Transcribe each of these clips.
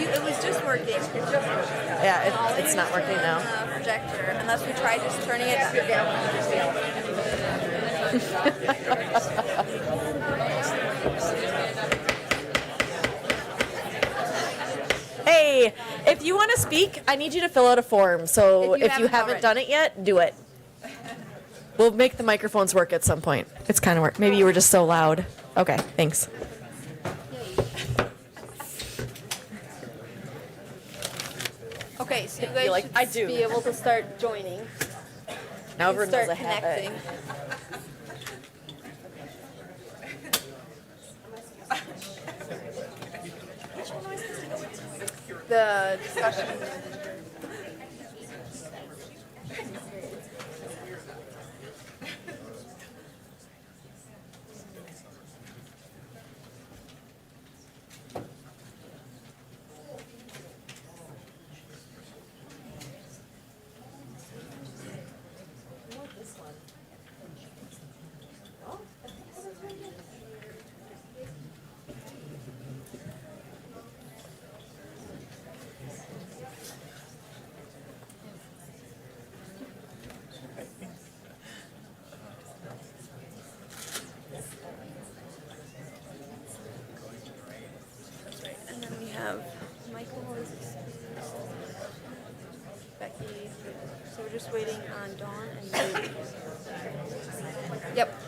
It was just working. Yeah, it's not working now. Projector, unless we try just turning it down. Hey, if you want to speak, I need you to fill out a form. So If you if you haven't haven't already. done it yet, do it. We'll make the microphones work at some point. It's kind of work. Maybe you were just so loud. Okay, thanks. Okay, so you guys like, should I do. be able to start joining. Now and everyone start knows I have it. connecting. The discussion. And then we have Michael, Becky. So we're just waiting on Dawn and Ruby. Yep.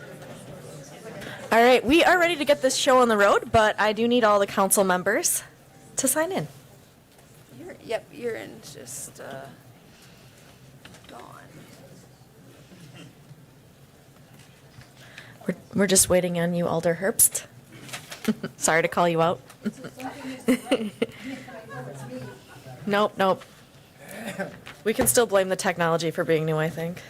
All right, we are ready to get this show on the road, but I do need all the council members to sign in. You're in. Just Dawn. We're just waiting on you, Alder Herbst. Sorry to call you out. Nope. We can still blame the technology for being new, I think.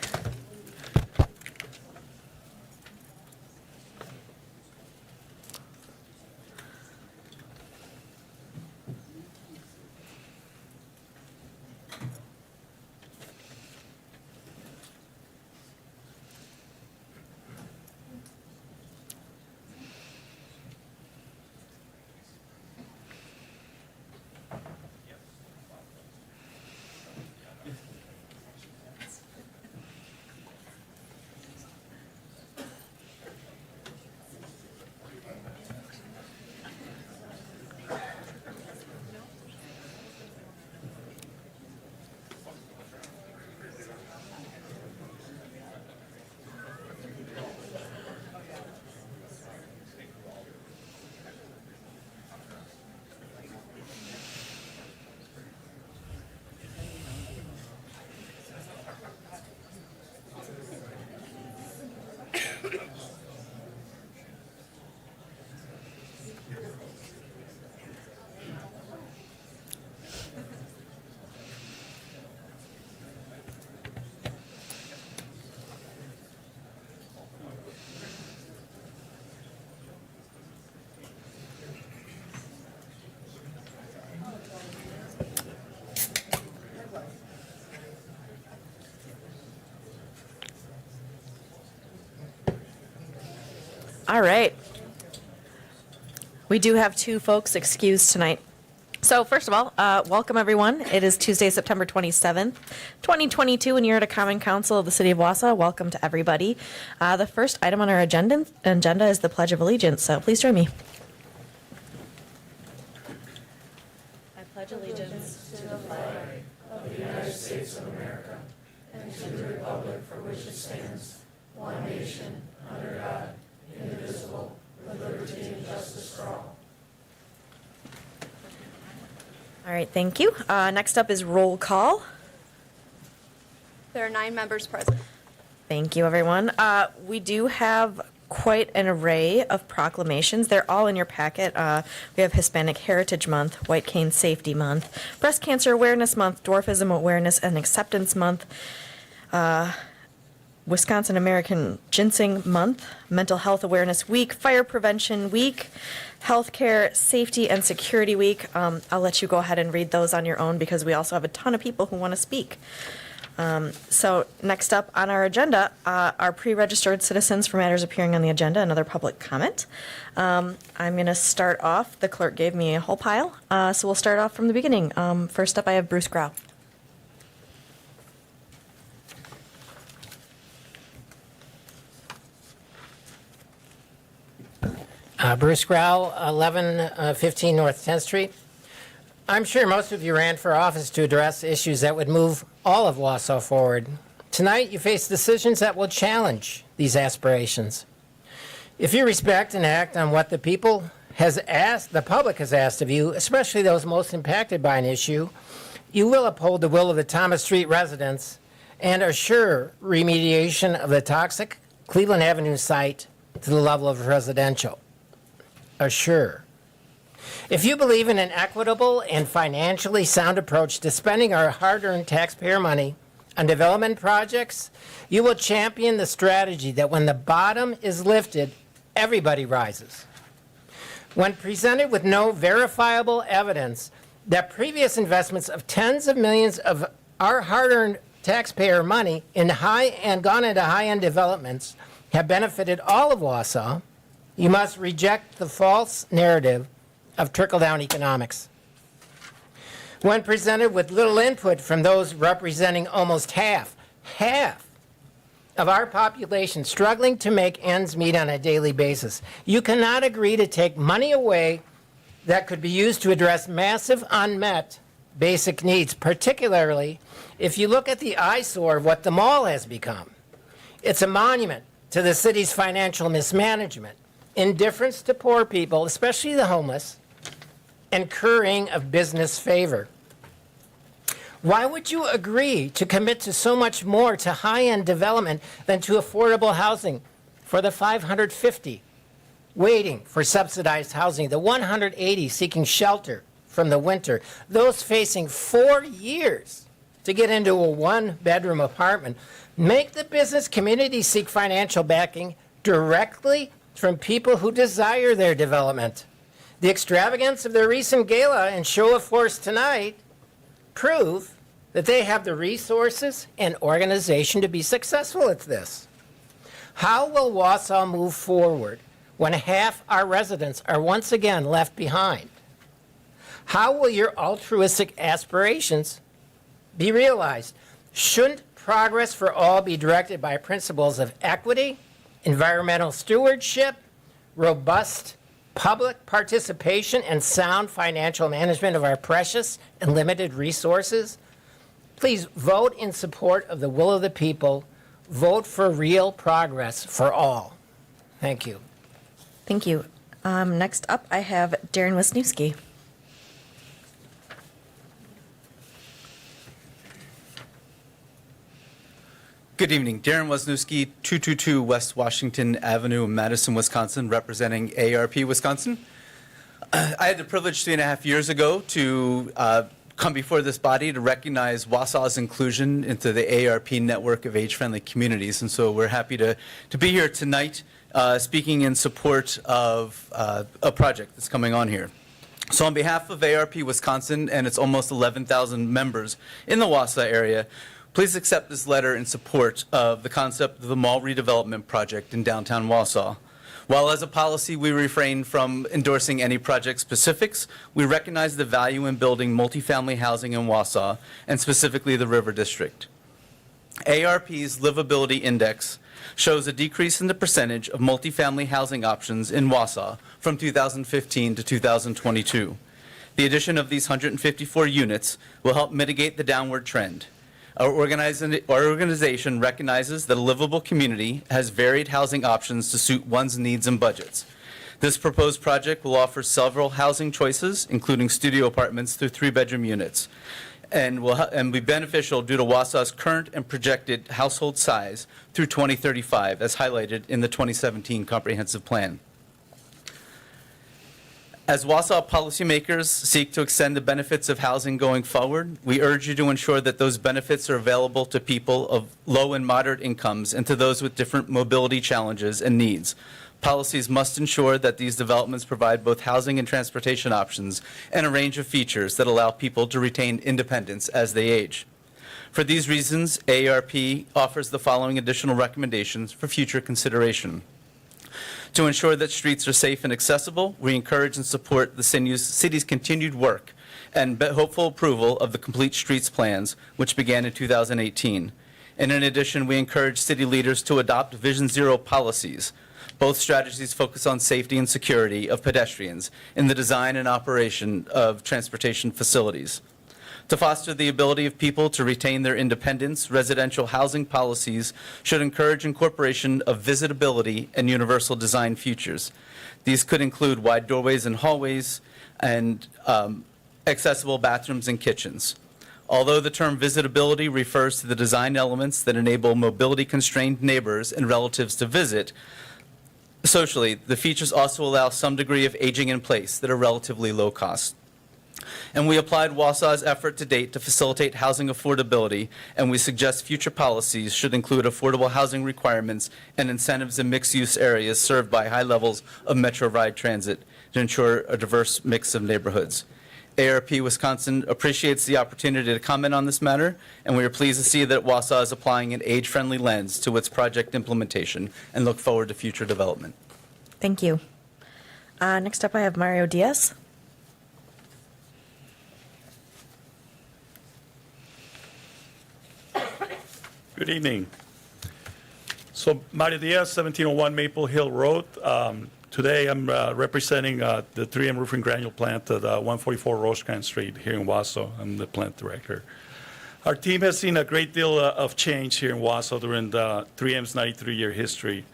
All right. We do have two folks excused tonight. So first of all, welcome everyone. It is Tuesday, September 27th, 2022, and you're at a Common Council of the City of Wausau. Welcome to everybody. The first item on our agenda is the Pledge of Allegiance, so please join me. I pledge allegiance to the flag of the United States of America and to the republic for which it stands, one nation, under God, indivisible, with liberty and justice for all. All right, thank you. Next up is roll call. There are 9 members present. Thank you, everyone. We do have quite an array of proclamations. They're all in your packet. We have Hispanic Heritage Month, White Cane Safety Month, Breast Cancer Awareness Month, Dwarfism Awareness and Acceptance Month, Wisconsin American Ginseng Month, Mental Health Awareness Week, Fire Prevention Week, Healthcare Safety and Security Week. I'll let you go ahead and read those on your own because we also have a ton of people who want to speak. So next up on our agenda are pre-registered citizens for matters appearing on the agenda and other public comment. I'm going to start off. The clerk gave me a whole pile, so we'll start off from the beginning. First up, I have Bruce Grau. Bruce Grau, 1115 North 10th Street. I'm sure most of you ran for office to address issues that would move all of Wausau forward. Tonight, you face decisions that will challenge these aspirations. If you respect and act on what the public has asked of you, especially those most impacted by an issue, you will uphold the will of the Thomas Street residents and assure remediation of the toxic Cleveland Avenue site to the level of residential. Assure. If you believe in an equitable and financially sound approach to spending our hard-earned taxpayer money on development projects, you will champion the strategy that when the bottom is lifted, everybody rises. When presented with no verifiable evidence that previous investments of tens of millions of our hard-earned taxpayer money gone into high-end developments have benefited all of Wausau, you must reject the false narrative of trickle-down economics. When presented with little input from those representing almost half of our population struggling to make ends meet on a daily basis, you cannot agree to take money away that could be used to address massive unmet basic needs, particularly if you look at the eyesore of what the mall has become. It's a monument to the city's financial mismanagement, indifference to poor people, especially the homeless, and currying of business favor. Why would you agree to commit to so much more to high-end development than to affordable housing for the 550 waiting for subsidized housing, the 180 seeking shelter from the winter, those facing 4 years to get into a one-bedroom apartment? Make the business community seek financial backing directly from people who desire their development. The extravagance of their recent gala and show of force tonight prove that they have the resources and organization to be successful at this. How will Wausau move forward when half our residents are once again left behind? How will your altruistic aspirations be realized? Shouldn't progress for all be directed by principles of equity, environmental stewardship, robust public participation, and sound financial management of our precious and limited resources? Please vote in support of the will of the people. Vote for real progress for all. Thank you. Thank you. Next up, I have Darren Wisniewski. Good evening. Darren Wisniewski, 222 West Washington Avenue, Madison, Wisconsin, representing ARP Wisconsin. I had the privilege 3.5 years ago to come before this body to recognize Wausau's inclusion into the ARP network of age-friendly communities. And so we're happy to be here tonight speaking in support of a project that's coming on here. So on behalf of ARP Wisconsin and its almost 11,000 members in the Wausau area, please accept this letter in support of the concept of the mall redevelopment project in downtown Wausau. While as a policy we refrain from endorsing any project specifics, we recognize the value in building multifamily housing in Wausau, and specifically the River District. ARP's Livability Index shows a decrease in the percentage of multifamily housing options in Wausau from 2015 to 2022. The addition of these 154 units will help mitigate the downward trend. Our organization recognizes that a livable community has varied housing options to suit one's needs and budgets. This proposed project will offer several housing choices, including studio apartments through 3-bedroom units, and will be beneficial due to Wausau's current and projected household size through 2035, as highlighted in the 2017 Comprehensive Plan. As Wausau policymakers seek to extend the benefits of housing going forward, we urge you to ensure that those benefits are available to people of low and moderate incomes and to those with different mobility challenges and needs. Policies must ensure that these developments provide both housing and transportation options and a range of features that allow people to retain independence as they age. For these reasons, AARP offers the following additional recommendations for future consideration. To ensure that streets are safe and accessible, we encourage and support the city's continued work and hopeful approval of the Complete Streets plans, which began in 2018. And in addition, we encourage city leaders to adopt Vision Zero policies. Both strategies focus on safety and security of pedestrians in the design and operation of transportation facilities. To foster the ability of people to retain their independence, residential housing policies should encourage incorporation of visitability and universal design features. These could include wide doorways and hallways and accessible bathrooms and kitchens. Although the term visitability refers to the design elements that enable mobility-constrained neighbors and relatives to visit socially, the features also allow some degree of aging in place that are relatively low cost. And we applied Wausau's effort to date to facilitate housing affordability, and we suggest future policies should include affordable housing requirements and incentives in mixed-use areas served by high levels of Metro Ride transit to ensure a diverse mix of neighborhoods. ARP Wisconsin appreciates the opportunity to comment on this matter, and we are pleased to see that Wausau is applying an age-friendly lens to its project implementation and look forward to future development. Thank you. Next up, I have Mario Diaz. Good evening. So Mario Diaz, 1701 Maple Hill Road. Today I'm representing the 3M Roofing Granule plant at 144 Rosecrans Street here in Wausau. I'm the plant director. Our team has seen a great deal of change here in Wausau during the 3M's 93-year history.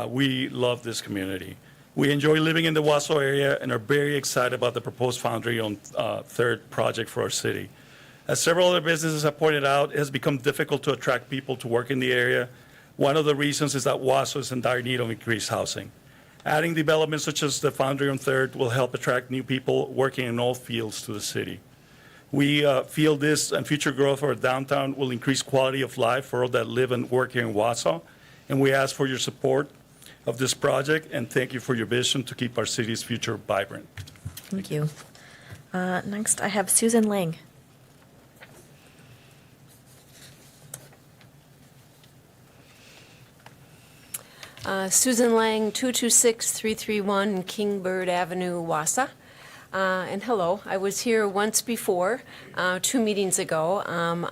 We love this community. We enjoy living in the Wausau area and are very excited about the proposed foundry on third project for our city. As several other businesses have pointed out, it has become difficult to attract people to work in the area. One of the reasons is that Wausau is in dire need of increased housing. Adding developments such as the foundry on Third will help attract new people working in all fields to the city. We feel this and future growth of our downtown will increase quality of life for all that live and work here in Wausau, and we ask for your support of this project, and thank you for your vision to keep our city's future vibrant. Thank you. Next, I have Susan Lang. Susan Lang, 226331 Kingbird Avenue, Wausau. And hello, I was here once before, 2 meetings ago.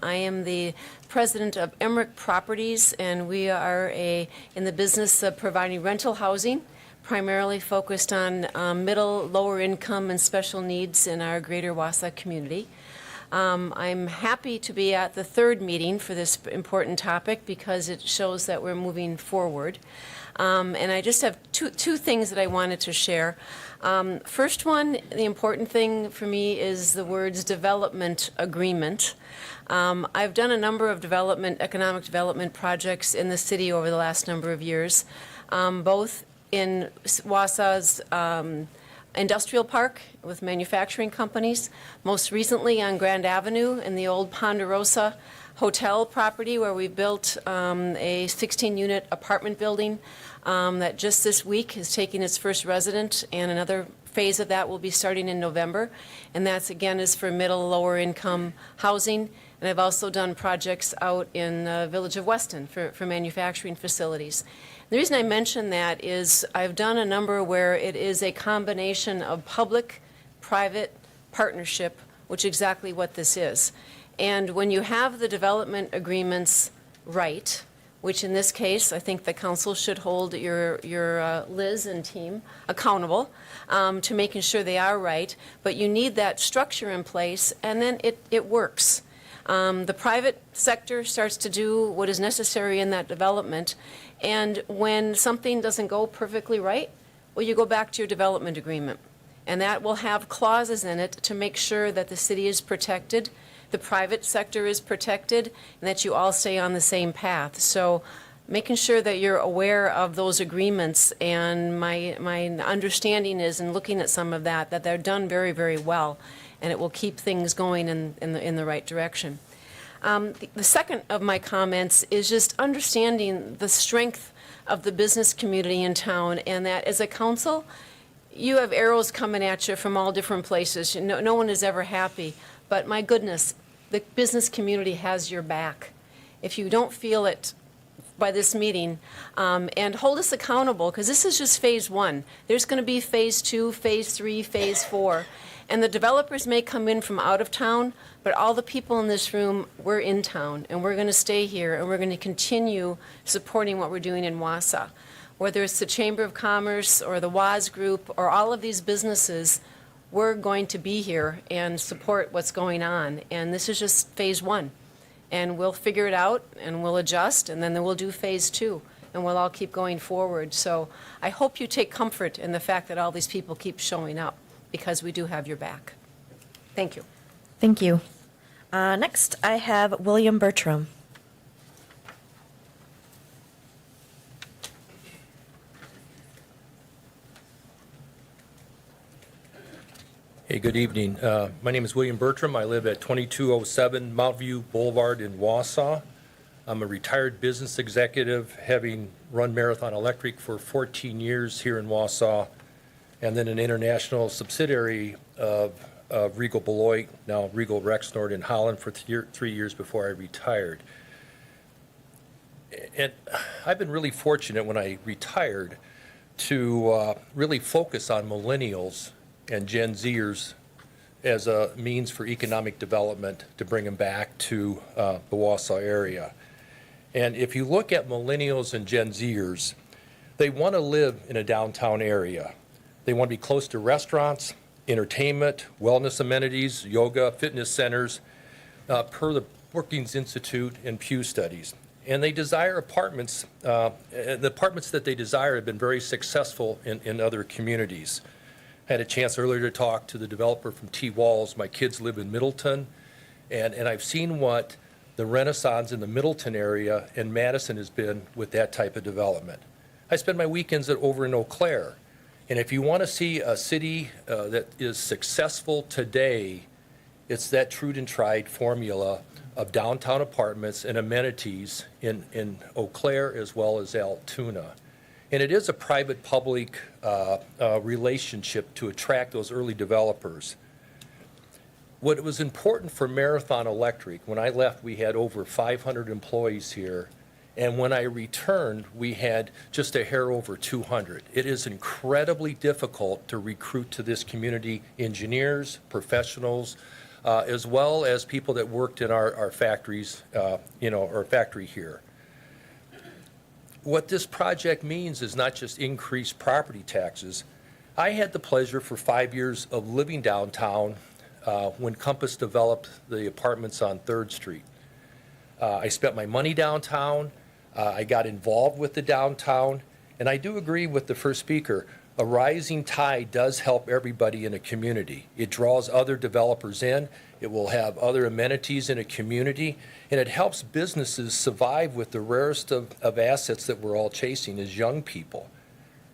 I am the president of Emmerich Properties, and we are in the business of providing rental housing, primarily focused on middle, lower income, and special needs in our greater Wausau community. I'm happy to be at the third meeting for this important topic because it shows that we're moving forward. And I just have two things that I wanted to share. First one, the important thing for me is the words development agreement. I've done a number of economic development projects in the city over the last number of years, both in Wausau's industrial park with manufacturing companies, most recently on Grand Avenue in the old Ponderosa Hotel property where we built a 16-unit apartment building that just this week is taking its first resident, and another phase of that will be starting in November. And that's, again, is for middle, lower income housing. And I've also done projects out in the village of Weston for manufacturing facilities. The reason I mention that is I've done a number where it is a combination of public-private partnership, which is exactly what this is. And when you have the development agreements right, which in this case, I think the council should hold your Liz and team accountable to making sure they are right, but you need that structure in place, and then it works. The private sector starts to do what is necessary in that development, and when something doesn't go perfectly right, well, you go back to your development agreement, and that will have clauses in it to make sure that the city is protected, the private sector is protected, and that you all stay on the same path. So making sure that you're aware of those agreements, and my understanding is, in looking at some of that they're done very, very well, and it will keep things going in the right direction. The second of my comments is just understanding the strength of the business community in town, and that as a council, you have arrows coming at you from all different places. No one is ever happy, but my goodness, the business community has your back. If you don't feel it by this meeting, and hold us accountable, because this is just phase one. There's going to be phase two, phase three, phase four. And the developers may come in from out of town, but all the people in this room, we're in town, and we're going to stay here, and we're going to continue supporting what we're doing in Wausau. Whether it's the Chamber of Commerce or the WAS Group or all of these businesses, we're going to be here and support what's going on. And this is just phase one. And we'll figure it out, and we'll adjust, and then we'll do phase two, and we'll all keep going forward. So I hope you take comfort in the fact that all these people keep showing up, because we do have your back. Thank you. Thank you. Next, I have William Bertram. Hey, good evening. My name is William Bertram. I live at 2207 Mount View Boulevard in Wausau. I'm a retired business executive, having run Marathon Electric for 14 years here in Wausau, and then an international subsidiary of Regal Beloit, now Regal Rexnord in Holland, for 3 years before I retired. And I've been really fortunate when I retired to really focus on millennials and Gen Zers as a means for economic development to bring them back to the Wausau area. And if you look at millennials and Gen Zers, they want to live in a downtown area. They want to be close to restaurants, entertainment, wellness amenities, yoga, fitness centers, per the Brookings Institute and Pew studies. And they desire apartments. The apartments that they desire have been very successful in other communities. I had a chance earlier to talk to the developer from T. Walls. My kids live in Middleton, and I've seen what the renaissance in the Middleton area and Madison has been with that type of development. I spend my weekends over in Eau Claire, and if you want to see a city that is successful today, it's that true and tried formula of downtown apartments and amenities in Eau Claire as well as Altoona. And it is a private-public relationship to attract those early developers. What was important for Marathon Electric, when I left, we had over 500 employees here. And when I returned, we had just a hair over 200. It is incredibly difficult to recruit to this community engineers, professionals, as well as people that worked in our factories, our factory here. What this project means is not just increased property taxes. I had the pleasure for 5 years of living downtown when Compass developed the apartments on 3rd Street. I spent my money downtown. I got involved with the downtown. And I do agree with the first speaker. A rising tide does help everybody in a community. It draws other developers in. It will have other amenities in a community, and it helps businesses survive with the rarest of assets that we're all chasing as young people.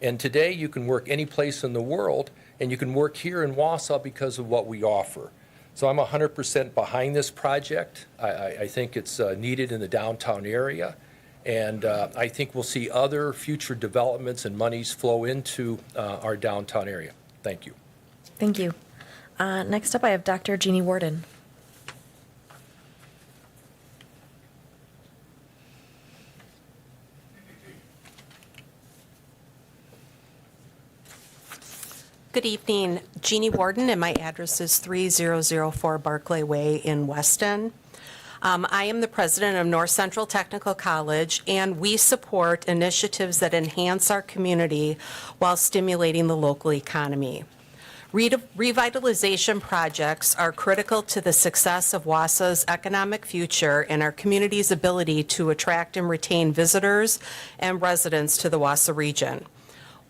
And today you can work any place in the world, and you can work here in Wausau because of what we offer. So I'm 100% behind this project. I think it's needed in the downtown area, and I think we'll see other future developments and monies flow into our downtown area. Thank you. Thank you. Next up, I have Dr. Jeannie Warden. Good evening, Jeannie Warden, and my address is 3004 Barclay Way in Weston. I am the president of North Central Technical College, and we support initiatives that enhance our community while stimulating the local economy. Revitalization projects are critical to the success of Wausau's economic future and our community's ability to attract and retain visitors and residents to the Wausau region.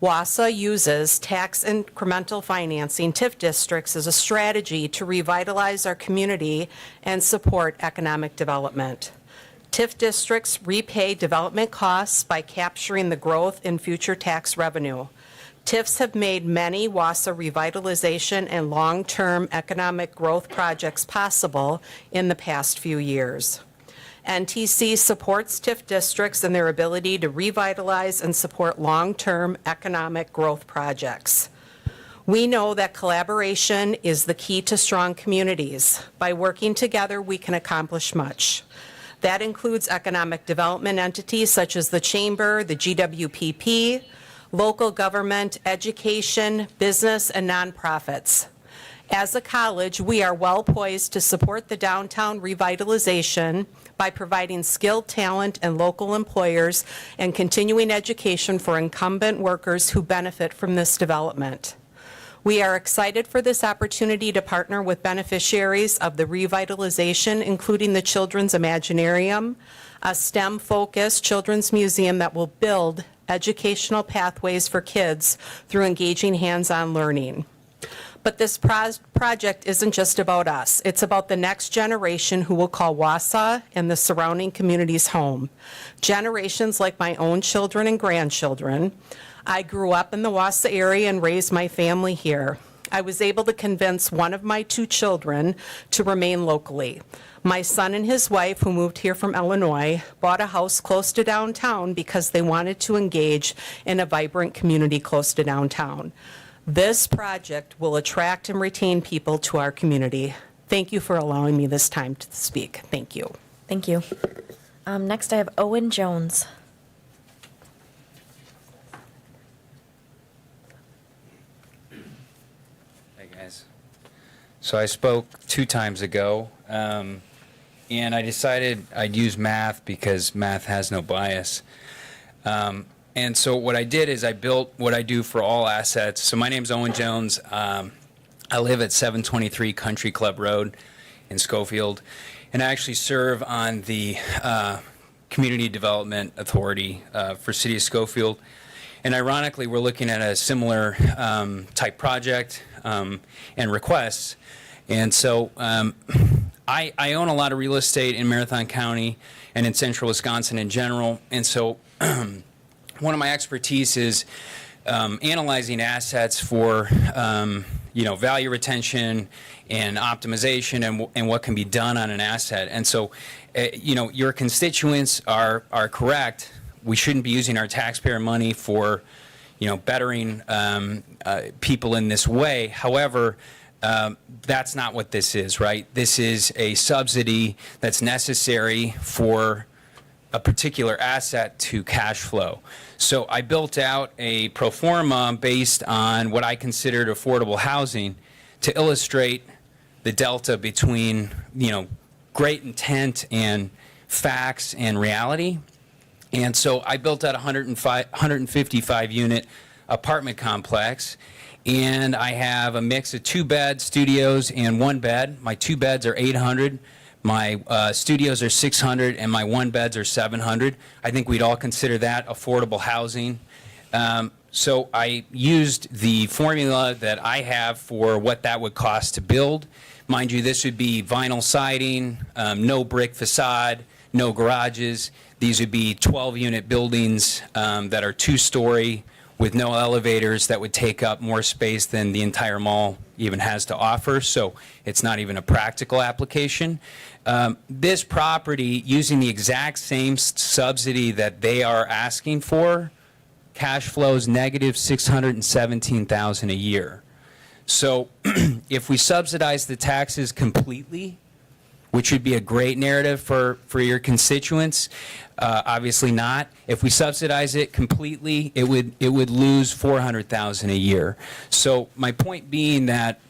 Wausau uses tax incremental financing TIF districts as a strategy to revitalize our community and support economic development. TIF districts repay development costs by capturing the growth in future tax revenue. TIFs have made many Wausau revitalization and long-term economic growth projects possible in the past few years. NTC supports TIF districts in their ability to revitalize and support long-term economic growth projects. We know that collaboration is the key to strong communities. By working together, we can accomplish much. That includes economic development entities such as the Chamber, the GWPP, local government, education, business, and nonprofits. As a college, we are well poised to support the downtown revitalization by providing skilled talent and local employers and continuing education for incumbent workers who benefit from this development. We are excited for this opportunity to partner with beneficiaries of the revitalization, including the Children's Imaginarium, a STEM-focused children's museum that will build educational pathways for kids through engaging hands-on learning. But this project isn't just about us. It's about the next generation who will call Wausau and the surrounding communities home. Generations like my own children and grandchildren. I grew up in the Wausau area and raised my family here. I was able to convince one of my 2 children to remain locally. My son and his wife, who moved here from Illinois, bought a house close to downtown because they wanted to engage in a vibrant community close to downtown. This project will attract and retain people to our community. Thank you for allowing me this time to speak. Thank you. Thank you. Next, I have Owen Jones. Hey guys. So I spoke 2 times ago, and I decided I'd use math because math has no bias. And so what I did is I built what I do for all assets. So my name's Owen Jones. I live at 723 Country Club Road in Schofield, and I actually serve on the Community Development Authority for City of Schofield. And ironically, we're looking at a similar type project and requests. And so I own a lot of real estate in Marathon County and in central Wisconsin in general. And so one of my expertise is analyzing assets for value retention and optimization and what can be done on an asset. And so your constituents are correct. We shouldn't be using our taxpayer money for bettering people in this way. However, that's not what this is, right? This is a subsidy that's necessary for a particular asset to cash flow. So I built out a pro forma based on what I considered affordable housing to illustrate the delta between, great intent and facts and reality. And so I built out a 155 unit apartment complex, and I have a mix of 2-bed studios and 1 bed. My 2 beds are 800. My studios are 600 and my 1 beds are 700. I think we'd all consider that affordable housing. So I used the formula that I have for what that would cost to build. Mind you, this would be vinyl siding, no brick facade, no garages. These would be 12-unit buildings that are 2-story with no elevators that would take up more space than the entire mall even has to offer. So it's not even a practical application. This property, using the exact same subsidy that they are asking for, cash flows negative $617,000 a year. So if we subsidize the taxes completely, which would be a great narrative for your constituents, obviously not. If we subsidize it completely, it would lose $400,000 a year. So my point being that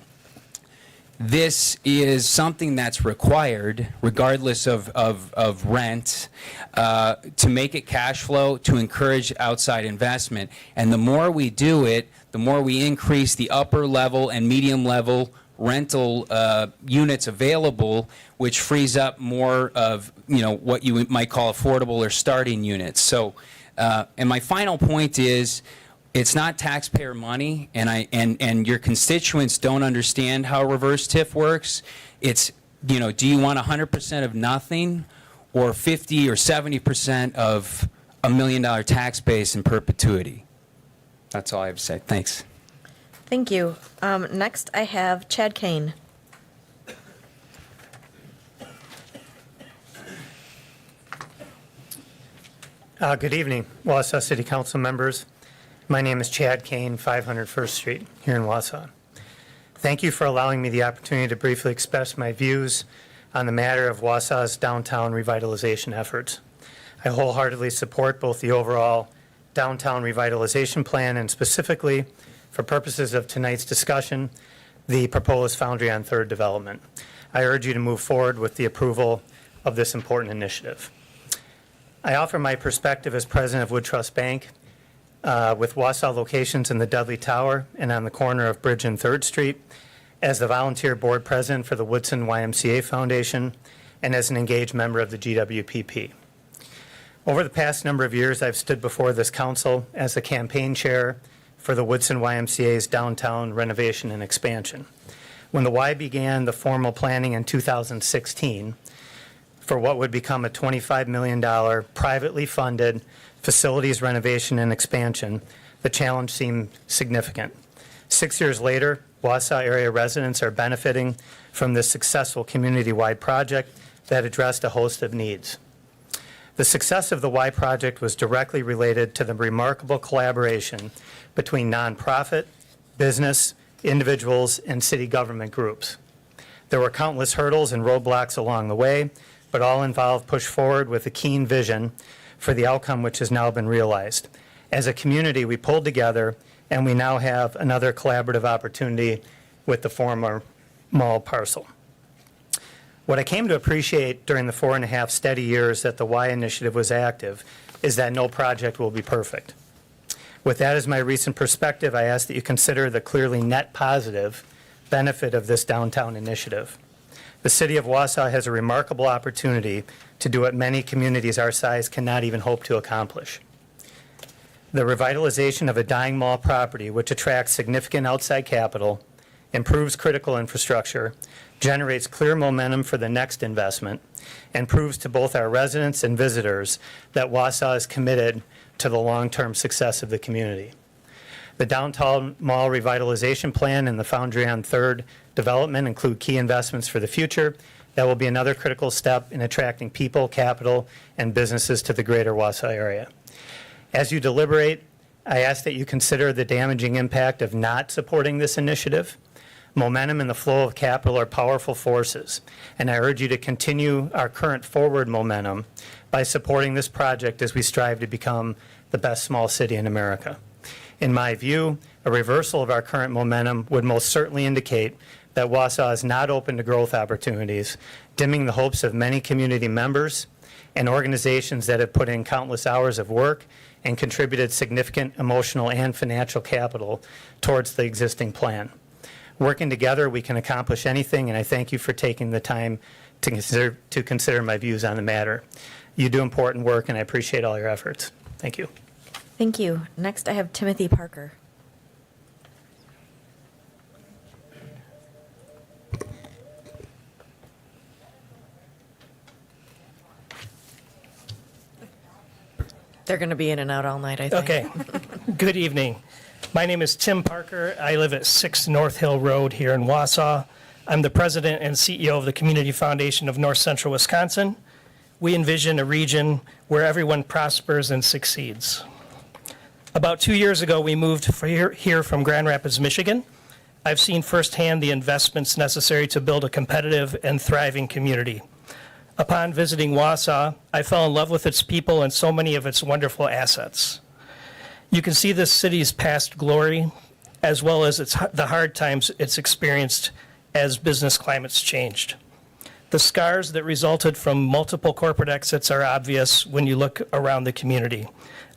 this is something that's required, regardless of rent, to make it cash flow, to encourage outside investment. And the more we do it, the more we increase the upper level and medium level rental units available, which frees up more of what you might call affordable or starting units. So, and my final point is, it's not taxpayer money, and your constituents don't understand how reverse TIF works. It's do you want 100% of nothing, or 50 or 70% of $1 million tax base in perpetuity? That's all I have to say. Thanks. Thank you. Next, I have Chad Kane. Good evening, Wausau City Council members. My name is Chad Kane, 500 First Street, here in Wausau. Thank you for allowing me the opportunity to briefly express my views on the matter of Wausau's downtown revitalization efforts. I wholeheartedly support both the overall downtown revitalization plan and specifically, for purposes of tonight's discussion, the proposed Foundry on Third development. I urge you to move forward with the approval of this important initiative. I offer my perspective as president of Wood Trust Bank with Wausau locations in the Dudley Tower and on the corner of Bridge and 3rd Street, as the volunteer board president for the Woodson YMCA Foundation, and as an engaged member of the GWPP. Over the past number of years, I've stood before this council as the campaign chair for the Woodson YMCA's downtown renovation and expansion. When the Y began the formal planning in 2016 for what would become a $25 million privately funded facilities renovation and expansion, the challenge seemed significant. 6 years later, Wausau area residents are benefiting from this successful community-wide project that addressed a host of needs. The success of the Y project was directly related to the remarkable collaboration between nonprofit, business, individuals, and city government groups. There were countless hurdles and roadblocks along the way, but all involved pushed forward with a keen vision for the outcome which has now been realized. As a community, we pulled together, and we now have another collaborative opportunity with the former mall parcel. What I came to appreciate during the 4.5 steady years that the Y initiative was active is that no project will be perfect. With that as my recent perspective, I ask that you consider the clearly net positive benefit of this downtown initiative. The city of Wausau has a remarkable opportunity to do what many communities our size cannot even hope to accomplish. The revitalization of a dying mall property, which attracts significant outside capital, improves critical infrastructure, generates clear momentum for the next investment, and proves to both our residents and visitors that Wausau is committed to the long-term success of the community. The downtown mall revitalization plan and the Foundry on Third development include key investments for the future that will be another critical step in attracting people, capital, and businesses to the greater Wausau area. As you deliberate, I ask that you consider the damaging impact of not supporting this initiative. Momentum and the flow of capital are powerful forces, and I urge you to continue our current forward momentum by supporting this project as we strive to become the best small city in America. In my view, a reversal of our current momentum would most certainly indicate that Wausau is not open to growth opportunities, dimming the hopes of many community members and organizations that have put in countless hours of work and contributed significant emotional and financial capital towards the existing plan. Working together, we can accomplish anything, and I thank you for taking the time to consider my views on the matter. You do important work, and I appreciate all your efforts. Thank you. Thank you. Next, I have Timothy Parker. They're going to be in and out all night, I think. Okay. Good evening. My name is Tim Parker. I live at 6 North Hill Road here in Wausau. I'm the president and CEO of the Community Foundation of North Central Wisconsin. We envision a region where everyone prospers and succeeds. About 2 years ago, we moved here from Grand Rapids, Michigan. I've seen firsthand the investments necessary to build a competitive and thriving community. Upon visiting Wausau, I fell in love with its people and so many of its wonderful assets. You can see this city's past glory, as well as the hard times it's experienced as business climates changed. The scars that resulted from multiple corporate exits are obvious when you look around the community.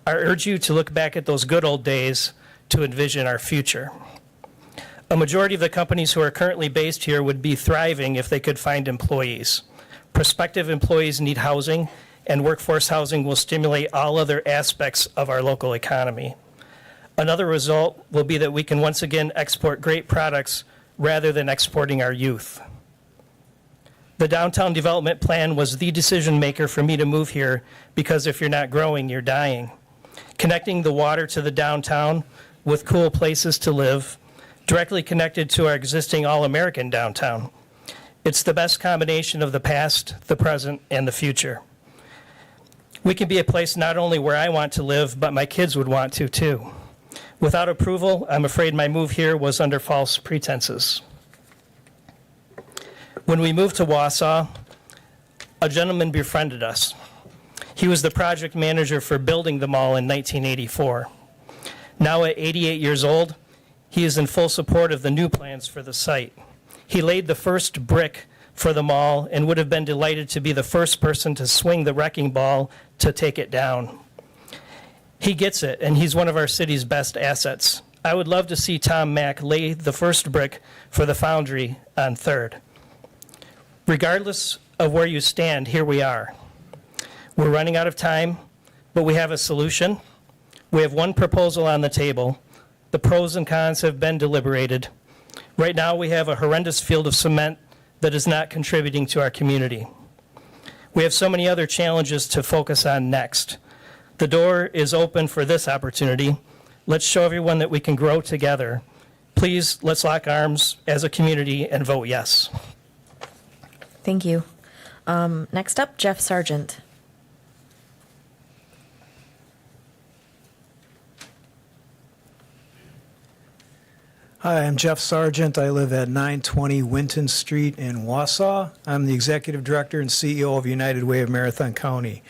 I urge you to look back at those good old days to envision our future. A majority of the companies who are currently based here would be thriving if they could find employees. Prospective employees need housing, and workforce housing will stimulate all other aspects of our local economy. Another result will be that we can once again export great products rather than exporting our youth. The downtown development plan was the decision maker for me to move here because if you're not growing, you're dying. Connecting the water to the downtown with cool places to live, directly connected to our existing all-American downtown. It's the best combination of the past, the present, and the future. We can be a place not only where I want to live, but my kids would want to too. Without approval, I'm afraid my move here was under false pretenses. When we moved to Wausau, a gentleman befriended us. He was the project manager for building the mall in 1984. Now at 88 years old, he is in full support of the new plans for the site. He laid the first brick for the mall and would have been delighted to be the first person to swing the wrecking ball to take it down. He gets it, and he's one of our city's best assets. I would love to see Tom Mack lay the first brick for the foundry on 3rd. Regardless of where you stand, here we are. We're running out of time, but we have a solution. We have one proposal on the table. The pros and cons have been deliberated. Right now, we have a horrendous field of cement that is not contributing to our community. We have so many other challenges to focus on next. The door is open for this opportunity. Let's show everyone that we can grow together. Please, let's lock arms as a community and vote yes. Thank you. Next up, Jeff Sargent. Hi, I'm Jeff Sargent. I live at 920 Winton Street in Wausau. I'm the Executive Director and CEO of United Way of Marathon County.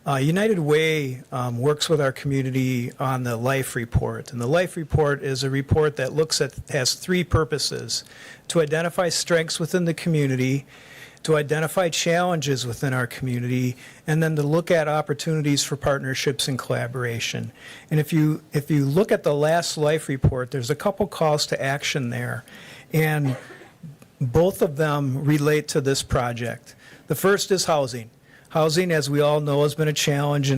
United Way works with our community on the Life Report. And the Life Report is a report that has three purposes: to identify strengths within the community, to identify challenges within our community, and then to look at opportunities for partnerships and collaboration. And if you look at the last Life Report, there's a couple calls to action there, and both of them relate to this project. The first is housing. Housing, as we all know, has been a challenge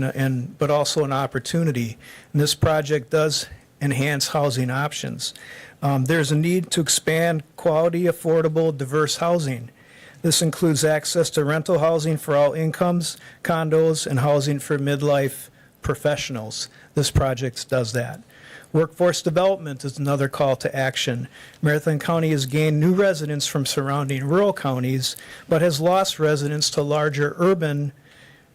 but also an opportunity. And this project does enhance housing options. There's a need to expand quality, affordable, diverse housing. This includes access to rental housing for all incomes, condos, and housing for midlife professionals. This project does that. Workforce development is another call to action. Marathon County has gained new residents from surrounding rural counties, but has lost residents to larger urban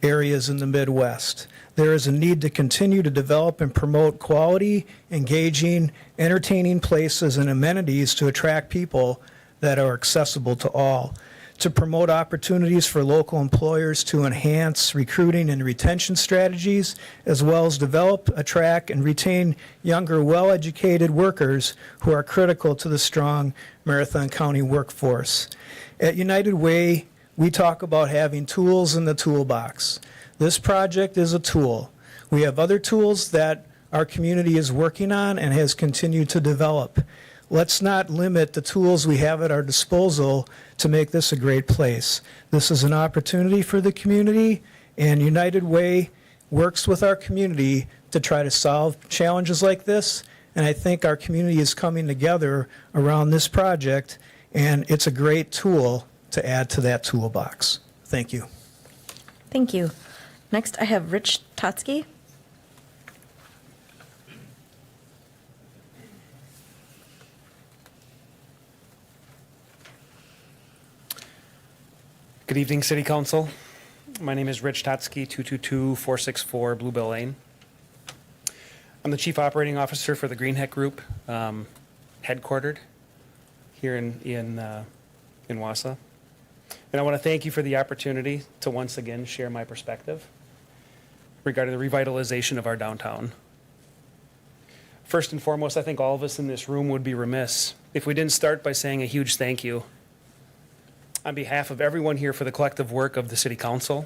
areas in the Midwest. There is a need to continue to develop and promote quality, engaging, entertaining places and amenities to attract people that are accessible to all. To promote opportunities for local employers to enhance recruiting and retention strategies, as well as develop, attract, and retain younger, well-educated workers who are critical to the strong Marathon County workforce. At United Way, we talk about having tools in the toolbox. This project is a tool. We have other tools that our community is working on and has continued to develop. Let's not limit the tools we have at our disposal to make this a great place. This is an opportunity for the community, and United Way works with our community to try to solve challenges like this. And I think our community is coming together around this project, and it's a great tool to add to that toolbox. Thank you. Thank you. Next, I have Rich Totsky. Good evening, City Council. My name is Rich Totsky, 222-464 Bluebell Lane. I'm the Chief Operating Officer for the Greenheck Group, headquartered here in Wausau. And I want to thank you for the opportunity to once again share my perspective regarding the revitalization of our downtown. First and foremost, I think all of us in this room would be remiss if we didn't start by saying a huge thank you on behalf of everyone here for the collective work of the City Council,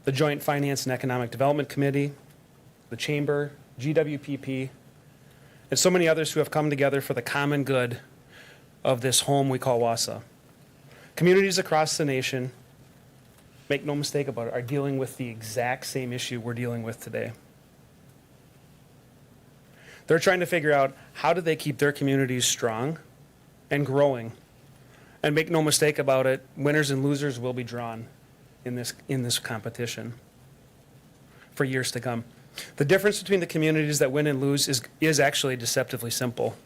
the Joint Finance and Economic Development Committee, the Chamber, GWPP, and so many others who have come together for the common good of this home we call Wausau. Communities across the nation, make no mistake about it, are dealing with the exact same issue we're dealing with today. They're trying to figure out how do they keep their communities strong and growing. And make no mistake about it, winners and losers will be drawn in this competition for years to come. The difference between the communities that win and lose is actually deceptively simple.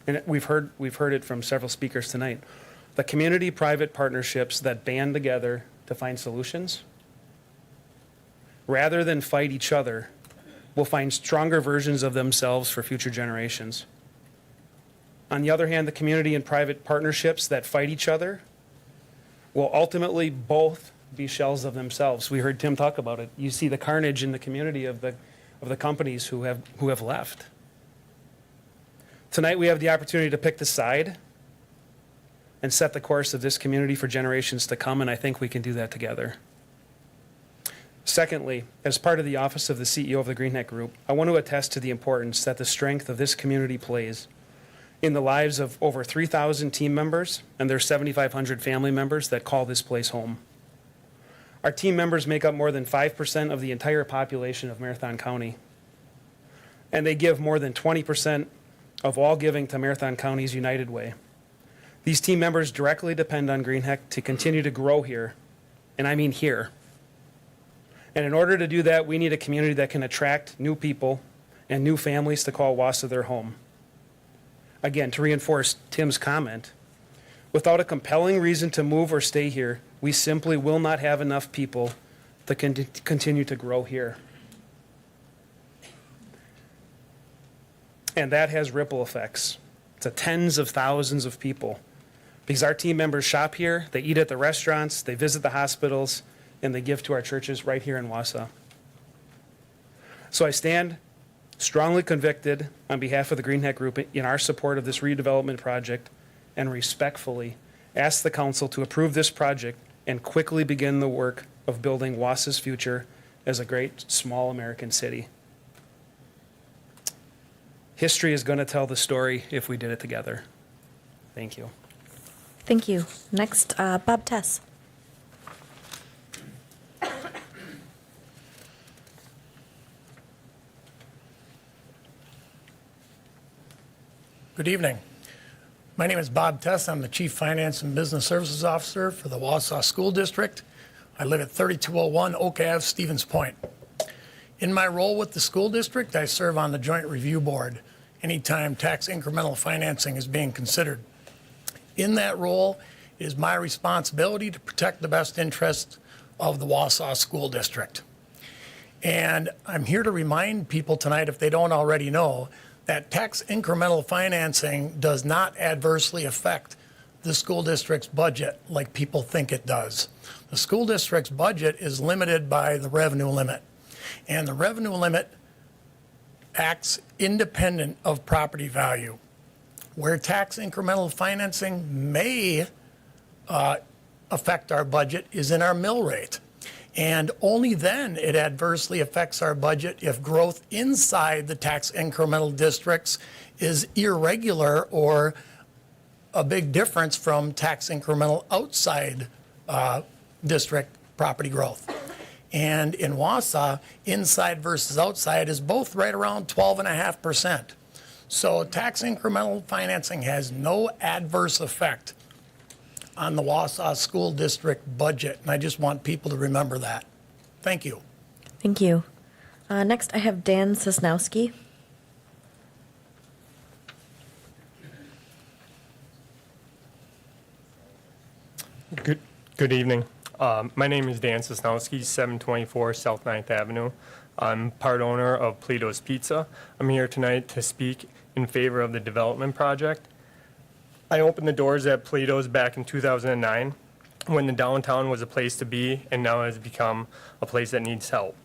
And we've heard it from several speakers tonight. The community-private partnerships that band together to find solutions, rather than fight each other will find stronger versions of themselves for future generations. On the other hand, the community and private partnerships that fight each other will ultimately both be shells of themselves. We heard Tim talk about it. You see the carnage in the community of the companies who have left. Tonight we have the opportunity to pick the side and set the course of this community for generations to come, and I think we can do that together. Secondly, as part of the office of the CEO of the Greenheck Group, I want to attest to the importance that the strength of this community plays in the lives of over 3,000 team members and their 7,500 family members that call this place home. Our team members make up more than 5% of the entire population of Marathon County, and they give more than 20% of all giving to Marathon County's United Way. These team members directly depend on Greenheck to continue to grow here, and I mean here. And in order to do that, we need a community that can attract new people and new families to call Wausau their home. Again, to reinforce Tim's comment, without a compelling reason to move or stay here, we simply will not have enough people to continue to grow here. And that has ripple effects to tens of thousands of people, because our team members shop here, they eat at the restaurants, they visit the hospitals, and they give to our churches right here in Wausau. So I stand strongly convicted on behalf of the Greenheck Group in our support of this redevelopment project, and respectfully ask the council to approve this project and quickly begin the work of building Wausau's future as a great small American city. History is going to tell the story if we did it together. Thank you. Thank you. Next, Bob Tess. Good evening. My name is Bob Tess. I'm the Chief Finance and Business Services Officer for the Wausau School District. I live at 3201 Oak Ave, Stevens Point. In my role with the school district, I serve on the Joint Review Board anytime tax incremental financing is being considered. In that role, it is my responsibility to protect the best interests of the Wausau School District. And I'm here to remind people tonight, if they don't already know, that tax incremental financing does not adversely affect the school district's budget like people think it does. The school district's budget is limited by the revenue limit, and the revenue limit acts independent of property value. Where tax incremental financing may affect our budget is in our mill rate. And only then it adversely affects our budget if growth inside the tax incremental districts is irregular or a big difference from tax incremental outside district property growth. And in Wausau, inside versus outside is both right around 12.5%. So tax incremental financing has no adverse effect on the Wausau School District budget, and I just want people to remember that. Thank you. Thank you. Next, I have Dan Sosnowski. Good evening. My name is Dan Sosnowski, 724 South 9th Avenue. I'm part owner of Plato's Pizza. I'm here tonight to speak in favor of the development project. I opened the doors at Plato's back in 2009 when the downtown was a place to be and now has become a place that needs help.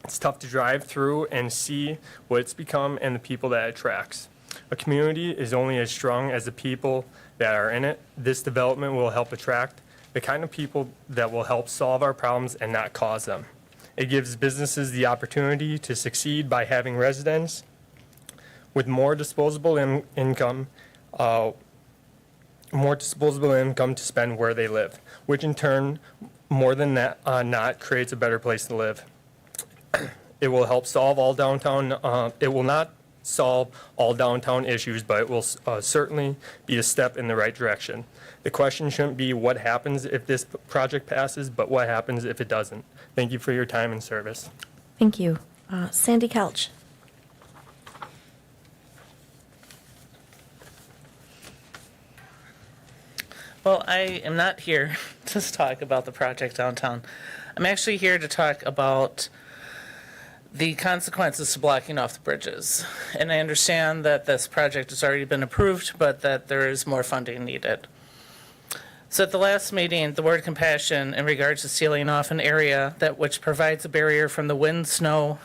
It's tough to drive through and see what it's become and the people that it attracts. A community is only as strong as the people that are in it. This development will help attract the kind of people that will help solve our problems and not cause them. It gives businesses the opportunity to succeed by having residents with more disposable income to spend where they live, which in turn, more than that, not creates a better place to live. It will help solve all downtown. It will not solve all downtown issues, but it will certainly be a step in the right direction. The question shouldn't be what happens if this project passes, but what happens if it doesn't. Thank you for your time and service. Thank you. Sandy Couch. Well, I am not here to talk about the project downtown. I'm actually here to talk about the consequences to blocking off the bridges. And I understand that this project has already been approved, but that there is more funding needed. So at the last meeting, the word compassion in regards to sealing off an area that which provides a barrier from the wind, snow,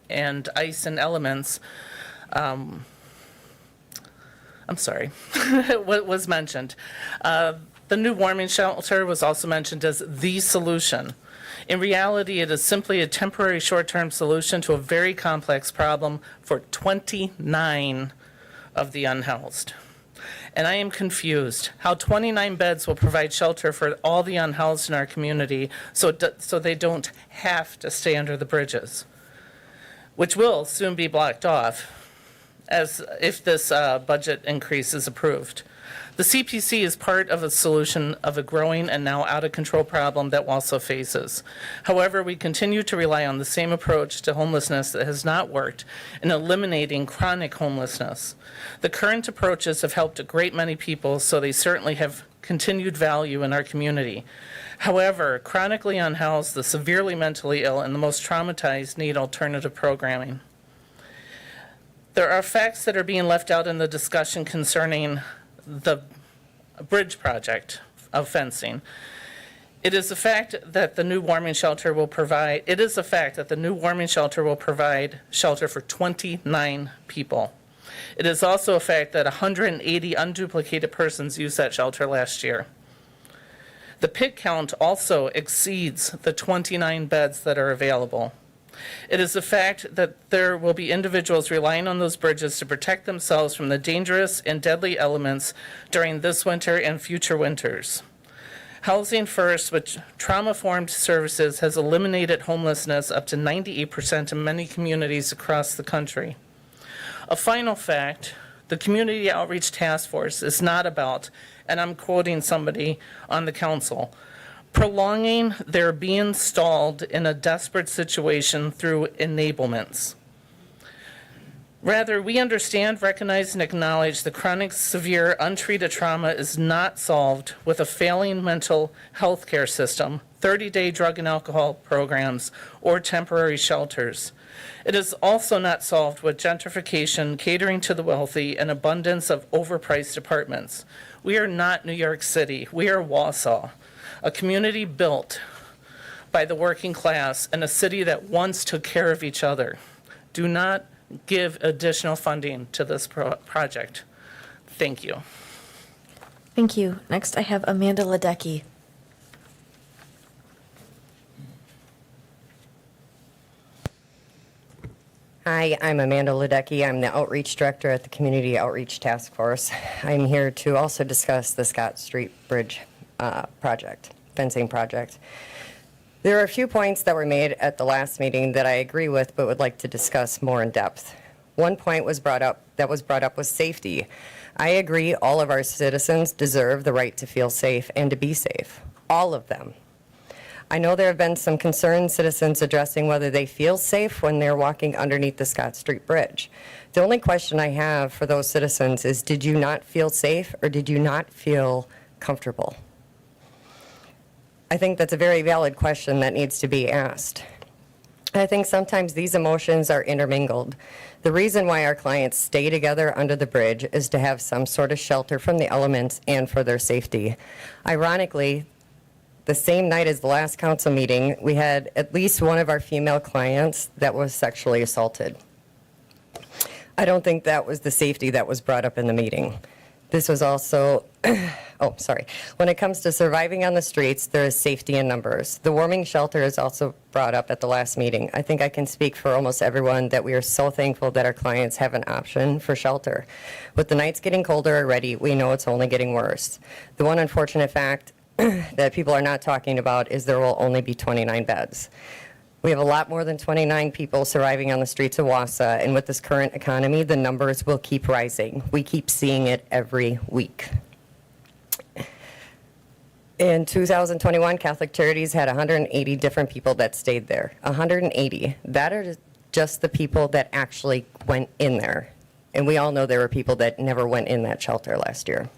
and ice and elements, I'm sorry, what was mentioned. The new warming shelter was also mentioned as the solution. In reality, it is simply a temporary short-term solution to a very complex problem for 29 of the unhoused. And I am confused how 29 beds will provide shelter for all the unhoused in our community so they don't have to stay under the bridges, which will soon be blocked off as if this budget increase is approved. The CPC is part of a solution of a growing and now out of control problem that Wausau faces. However, we continue to rely on the same approach to homelessness that has not worked in eliminating chronic homelessness. The current approaches have helped a great many people, so they certainly have continued value in our community. However, chronically unhoused, the severely mentally ill, and the most traumatized need alternative programming. There are facts that are being left out in the discussion concerning the bridge project of fencing. It is a fact that the new warming shelter will provide shelter for 29 people. It is also a fact that 180 unduplicated persons used that shelter last year. The pit count also exceeds the 29 beds that are available. It is a fact that there will be individuals relying on those bridges to protect themselves from the dangerous and deadly elements during this winter and future winters. Housing First, which trauma-informed services, has eliminated homelessness up to 98% in many communities across the country. A final fact, the Community Outreach Task Force is not about, and I'm quoting somebody on the council, prolonging their being stalled in a desperate situation through enablements. Rather, we understand, recognize, and acknowledge the chronic, severe, untreated trauma is not solved with a failing mental health care system, 30-day drug and alcohol programs, or temporary shelters. It is also not solved with gentrification, catering to the wealthy, and abundance of overpriced apartments. We are not New York City. We are Wausau, a community built by the working class and a city that once took care of each other. Do not give additional funding to this project. Thank you. Thank you. Next, I have Amanda Ledecky. Hi, I'm Amanda Ledecky. I'm the Outreach Director at the Community Outreach Task Force. I'm here to also discuss the Scott Street Bridge project, fencing project. There are a few points that were made at the last meeting that I agree with but would like to discuss more in depth. One point was brought up was safety. I agree all of our citizens deserve the right to feel safe and to be safe. All of them. I know there have been some concerned citizens addressing whether they feel safe when they're walking underneath the Scott Street Bridge. The only question I have for those citizens is, did you not feel safe or did you not feel comfortable? I think that's a very valid question that needs to be asked. I think sometimes these emotions are intermingled. The reason why our clients stay together under the bridge is to have some sort of shelter from the elements and for their safety. Ironically, the same night as the last council meeting, we had at least one of our female clients that was sexually assaulted. I don't think that was the safety that was brought up in the meeting. This was also, when it comes to surviving on the streets, there is safety in numbers. The warming shelter is also brought up at the last meeting. I think I can speak for almost everyone that we are so thankful that our clients have an option for shelter. With the nights getting colder already, we know it's only getting worse. The one unfortunate fact that people are not talking about is there will only be 29 beds. We have a lot more than 29 people surviving on the streets of Wausau, and with this current economy, the numbers will keep rising. We keep seeing it every week. In 2021, Catholic Charities had 180 different people that stayed there. 180. That are just the people that actually went in there. And we all know there were people that never went in that shelter last year.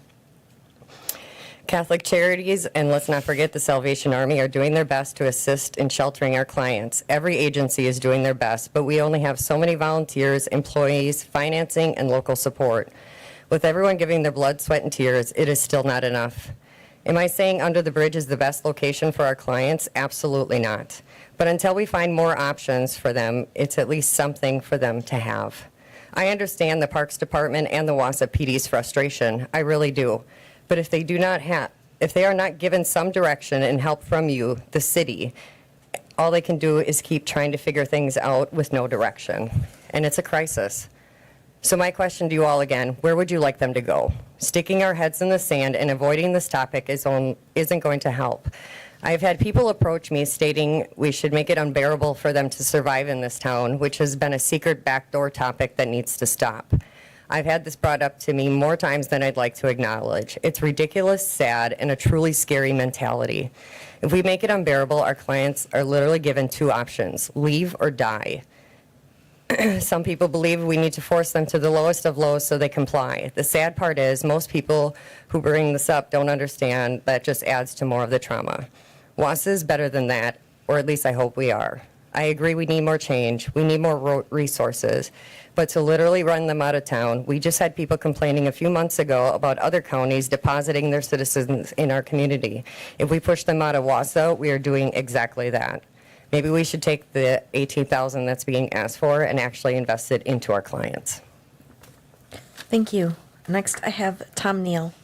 Catholic Charities, and let's not forget the Salvation Army, are doing their best to assist in sheltering our clients. Every agency is doing their best, but we only have so many volunteers, employees, financing, and local support. With everyone giving their blood, sweat, and tears, it is still not enough. Am I saying Under the Bridge is the best location for our clients? Absolutely not. But until we find more options for them, it's at least something for them to have. I understand the Parks Department and the Wausau PD's frustration. I really do. But if they are not given some direction and help from you, the city, all they can do is keep trying to figure things out with no direction. And it's a crisis. So my question to you all again, where would you like them to go? Sticking our heads in the sand and avoiding this topic isn't going to help. I've had people approach me stating we should make it unbearable for them to survive in this town, which has been a secret backdoor topic that needs to stop. I've had this brought up to me more times than I'd like to acknowledge. It's ridiculous, sad, and a truly scary mentality. If we make it unbearable, our clients are literally given two options: leave or die. Some people believe we need to force them to the lowest of lows so they comply. The sad part is most people who bring this up don't understand that just adds to more of the trauma. Wausau is better than that, or at least I hope we are. I agree we need more change, we need more resources, but to literally run them out of town, we just had people complaining a few months ago about other counties depositing their citizens in our community. If we push them out of Wausau, we are doing exactly that. Maybe we should take the $18,000 that's being asked for and actually invest it into our clients. Thank you. Next, I have Tom Neal.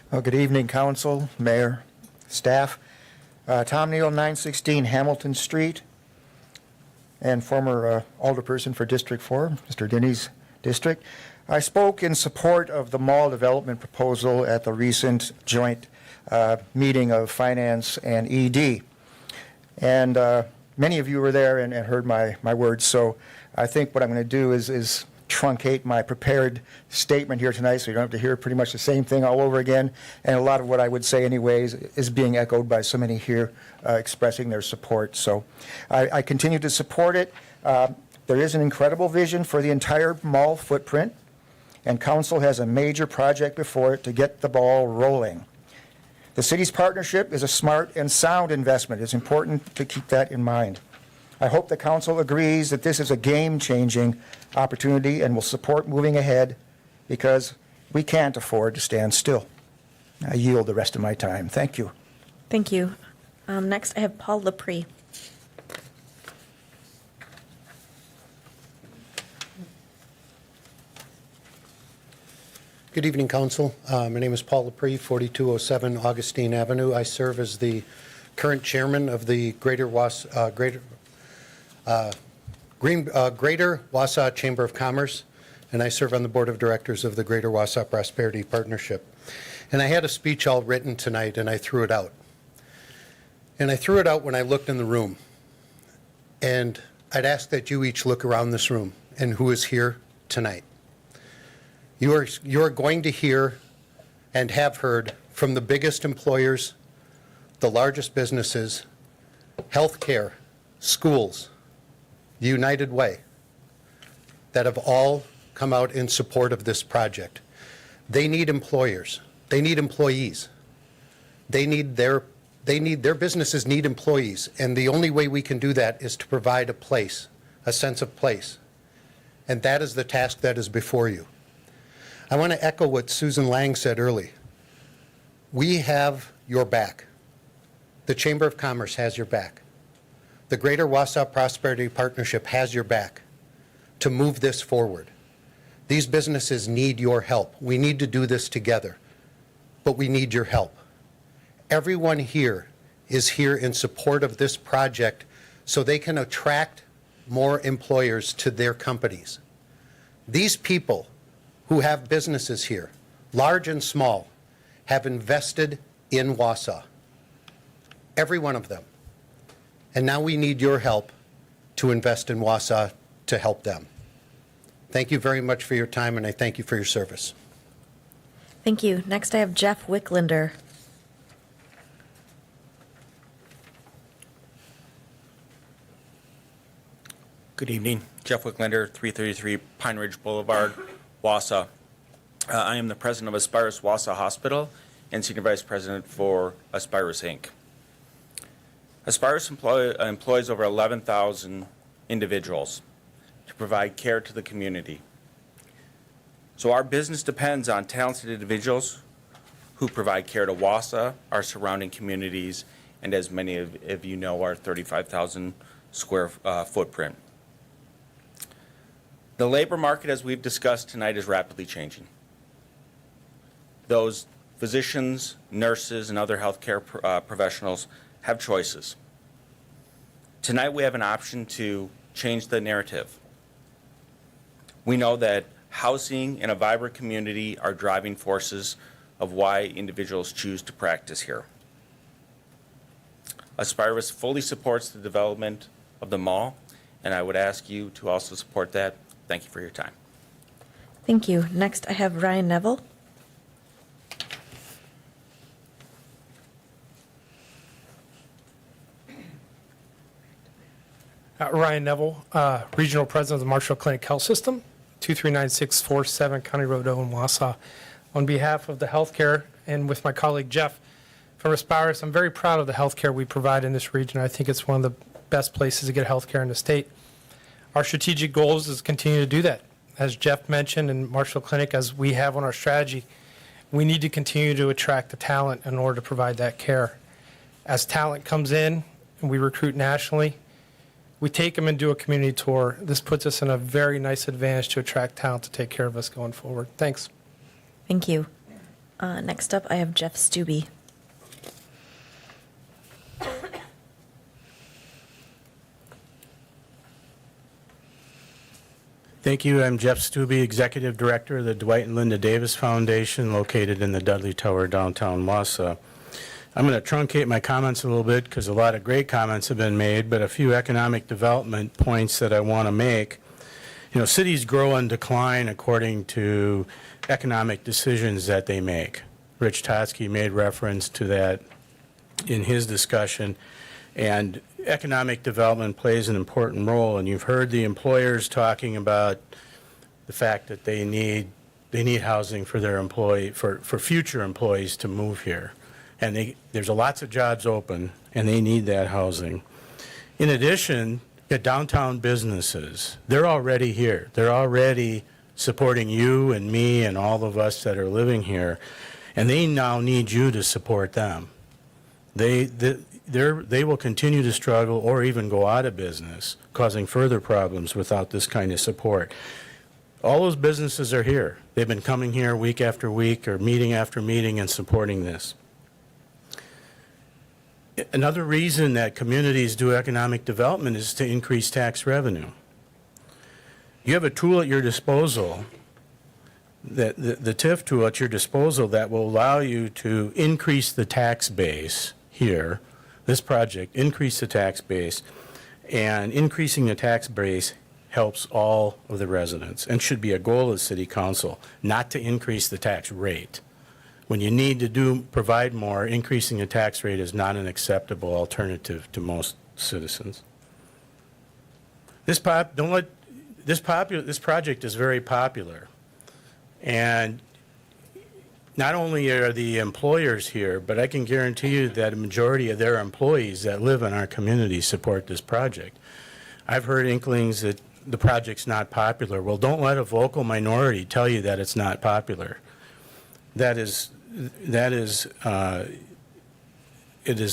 Well, good evening, council, mayor, staff. Tom Neal, 916 Hamilton Street, and former alderperson for District 4, Mr. Denny's district. I spoke in support of the mall development proposal at the recent joint meeting of Finance and ED. And many of you were there and heard my words, so I think what I'm going to do is truncate my prepared statement here tonight so you don't have to hear pretty much the same thing all over again. And a lot of what I would say anyways is being echoed by so many here expressing their support. So I continue to support it. There is an incredible vision for the entire mall footprint, and council has a major project before it to get the ball rolling. The city's partnership is a smart and sound investment. It's important to keep that in mind. I hope the council agrees that this is a game-changing opportunity and will support moving ahead, because we can't afford to stand still. I yield the rest of my time. Thank you. Thank you. Next, I have Paul Lepre. Good evening, Council. My name is Paul Lepre, 4207 Augustine Avenue. I serve as the current chairman of the Greater Wausau Chamber of Commerce, and I serve on the board of directors of the Greater Wausau Prosperity Partnership. And I had a speech all written tonight, and I threw it out. And I threw it out when I looked in the room. And I'd ask that you each look around this room and who is here tonight. You are going to hear and have heard from the biggest employers, the largest businesses, healthcare, schools, the United Way, that have all come out in support of this project. They need employers. They need employees. Their businesses need employees, and the only way we can do that is to provide a place, a sense of place. And that is the task that is before you. I want to echo what Susan Lang said early. We have your back. The Chamber of Commerce has your back. The Greater Wausau Prosperity Partnership has your back to move this forward. These businesses need your help. We need to do this together, but we need your help. Everyone here is here in support of this project so they can attract more employers to their companies. These people who have businesses here, large and small, have invested in Wausau. Every one of them. And now we need your help to invest in Wausau to help them. Thank you very much for your time, and I thank you for your service. Thank you. Next, I have Jeff Wicklander. Good evening. Jeff Wicklander, 333 Pine Ridge Boulevard, Wausau. I am the president of Aspirus Wausau Hospital and senior vice president for Aspirus Inc. Aspirus employs over 11,000 individuals to provide care to the community. So our business depends on talented individuals who provide care to Wausau, our surrounding communities, and as many of you know, our 35,000 square footprint. The labor market, as we've discussed tonight, is rapidly changing. Those physicians, nurses, and other healthcare professionals have choices. Tonight we have an option to change the narrative. We know that housing and a vibrant community are driving forces of why individuals choose to practice here. Aspirus fully supports the development of the mall, and I would ask you to also support that. Thank you for your time. Thank you. Next, I have Ryan Neville. Ryan Neville, Regional President of the Marshall Clinic Health System, 239647 County Road, Owen, Wausau. On behalf of the healthcare and with my colleague Jeff from Aspirus, I'm very proud of the healthcare we provide in this region. I think it's one of the best places to get healthcare in the state. Our strategic goals is to continue to do that. As Jeff mentioned in Marshall Clinic, as we have on our strategy, we need to continue to attract the talent in order to provide that care. As talent comes in and we recruit nationally, we take them and do a community tour. This puts us in a very nice advantage to attract talent to take care of us going forward. Thanks. Thank you. Next up, I have Jeff Stubbe. Thank you. I'm Jeff Stubbe, Executive Director of the Dwight and Linda Davis Foundation, located in the Dudley Tower, downtown Wausau. I'm going to truncate my comments a little bit because a lot of great comments have been made, but a few economic development points that I want to make. You know, cities grow and decline according to economic decisions that they make. Rich Totsky made reference to that in his discussion, and economic development plays an important role, and you've heard the employers talking about the fact that they need housing for their for future employees to move here. And there's lots of jobs open, and they need that housing. In addition, the downtown businesses, they're already here. They're already supporting you and me and all of us that are living here, and they now need you to support them. They will continue to struggle or even go out of business, causing further problems without this kind of support. All those businesses are here. They've been coming here week after week or meeting after meeting and supporting this. Another reason that communities do economic development is to increase tax revenue. You have a tool at your disposal, the TIF tool at your disposal, that will allow you to increase the tax base here. This project, increase the tax base, and increasing the tax base helps all of the residents and should be a goal of City Council, not to increase the tax rate. When you need to provide more, increasing the tax rate is not an acceptable alternative to most citizens. This project is very popular, and not only are the employers here, but I can guarantee you that a majority of their employees that live in our community support this project. I've heard inklings that the project's not popular. Well, don't let a vocal minority tell you that it's not popular. It is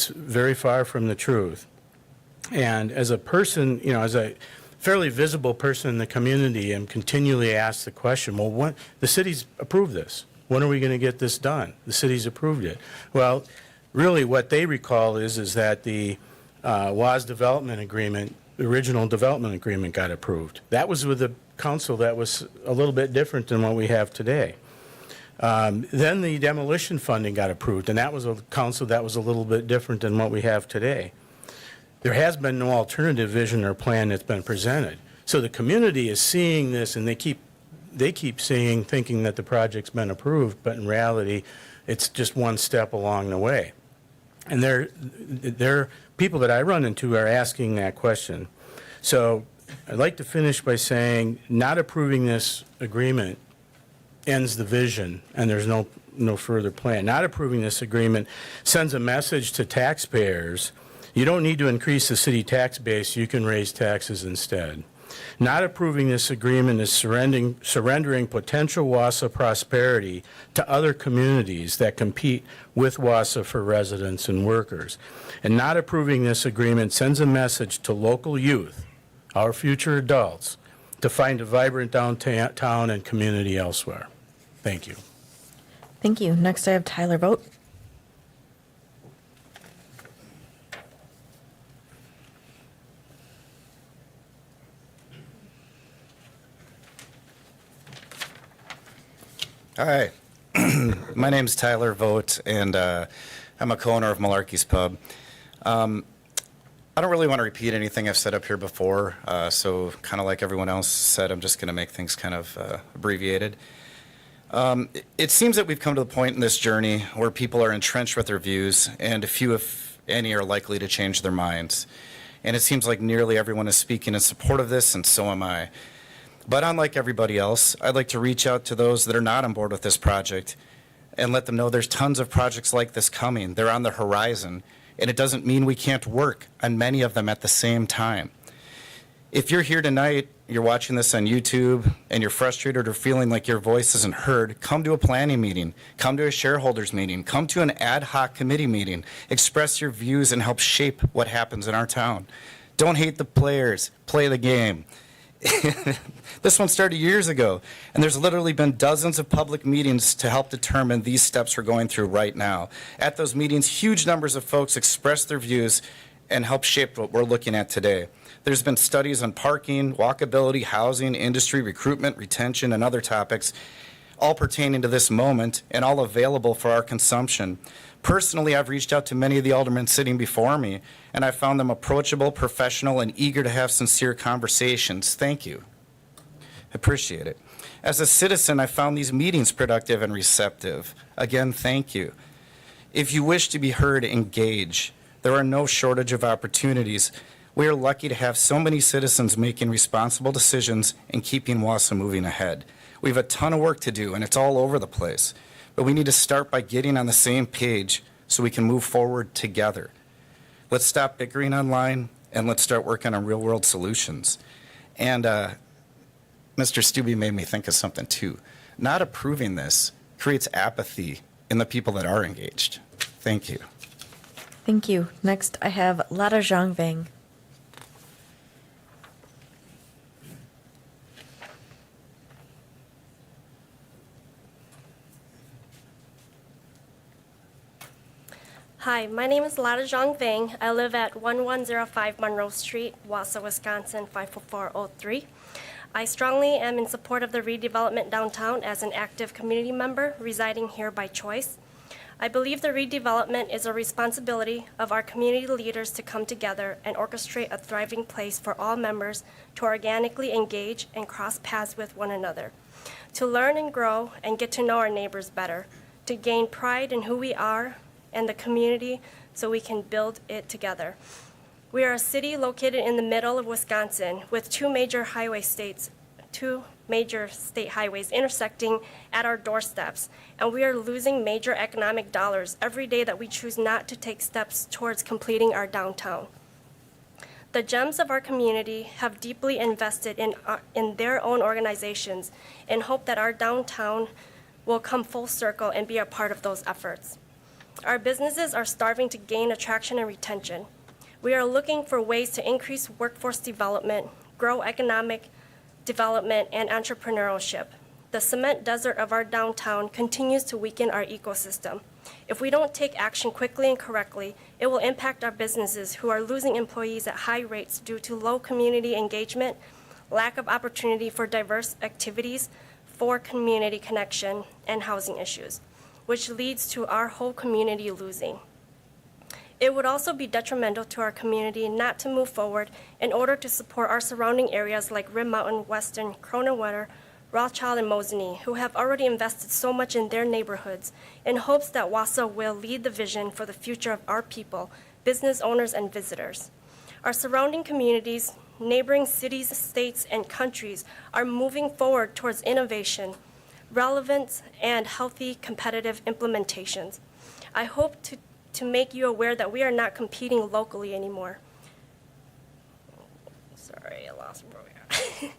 very far from the truth. And as a person, you know, as a fairly visible person in the community, I'm continually asked the question, well, when the city's approved this? When are we going to get this done? The city's approved it. Well, really what they recall is that the WAS development agreement, the original development agreement, got approved. That was with a council that was a little bit different than what we have today. Then the demolition funding got approved, and that was a council that was a little bit different than what we have today. There has been no alternative vision or plan that's been presented. So the community is seeing this, and they keep thinking that the project's been approved, but in reality, it's just one step along the way. And there people that I run into are asking that question. So I'd like to finish by saying not approving this agreement ends the vision, and there's no further plan. Not approving this agreement sends a message to taxpayers: you don't need to increase the city tax base, you can raise taxes instead. Not approving this agreement is surrendering potential Wausau prosperity to other communities that compete with Wausau for residents and workers. And not approving this agreement sends a message to local youth, our future adults, to find a vibrant downtown and community elsewhere. Thank you. Thank you. Next, I have Tyler Vogt. Hi, my name's Tyler Vogt, and I'm a co-owner of Malarkey's Pub. I don't really want to repeat anything I've said up here before, so kind of like everyone else said, I'm just going to make things kind of abbreviated. It seems that we've come to the point in this journey where people are entrenched with their views, and few, if any, are likely to change their minds. And it seems like nearly everyone is speaking in support of this, and so am I. But unlike everybody else, I'd like to reach out to those that are not on board with this project and let them know there's tons of projects like this coming. They're on the horizon, and it doesn't mean we can't work on many of them at the same time. If you're here tonight, you're watching this on YouTube, and you're frustrated or feeling like your voice isn't heard, come to a planning meeting, come to a shareholders meeting, come to an ad hoc committee meeting, express your views and help shape what happens in our town. Don't hate the players, play the game. This one started years ago, and there's literally been dozens of public meetings to help determine these steps we're going through right now. At those meetings, huge numbers of folks express their views and help shape what we're looking at today. There's been studies on parking, walkability, housing, industry, recruitment, retention, and other topics, all pertaining to this moment and all available for our consumption. Personally, I've reached out to many of the aldermen sitting before me, and I found them approachable, professional, and eager to have sincere conversations. Thank you. Appreciate it. As a citizen, I found these meetings productive and receptive. Again, thank you. If you wish to be heard, engage. There are no shortage of opportunities. We are lucky to have so many citizens making responsible decisions and keeping Wausau moving ahead. We have a ton of work to do, and it's all over the place. But we need to start by getting on the same page so we can move forward together. Let's stop bickering online, and let's start working on real-world solutions. And Mr. Stubbe made me think of something, too. Not approving this creates apathy in the people that are engaged. Thank you. Thank you. Next, I have Lada Zhangvang. Hi, my name is Lada Zhang Vang. I live at 1105 Monroe Street, Wausau, Wisconsin, 54403. I strongly am in support of the redevelopment downtown as an active community member residing here by choice. I believe the redevelopment is a responsibility of our community leaders to come together and orchestrate a thriving place for all members to organically engage and cross paths with one another, to learn and grow and get to know our neighbors better, to gain pride in who we are and the community so we can build it together. We are a city located in the middle of Wisconsin with two major state highways intersecting at our doorsteps, and we are losing major economic dollars every day that we choose not to take steps towards completing our downtown. The gems of our community have deeply invested in their own organizations and hope that our downtown will come full circle and be a part of those efforts. Our businesses are starving to gain attraction and retention. We are looking for ways to increase workforce development, grow economic development, and entrepreneurship. The cement desert of our downtown continues to weaken our ecosystem. If we don't take action quickly and correctly, it will impact our businesses who are losing employees at high rates due to low community engagement, lack of opportunity for diverse activities, for community connection, and housing issues, which leads to our whole community losing. It would also be detrimental to our community not to move forward in order to support our surrounding areas like Rim Mountain, Weston, Cronin-Winter, Rothschild, and Mosinee, who have already invested so much in their neighborhoods in hopes that Wausau will lead the vision for the future of our people, business owners, and visitors. Our surrounding communities neighboring cities, states, and countries are moving forward towards innovation, relevance, and healthy competitive implementations. I hope to make you aware that we are not competing locally anymore. Sorry, I lost where we are.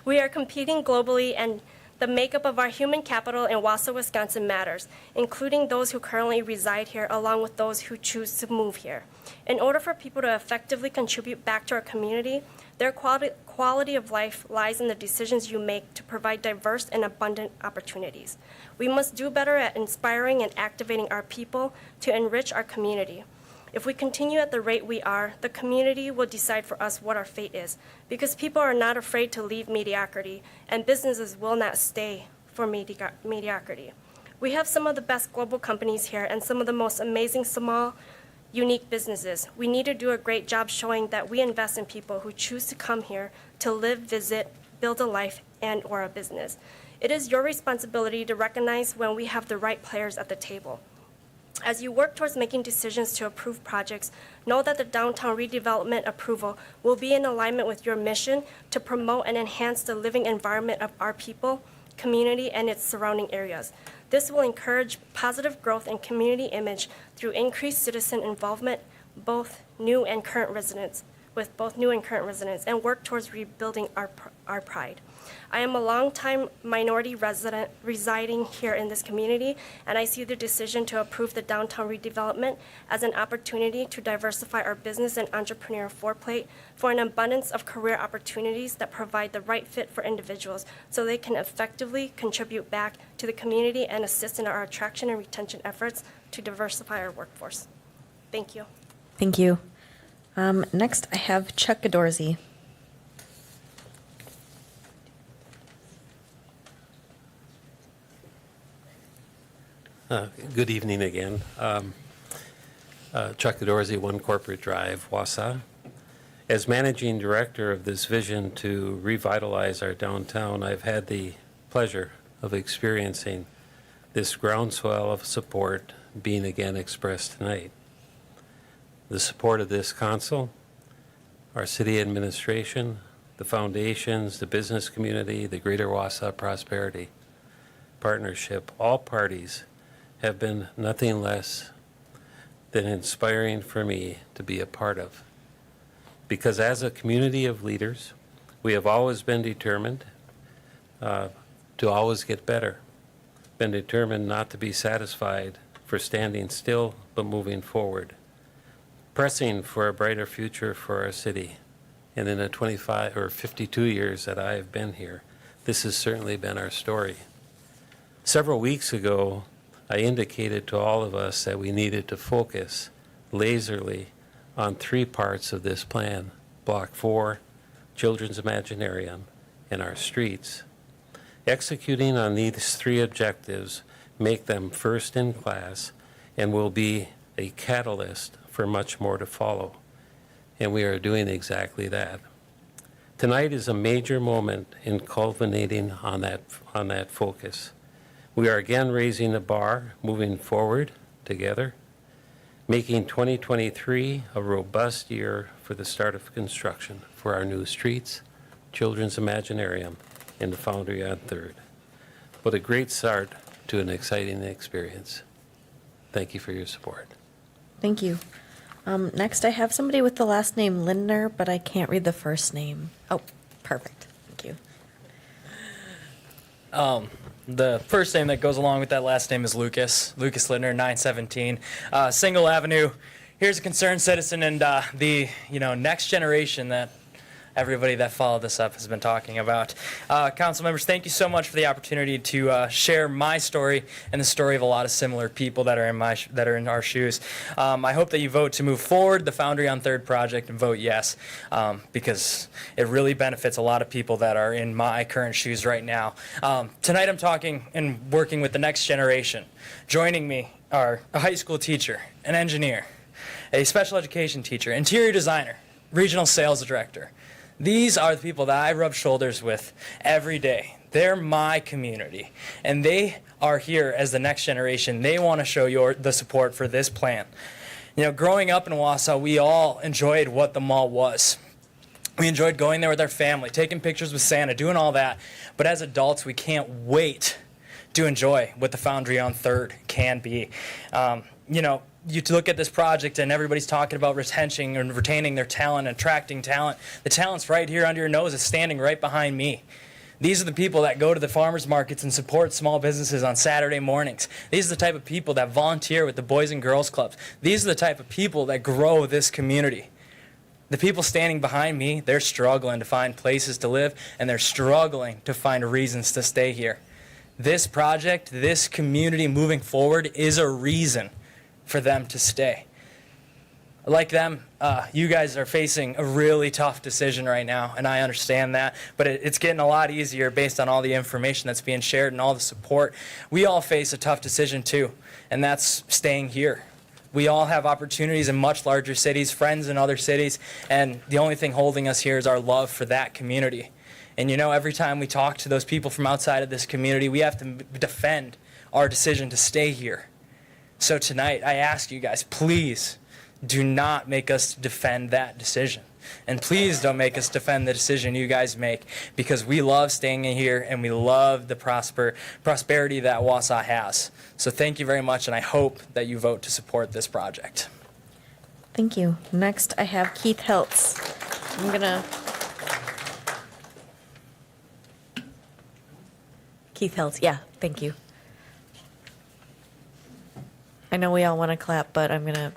We are competing globally, and the makeup of our human capital in Wausau, Wisconsin matters, including those who currently reside here, along with those who choose to move here. In order for people to effectively contribute back to our community, their quality of life lies in the decisions you make to provide diverse and abundant opportunities. We must do better at inspiring and activating our people to enrich our community. If we continue at the rate we are, the community will decide for us what our fate is, because people are not afraid to leave mediocrity, and businesses will not stay for mediocrity. We have some of the best global companies here and some of the most amazing small, unique businesses. We need to do a great job showing that we invest in people who choose to come here to live, visit, build a life, and/or a business. It is your responsibility to recognize when we have the right players at the table. As you work towards making decisions to approve projects, know that the downtown redevelopment approval will be in alignment with your mission to promote and enhance the living environment of our people, community, and its surrounding areas. This will encourage positive growth and community image through increased citizen involvement, with both new and current residents, and work towards rebuilding our pride. I am a longtime minority resident residing here in this community, and I see the decision to approve the downtown redevelopment as an opportunity to diversify our business and entrepreneurial foreplate for an abundance of career opportunities that provide the right fit for individuals so they can effectively contribute back to the community and assist in our attraction and retention efforts to diversify our workforce. Thank you. Thank you. Next, I have Chuck Gadorzy. Good evening again. Chuck Gadorzy, 1 Corporate Drive, Wausau. As managing director of this vision to revitalize our downtown, I've had the pleasure of experiencing this groundswell of support being again expressed tonight. The support of this council, our city administration, the foundations, the business community, the Greater Wausau Prosperity Partnership, all parties have been nothing less than inspiring for me to be a part of. Because as a community of leaders, we have always been determined to always get better, been determined not to be satisfied for standing still, but moving forward, pressing for a brighter future for our city. And in the 25 or 52 years that I have been here, this has certainly been our story. Several weeks ago, I indicated to all of us that we needed to focus laserly on 3 parts of this plan: Block 4, Children's Imaginarium, and our streets. Executing on these 3 objectives make them first in class and will be a catalyst for much more to follow. And we are doing exactly that. Tonight is a major moment in culminating on that focus. We are again raising the bar, moving forward together, making 2023 a robust year for the start of construction for our new streets, Children's Imaginarium, and the Foundry on 3rd. What a great start to an exciting experience. Thank you for your support. Thank you. Next, I have somebody with the last name Lindner, but I can't read the first name. Oh, perfect. Thank you. The first name that goes along with that last name is Lucas Lindner, 917 Single Avenue. Here's a concerned citizen and the next generation that everybody that followed this up has been talking about. Council members, thank you so much for the opportunity to share my story and the story of a lot of similar people that are in our shoes. I hope that you vote to move forward the Foundry on 3rd project and vote yes, because it really benefits a lot of people that are in my current shoes right now. Tonight I'm talking and working with the next generation. Joining me are a high school teacher, an engineer, a special education teacher, interior designer, regional sales director. These are the people that I rub shoulders with every day. They're my community, and they are here as the next generation. They want to show the support for this plan. Growing up in Wausau, we all enjoyed what the mall was. We enjoyed going there with our family, taking pictures with Santa, doing all that. But as adults, we can't wait to enjoy what the Foundry on 3rd can be. You know, you look at this project and everybody's talking about retention and retaining their talent, attracting talent. The talent's right here under your nose. It's standing right behind me. These are the people that go to the farmers markets and support small businesses on Saturday mornings. These are the type of people that volunteer with the Boys and Girls Clubs. These are the type of people that grow this community. The people standing behind me, they're struggling to find places to live, and they're struggling to find reasons to stay here. This project, this community moving forward is a reason for them to stay. Like them, you guys are facing a really tough decision right now, and I understand that, but it's getting a lot easier based on all the information that's being shared and all the support. We all face a tough decision too, and that's staying here. We all have opportunities in much larger cities, friends in other cities, and the only thing holding us here is our love for that community. And you know, every time we talk to those people from outside of this community, we have to defend our decision to stay here. So tonight, I ask you guys, please do not make us defend that decision. And please don't make us defend the decision you guys make, because we love staying in here and we love the prosperity that Wausau has. So thank you very much, and I hope that you vote to support this project. Thank you. Next, I have Keith Hiltz. I'm gonna. Keith Hiltz, yeah, thank you. I know we all want to clap, but I'm gonna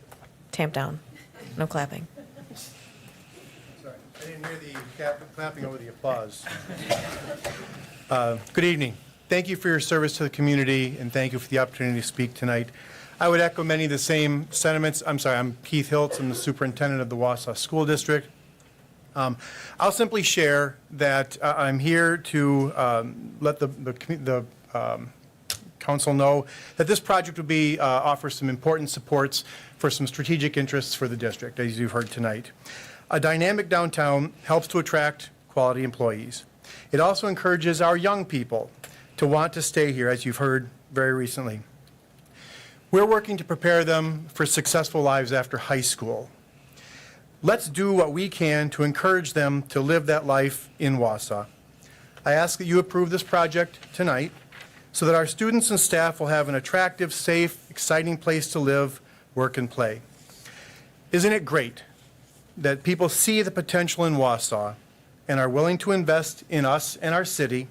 tamp down. No clapping. Sorry, I didn't hear the clapping over the applause. Good evening. Thank you for your service to the community, and thank you for the opportunity to speak tonight. I would echo many of the same sentiments. I'm Keith Hiltz. I'm the superintendent of the Wausau School District. I'll simply share that I'm here to let the council know that this project will be offer some important supports for some strategic interests for the district, as you've heard tonight. A dynamic downtown helps to attract quality employees. It also encourages our young people to want to stay here, as you've heard very recently. We're working to prepare them for successful lives after high school. Let's do what we can to encourage them to live that life in Wausau. I ask that you approve this project tonight so that our students and staff will have an attractive, safe, exciting place to live, work, and play. Isn't it great that people see the potential in Wausau and are willing to invest in us and our city?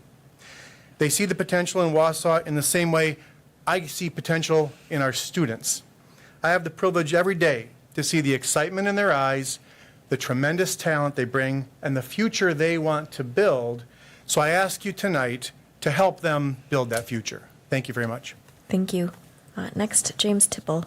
They see the potential in Wausau in the same way I see potential in our students. I have the privilege every day to see the excitement in their eyes, the tremendous talent they bring, and the future they want to build. So I ask you tonight to help them build that future. Thank you very much. Thank you. Next, James Tipple.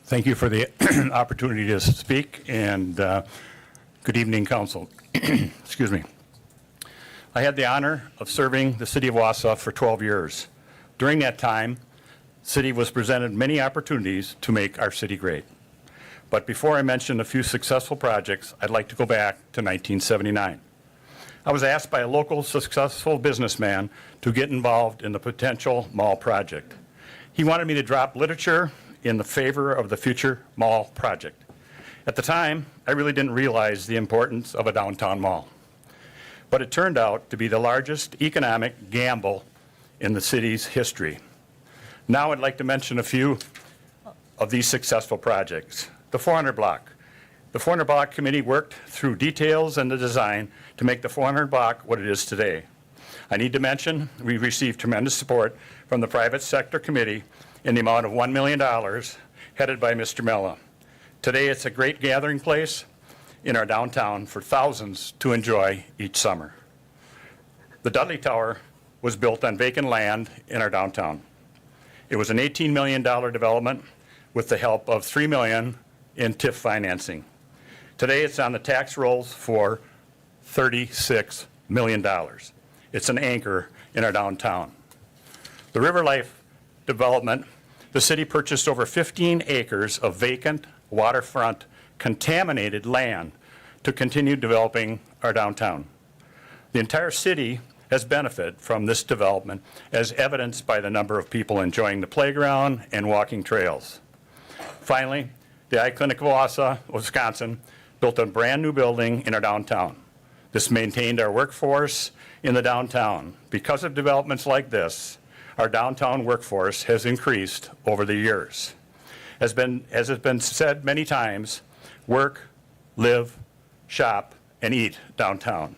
Thank you for the opportunity to speak, and good evening, council. Excuse me. I had the honor of serving the city of Wausau for 12 years. During that time, the city was presented many opportunities to make our city great. But before I mention a few successful projects, I'd like to go back to 1979. I was asked by a local successful businessman to get involved in the potential mall project. He wanted me to drop literature in the favor of the future mall project. At the time, I really didn't realize the importance of a downtown mall. But it turned out to be the largest economic gamble in the city's history. Now I'd like to mention a few of these successful projects. The 400 block. The 400 block committee worked through details and the design to make the 400 block what it is today. I need to mention we received tremendous support from the private sector committee in the amount of $1 million, headed by Mr. Mella. Today it's a great gathering place in our downtown for thousands to enjoy each summer. The Dudley Tower was built on vacant land in our downtown. It was an $18 million development with the help of $3 million in TIF financing. Today it's on the tax rolls for $36 million. It's an anchor in our downtown. The River Life development, the city purchased over 15 acres of vacant, waterfront, contaminated land to continue developing our downtown. The entire city has benefited from this development, as evidenced by the number of people enjoying the playground and walking trails. Finally, the Eye Clinic of Wausau, Wisconsin, built a brand-new building in our downtown. This maintained our workforce in the downtown. Because of developments like this, our downtown workforce has increased over the years. As has been said many times, work, live, shop, and eat downtown.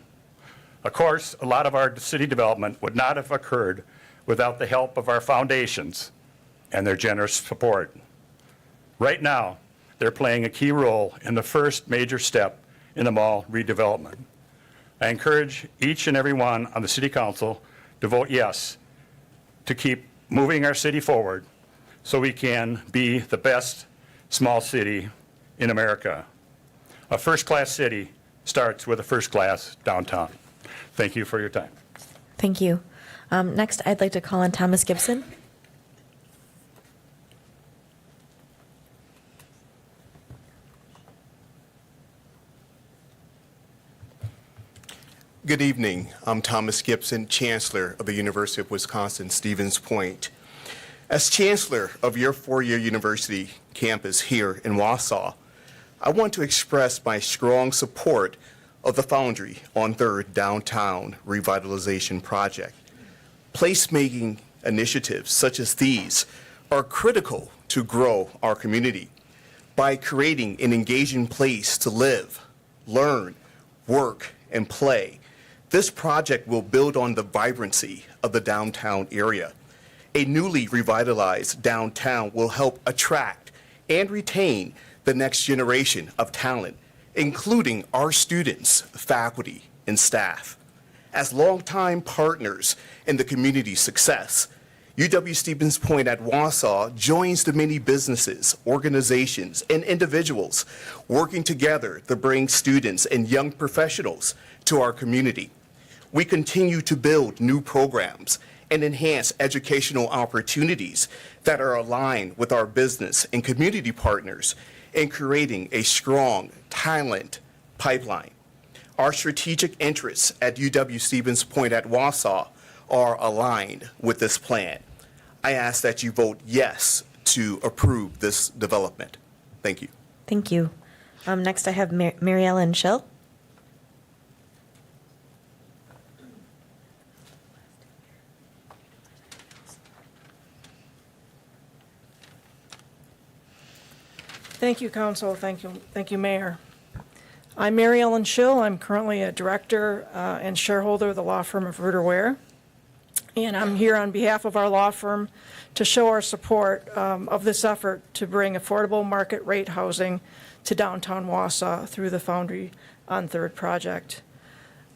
Of course, a lot of our city development would not have occurred without the help of our foundations and their generous support. Right now, they're playing a key role in the first major step in the mall redevelopment. I encourage each and every one on the City Council to vote yes to keep moving our city forward so we can be the best small city in America. A first-class city starts with a first-class downtown. Thank you for your time. Thank you. Next, I'd like to call on Thomas Gibson. Good evening. I'm Thomas Gibson, Chancellor of the University of Wisconsin-Stevens Point. As Chancellor of your four-year university campus here in Wausau, I want to express my strong support of the Foundry on 3rd Downtown Revitalization Project. Placemaking initiatives such as these are critical to grow our community by creating an engaging place to live, learn, work, and play. This project will build on the vibrancy of the downtown area. A newly revitalized downtown will help attract and retain the next generation of talent, including our students, faculty, and staff. As longtime partners in the community's success, UW-Stevens Point at Wausau joins the many businesses, organizations, and individuals working together to bring students and young professionals to our community. We continue to build new programs and enhance educational opportunities that are aligned with our business and community partners in creating a strong talent pipeline. Our strategic interests at UW-Stevens Point at Wausau are aligned with this plan. I ask that you vote yes to approve this development. Thank you. Thank you. Next, I have Mary Ellen Schill. Thank you, Council. Thank you, Mayor. I'm Mary Ellen Schill. I'm currently a director and shareholder of the law firm of Ruder Ware. And I'm here on behalf of our law firm to show our support of this effort to bring affordable market rate housing to downtown Wausau through the Foundry on 3rd project.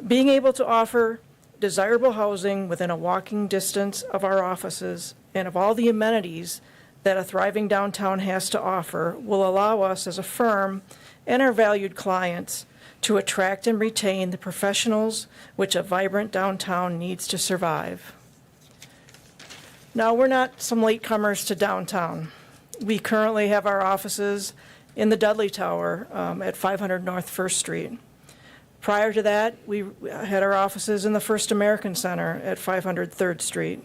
Being able to offer desirable housing within a walking distance of our offices and of all the amenities that a thriving downtown has to offer will allow us as a firm and our valued clients to attract and retain the professionals which a vibrant downtown needs to survive. Now, we're not some latecomers to downtown. We currently have our offices in the Dudley Tower at 500 North 1st Street. Prior to that, we had our offices in the First American Center at 500 3rd Street.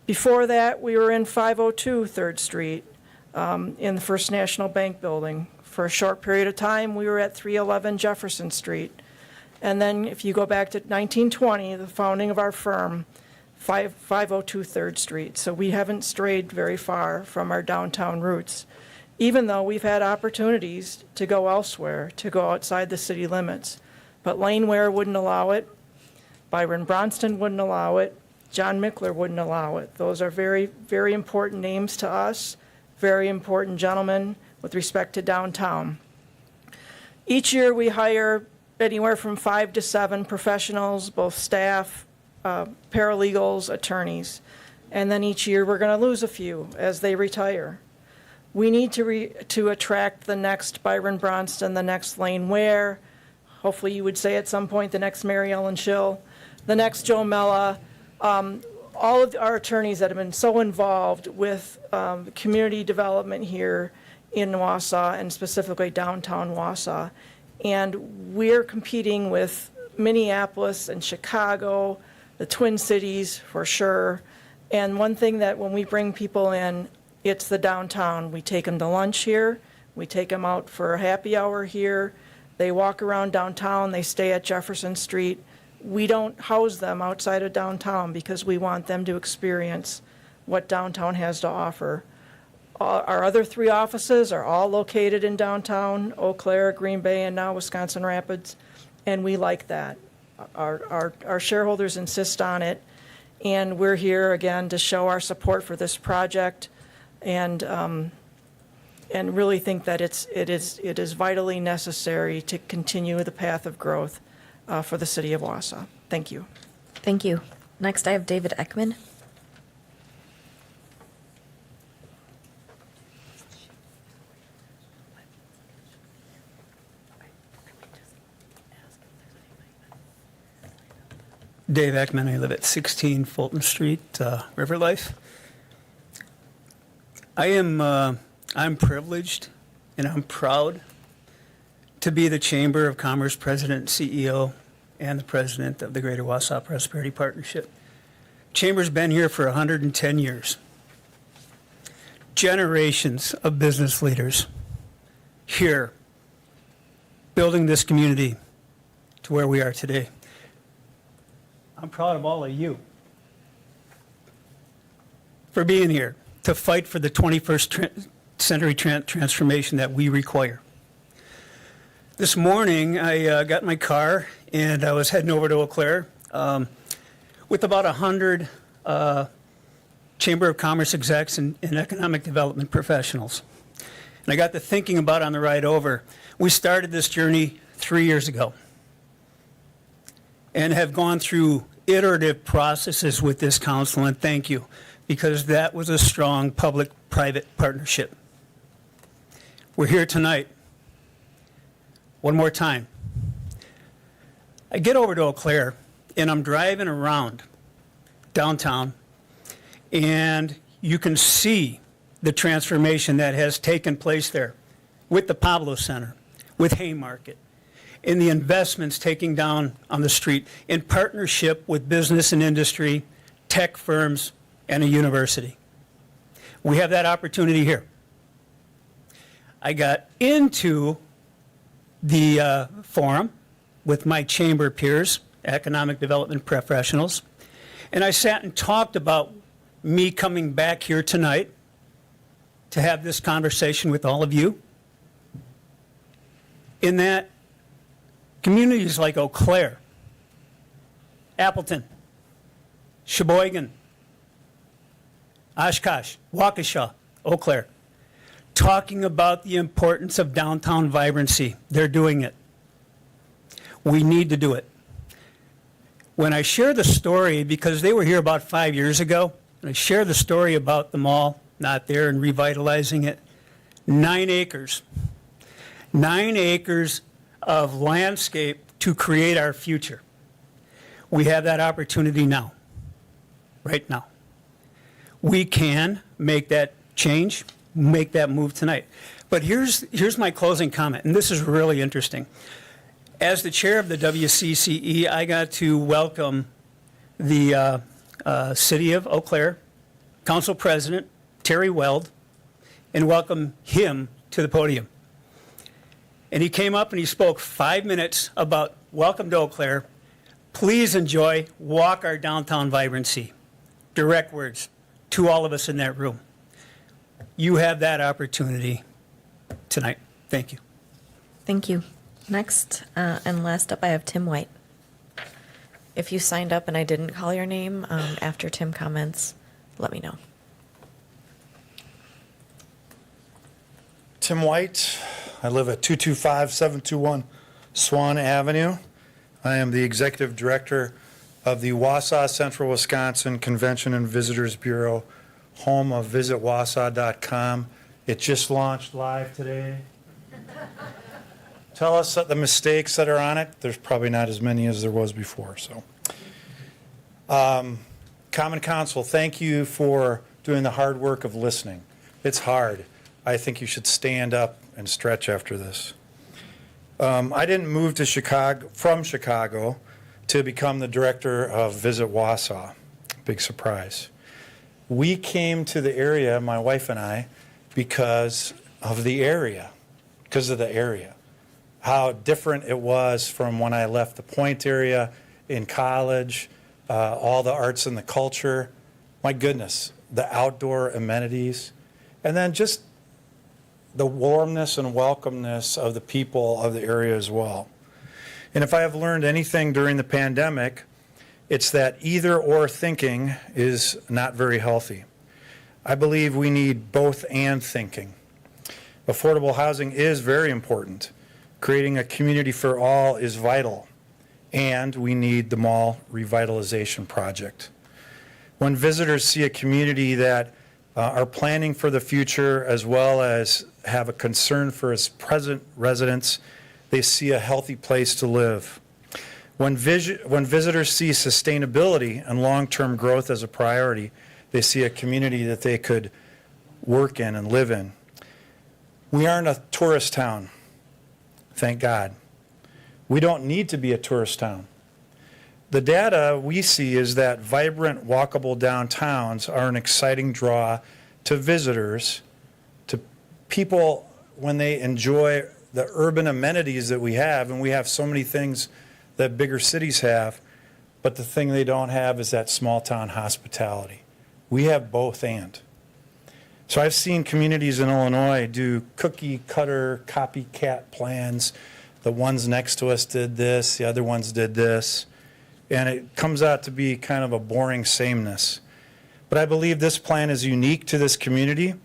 Before that, we were in 502 3rd Street in the First National Bank building. For a short period of time, we were at 311 Jefferson Street. And then if you go back to 1920, the founding of our firm, 502 3rd Street. So we haven't strayed very far from our downtown roots, even though we've had opportunities to go elsewhere, to go outside the city limits. But Lane Ware wouldn't allow it. Byron Bronston wouldn't allow it. John Mickler wouldn't allow it. Those are very, very important names to us, very important gentlemen with respect to downtown. Each year we hire anywhere from 5 to 7 professionals, both staff, paralegals, attorneys. And then each year we're going to lose a few as they retire. We need to attract the next Byron Bronston, the next Lane Ware, hopefully you would say at some point the next Mary Ellen Schill, the next Joe Mella, all of our attorneys that have been so involved with community development here in Wausau and specifically downtown Wausau. And we're competing with Minneapolis and Chicago, the Twin Cities for sure. And one thing that when we bring people in, it's the downtown. We take them to lunch here. We take them out for a happy hour here. They walk around downtown. They stay at Jefferson Street. We don't house them outside of downtown because we want them to experience what downtown has to offer. Our other 3 offices are all located in downtown, Eau Claire, Green Bay, and now Wisconsin Rapids, and we like that. Our shareholders insist on it, and we're here again to show our support for this project, and really think that it is vitally necessary to continue the path of growth for the city of Wausau. Thank you. Thank you. Next, I have David Ekman. Dave Ekman, I live at 16 Fulton Street, River Life. I'm privileged and I'm proud to be the Chamber of Commerce President and CEO and the President of the Greater Wausau Prosperity Partnership. Chamber's been here for 110 years. Generations of business leaders here building this community to where we are today. I'm proud of all of you for being here to fight for the 21st century transformation that we require. This morning, I got in my car and I was heading over to Eau Claire with about 100 Chamber of Commerce execs and economic development professionals. And I got to thinking about on the ride over, we started this journey 3 years ago and have gone through iterative processes with this council, and thank you, because that was a strong public-private partnership. We're here tonight. One more time. I get over to Eau Claire, and I'm driving around downtown, and you can see the transformation that has taken place there with the Pablo Center, with Haymarket, in the investments taking down on the street in partnership with business and industry, tech firms, and a university. We have that opportunity here. I got into the forum with my chamber peers, economic development professionals, and I sat and talked about me coming back here tonight to have this conversation with all of you. In that communities like Eau Claire, Appleton, Sheboygan, Oshkosh, Waukesha, Eau Claire, talking about the importance of downtown vibrancy. They're doing it. We need to do it. When I share the story, because they were here about 5 years ago, and I share the story about the mall, not there, and revitalizing it, 9 acres. 9 acres of landscape to create our future. We have that opportunity now, right now. We can make that change, make that move tonight. But here's my closing comment, and this is really interesting. As the chair of the WCCE, I got to welcome the City of Eau Claire Council President, Terry Weld, and welcome him to the podium. And he came up and he spoke 5 minutes about welcome to Eau Claire. Please enjoy, walk our downtown vibrancy. Direct words to all of us in that room. You have that opportunity tonight. Thank you. Thank you. Next and last up, I have Tim White. If you signed up and I didn't call your name after Tim comments, let me know. Tim White. I live at 225-721 Swan Avenue. I am the Executive Director of the Wausau Central Wisconsin Convention and Visitors Bureau, home of visitwausau.com. It just launched live today. Tell us the mistakes that are on it. There's probably not as many as there was before. So, Common Council, thank you for doing the hard work of listening. It's hard. I think you should stand up and stretch after this. I didn't move to Chicago from Chicago to become the director of Visit Wausau. Big surprise. We came to the area, my wife and I, because of the area, how different it was from when I left the Point area in college, all the arts and the culture. My goodness, the outdoor amenities, and then just the warmness and welcomeness of the people of the area as well. And if I have learned anything during the pandemic, it's that either or thinking is not very healthy. I believe we need both and thinking. Affordable housing is very important. Creating a community for all is vital. And we need the mall revitalization project. When visitors see a community that are planning for the future as well as have a concern for its present residents, they see a healthy place to live. When visitors see sustainability and long-term growth as a priority, they see a community that they could work in and live in. We aren't a tourist town, thank God. We don't need to be a tourist town. The data we see is that vibrant, walkable downtowns are an exciting draw to visitors, to people when they enjoy the urban amenities that we have, and we have so many things that bigger cities have, but the thing they don't have is that small town hospitality. We have both and. So I've seen communities in Illinois do cookie cutter copycat plans. The ones next to us did this, the other ones did this, and it comes out to be kind of a boring sameness. But I believe this plan is unique to this community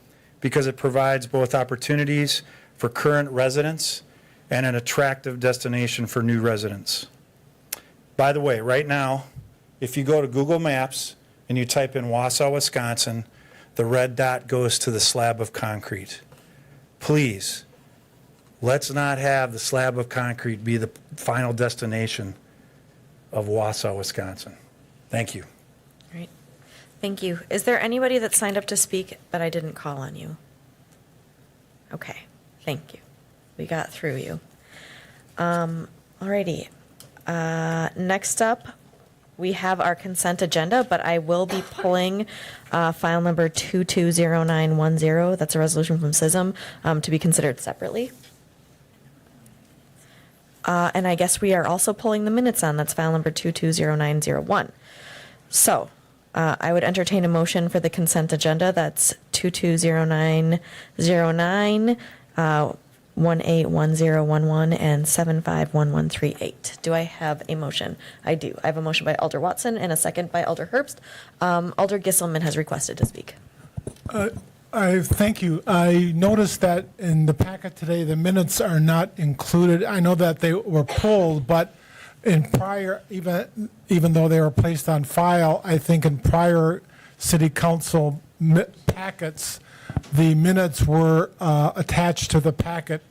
because it provides both opportunities for current residents and an attractive destination for new residents. By the way, right now, if you go to Google Maps and you type in Wausau, Wisconsin, the red dot goes to the slab of concrete. Please, let's not have the slab of concrete be the final destination of Wausau, Wisconsin. Thank you. Great. Thank you. Is there anybody that signed up to speak but I didn't call on you? Okay. Thank you. We got through you. Alrighty. Next up, we have our consent agenda, but I will be pulling file number 220910. That's a resolution from CISM to be considered separately. And I guess we are also pulling the minutes on. That's file number 220901. So I would entertain a motion for the consent agenda. That's 220909, 181011, and 751138. Do I have a motion? I do. I have a motion by Alder Watson and a second by Alder Herbst. Alder Gisselman has requested to speak. I thank you. I noticed that in the packet today, the minutes are not included. I know that they were pulled, but in prior, even though they were placed on file, I think in prior city council packets, the minutes were attached to the packet,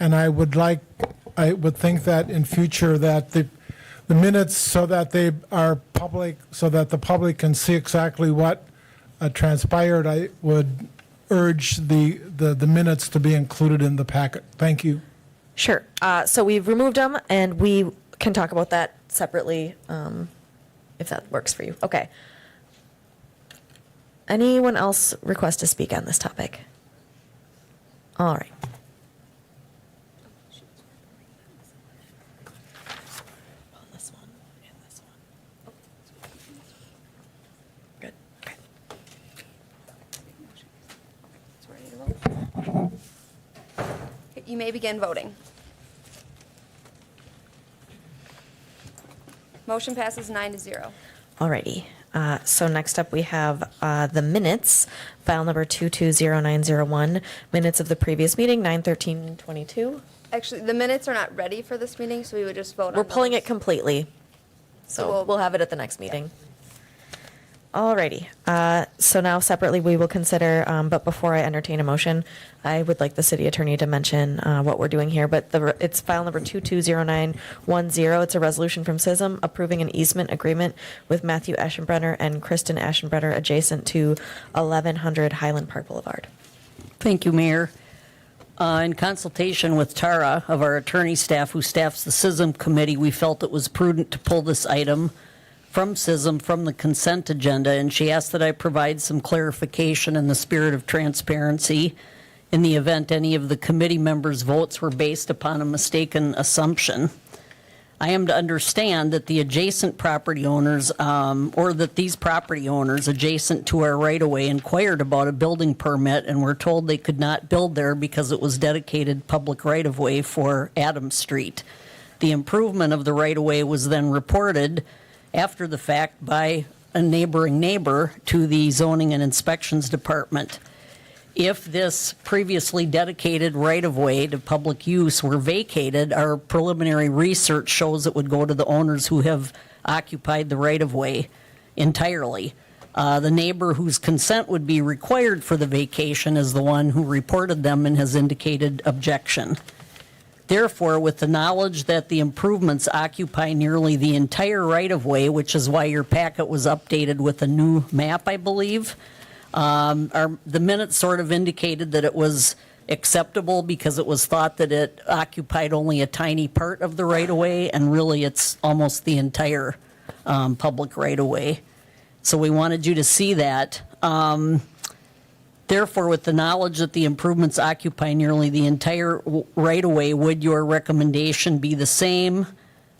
and I would think that in future that the minutes, so that they are public, so that the public can see exactly what transpired, I would urge the minutes to be included in the packet. Thank you. Sure. So we've removed them, and we can talk about that separately if that works for you. Okay. Anyone else request to speak on this topic? All right. Good. Okay. You may begin voting. Motion passes 9-0. Alrighty. So next up, we have the minutes, file number 220901, minutes of the previous meeting, 9/13/22. Actually, the minutes are not ready for this meeting, so we would just vote on We're pulling those. it completely, so we'll have it at the next meeting. Alrighty. So now separately, we will consider, but before I entertain a motion, I would like the city attorney to mention what we're doing here. But it's file number 220910. It's a resolution from CISM approving an easement agreement with Matthew Aschenbrenner and Kristen Aschenbrenner adjacent to 1100 Highland Park Boulevard. Thank you, Mayor. In consultation with Tara of our attorney staff, who staffs the SISM committee, we felt it was prudent to pull this item from SISM from the consent agenda, and she asked that I provide some clarification in the spirit of transparency in the event any of the committee members' votes were based upon a mistaken assumption. I am to understand that the adjacent property owners, or that these property owners adjacent to our right-of-way inquired about a building permit and were told they could not build there because it was dedicated public right-of-way for Adams Street. The improvement of the right-of-way was then reported after the fact by a neighboring neighbor to the Zoning and Inspections Department. If this previously dedicated right-of-way to public use were vacated, our preliminary research shows it would go to the owners who have occupied the right-of-way entirely. The neighbor whose consent would be required for the vacation is the one who reported them and has indicated objection. Therefore, with the knowledge that the improvements occupy nearly the entire right-of-way, which is why your packet was updated with a new map, I believe, the minutes sort of indicated that it was acceptable because it was thought that it occupied only a tiny part of the right-of-way, and really it's almost the entire public right-of-way. So we wanted you to see that. Therefore, with the knowledge that the improvements occupy nearly the entire right-of-way, would your recommendation be the same?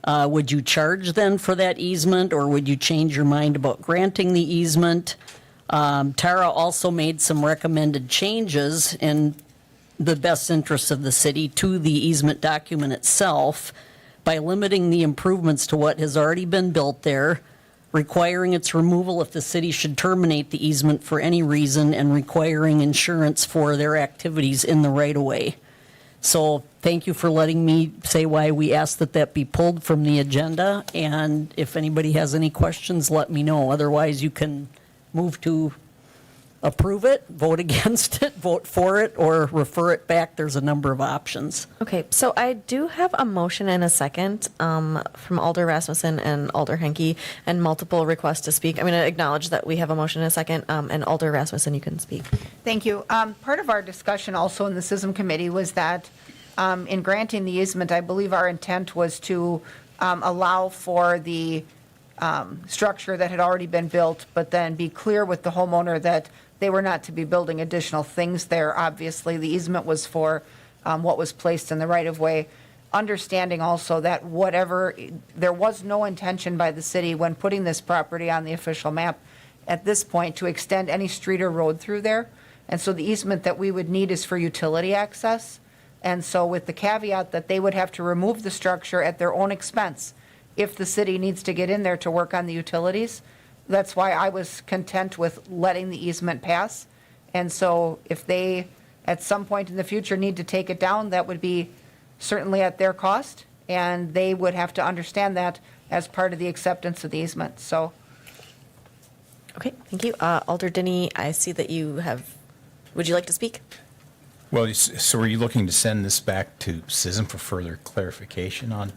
Would you charge then for that easement, or would you change your mind about granting the easement? Tara also made some recommended changes in the best interests of the city to the easement document itself by limiting the improvements to what has already been built there, requiring its removal if the city should terminate the easement for any reason, and requiring insurance for their activities in the right-of-way. So thank you for letting me say why we asked that that be pulled from the agenda, and if anybody has any questions, let me know. Otherwise, you can move to approve it, vote against it, vote for it, or refer it back. There's a number of options. Okay, so I do have a motion and a second from Alder Rasmussen and Alder Henke, and multiple requests to speak. I'm going to acknowledge that we have a motion and a second, and Alder Rasmussen, you can speak. Thank you. Part of our discussion also in the SISM committee was that in granting the easement, I believe our intent was to allow for the structure that had already been built, but then be clear with the homeowner that they were not to be building additional things there. Obviously, the easement was for what was placed in the right-of-way, understanding also that there was no intention by the city when putting this property on the official map at this point to extend any street or road through there. And so the easement that we would need is for utility access. And so with the caveat that they would have to remove the structure at their own expense if the city needs to get in there to work on the utilities. That's why I was content with letting the easement pass. And so if they, at some point in the future, need to take it down, that would be certainly at their cost, and they would have to understand that as part of the acceptance of the easement. So. Okay, thank you. Alder Denny, I see that you have, would you like to speak? Well, so are you looking to send this back to SISM for further clarification on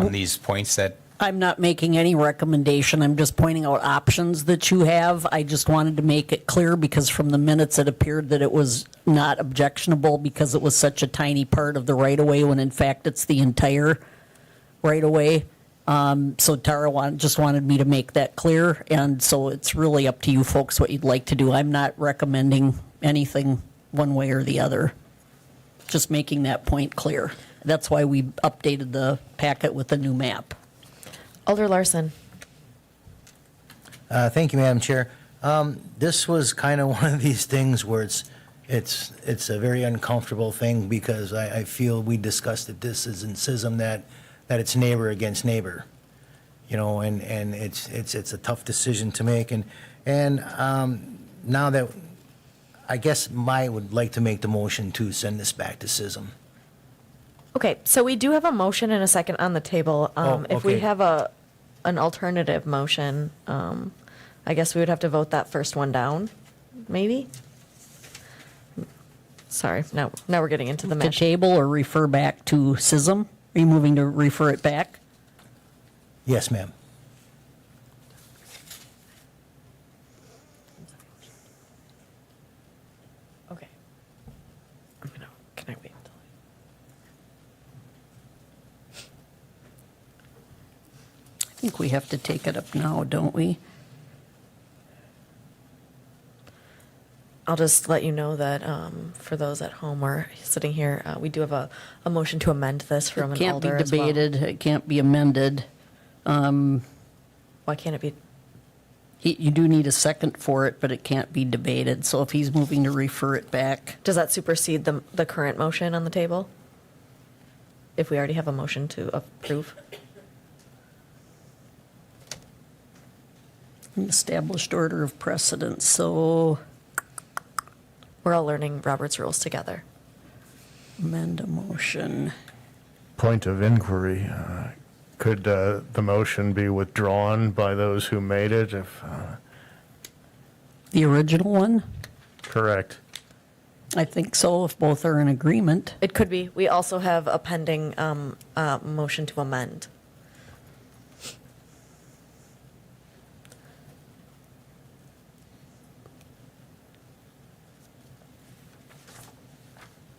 these points that? I'm not making any recommendation. I'm just pointing out options that you have. I just wanted to make it clear because from the minutes it appeared that it was not objectionable because it was such a tiny part of the right-of-way when in fact it's the entire right-of-way. So Tara just wanted me to make that clear, and so it's really up to you folks what you'd like to do. I'm not recommending anything one way or the other. Just making that point clear. That's why we updated the packet with the new map. Alder Larson. Thank you, Madam Chair. This was kind of one of these things where it's a very uncomfortable thing because I feel we discussed that this is in SISM that it's neighbor against neighbor, you know, and it's a tough decision to make, and now that I guess I would like to make the motion to send this back to SISM. Okay, so we do have a motion and a second on the table. If we have an alternative motion, I guess we would have to vote that first one down, maybe? Sorry, now we're getting into the To mesh. table or refer back to SISM? Are you moving to refer it back? Yes, ma'am. Okay. Can I wait? think we have to take it up now, don't we? I'll just let you know that for those at home or sitting here, we do have a motion to amend this from It an can't be alder as well. debated, it can't be amended. Why can't it be? You do need a second for it, but it can't be debated. So if he's moving to refer it back, Does that supersede the current motion on the table? If we already have a motion to approve? an established order of precedence, so We're all learning Robert's rules together. amend a motion. Point of inquiry, could the motion be withdrawn by those who made it if, The original one? correct? I think so, if both are in agreement. It could be. We also have a pending motion to amend.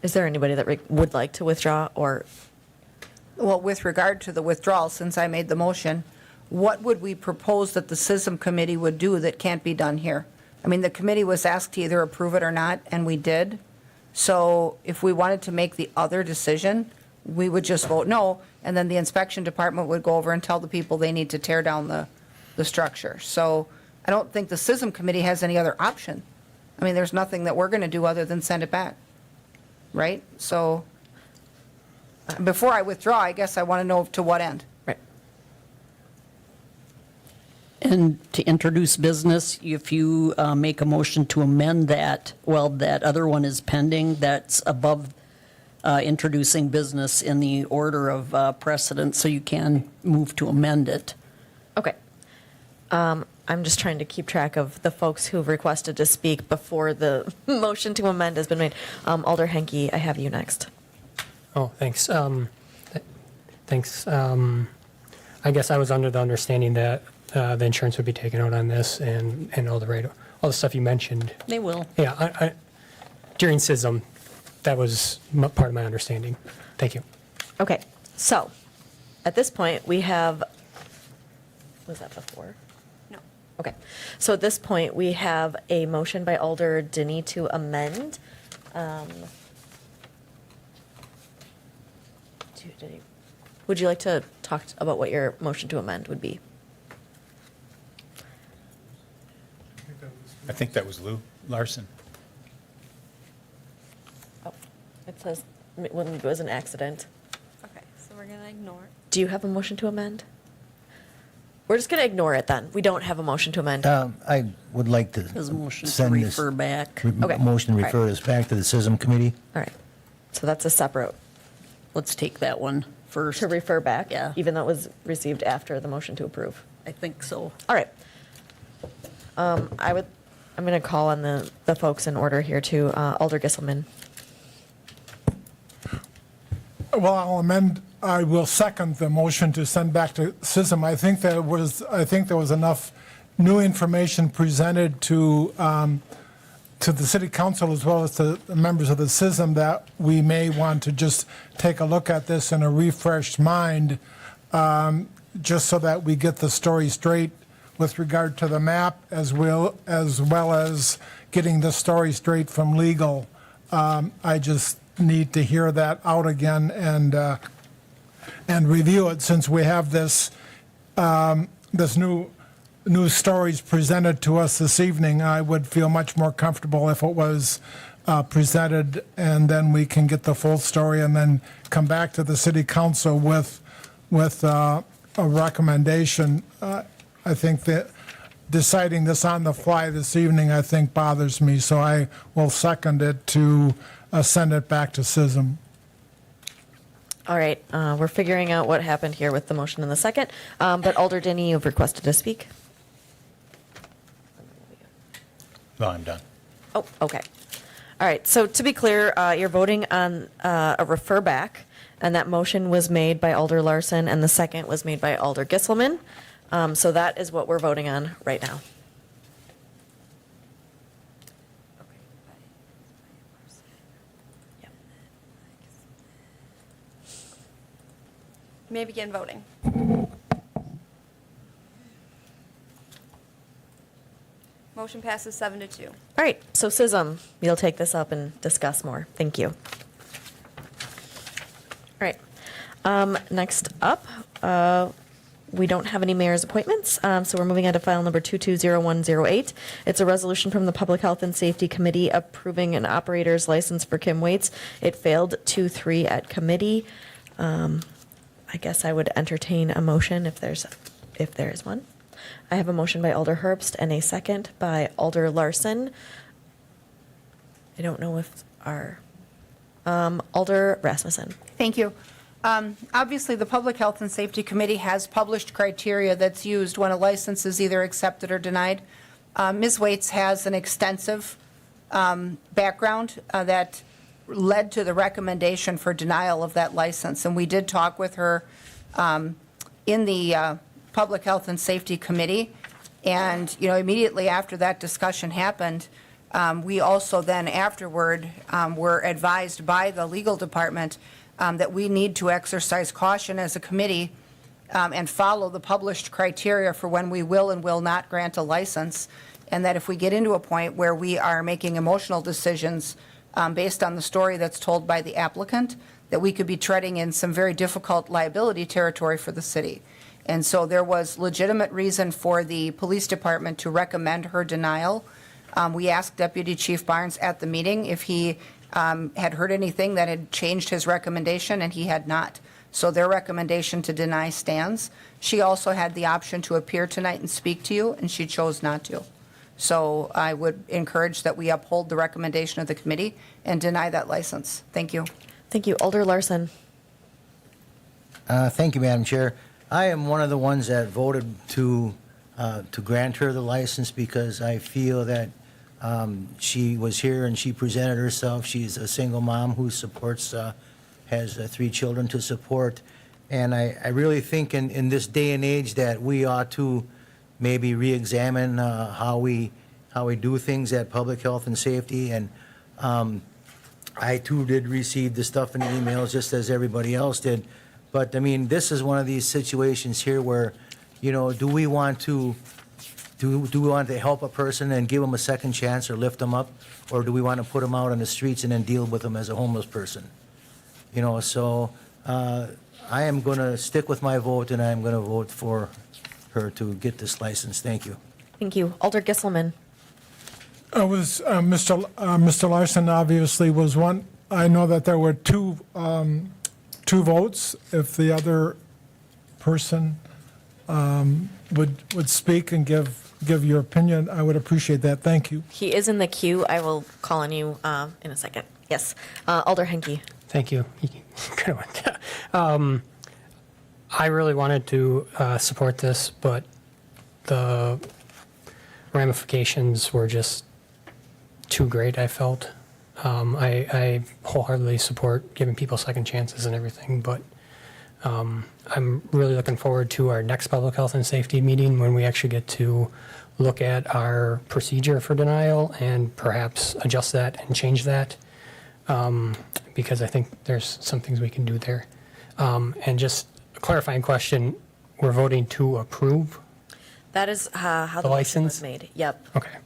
Is there anybody that would like to withdraw or? Well, with regard to the withdrawal, since I made the motion, what would we propose that the SISM committee would do that can't be done here? I mean, the committee was asked to either approve it or not, and we did. So if we wanted to make the other decision, we would just vote no, and then the inspection department would go over and tell the people they need to tear down the structure. So I don't think the SISM committee has any other option. I mean, there's nothing that we're going to do other than send it back, right? So before I withdraw, I guess I want to know to what end. Right. And to introduce business, if you make a motion to amend that, well, that other one is pending, that's above introducing business in the order of precedence, so you can move to amend it. Okay. I'm just trying to keep track of the folks who've requested to speak before the motion to amend has been made. Alder Henke, I have you next. Oh, thanks. Thanks. I guess I was under the understanding that the insurance would be taken out on this and all the stuff you mentioned. They will. Yeah, I during SISM, that was part of my understanding. Thank you. Okay, so at this point, we have, was that before? No. Okay, so at this point, we have a motion by Alder Denny to amend. Would you like to talk about what your motion to amend would be? I think that was Lou Larson. Oh, it says when it was an accident. Okay, so we're gonna ignore. Do you have a motion to amend? We're just going to ignore it then. We don't have a motion to amend. I would like to His motion to send this. refer back. Okay. Motion to All refer right. this back to the SISM committee. All right, so that's a separate. Let's take that one first. To refer back? Yeah. Even though it was received after the motion to approve? I think so. All right. I'm going to call on the folks in order here to Alder Gisselman. Well, I will second the motion to send back to SISM. I think there was enough new information presented to the city council as well as to the members of the SISM that we may want to just take a look at this in a refreshed mind, just so that we get the story straight with regard to the map as well as getting the story straight from legal. I just need to hear that out again and review it, since we have this new stories presented to us this evening. I would feel much more comfortable if it was presented, and then we can get the full story and then come back to the city council with a recommendation. I think that deciding this on the fly this evening, I think, bothers me, so I will second it to send it back to SISM. All right, we're figuring out what happened here with the motion in the second, but Alder Denny, you've requested to speak. No, I'm done. Oh, okay. All right, so to be clear, you're voting on a refer back, and that motion was made by Alder Larson, and the second was made by Alder Gisselman. So that is what we're voting on right now. You may begin voting. Motion passes 7-2. All right, so SISM, you'll take this up and discuss more. Thank you. All right. Next up, we don't have any mayor's appointments, so we're moving on to file number 220108. It's a resolution from the Public Health and Safety Committee approving an operator's license for Kim Waits. It failed 2-3 at committee. I guess I would entertain a motion if there is one. I have a motion by Alder Herbst and a second by Alder Larson. I don't know if our Alder Rasmussen. Thank you. Obviously, the Public Health and Safety Committee has published criteria that's used when a license is either accepted or denied. Ms. Waits has an extensive background that led to the recommendation for denial of that license. And we did talk with her in the Public Health and Safety Committee. And, immediately after that discussion happened, we also then afterward were advised by the legal department that we need to exercise caution as a committee and follow the published criteria for when we will and will not grant a license, and that if we get into a point where we are making emotional decisions based on the story that's told by the applicant, that we could be treading in some very difficult liability territory for the city. And so there was legitimate reason for the police department to recommend her denial. We asked Deputy Chief Barnes at the meeting if he had heard anything that had changed his recommendation, and he had not. So their recommendation to deny stands. She also had the option to appear tonight and speak to you, and she chose not to. So I would encourage that we uphold the recommendation of the committee and deny that license. Thank you. Thank you. Alder Larson. Thank you, Madam Chair. I am one of the ones that voted to grant her the license because I feel that she was here and she presented herself. She's a single mom who supports, has 3 children to support. And I really think in this day and age that we ought to maybe re-examine how we do things at Public Health and Safety. And I too did receive the stuff in the emails just as everybody else did. But I mean, this is one of these situations here where, do we want to help a person and give them a second chance or lift them up? Or do we want to put them out on the streets and then deal with them as a homeless person? So I am going to stick with my vote, and I'm going to vote for her to get this license. Thank you. Thank you. Alder Gisselman. Mr. Larson obviously was one. I know that there were two votes. If the other person would speak and give your opinion, I would appreciate that. Thank you. He is in the queue. I will call on you in a second. Yes. Alder Henke. Thank you. Good one. I really wanted to support this, but the ramifications were just too great, I felt. I wholeheartedly support giving people second chances and everything, but I'm really looking forward to our next Public Health and Safety meeting when we actually get to look at our procedure for denial and perhaps adjust that and change that, because I think there's some things we can do there. And just a clarifying question, we're voting to approve? That is how the motion license was made. Yep. Okay.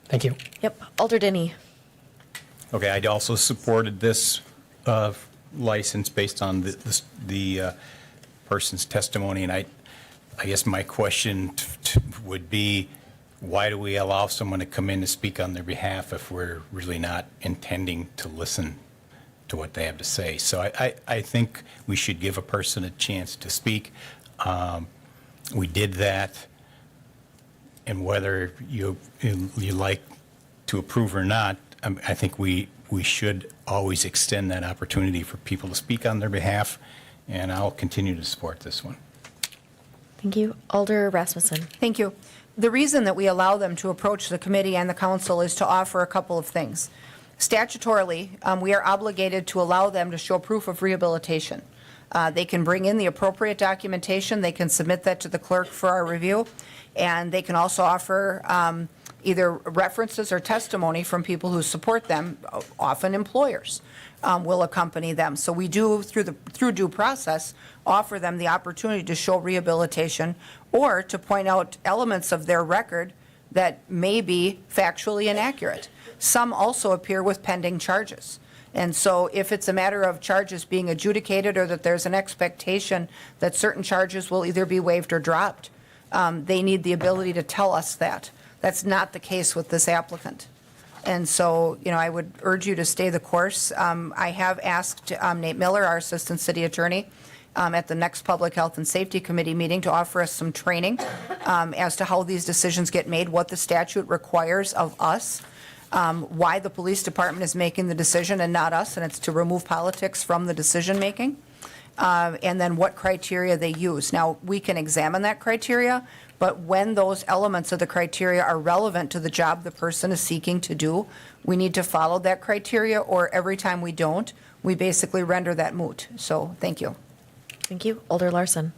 Thank you. Yep. Alder Denny. Okay, I also supported this license based on the person's testimony, and I guess my question would be, why do we allow someone to come in to speak on their behalf if we're really not intending to listen to what they have to say? So I think we should give a person a chance to speak. We did that, and whether you like to approve or not, I think we should always extend that opportunity for people to speak on their behalf, and I'll continue to support this one. Thank you. Alder Rasmussen. Thank you. The reason that we allow them to approach the committee and the council is to offer a couple of things. Statutorily, we are obligated to allow them to show proof of rehabilitation. They can bring in the appropriate documentation. They can submit that to the clerk for our review, and they can also offer either references or testimony from people who support them. Often employers will accompany them. So we do, through due process, offer them the opportunity to show rehabilitation or to point out elements of their record that may be factually inaccurate. Some also appear with pending charges. And so if it's a matter of charges being adjudicated or that there's an expectation that certain charges will either be waived or dropped, they need the ability to tell us that. That's not the case with this applicant. And so, I would urge you to stay the course. I have asked Nate Miller, our Assistant City Attorney, at the next Public Health and Safety Committee meeting to offer us some training as to how these decisions get made, what the statute requires of us, why the police department is making the decision and not us, and it's to remove politics from the decision-making, and then what criteria they use. Now, we can examine that criteria, but when those elements of the criteria are relevant to the job the person is seeking to do, we need to follow that criteria, or every time we don't, we basically render that moot. So, thank you. Thank you. Alder Larson.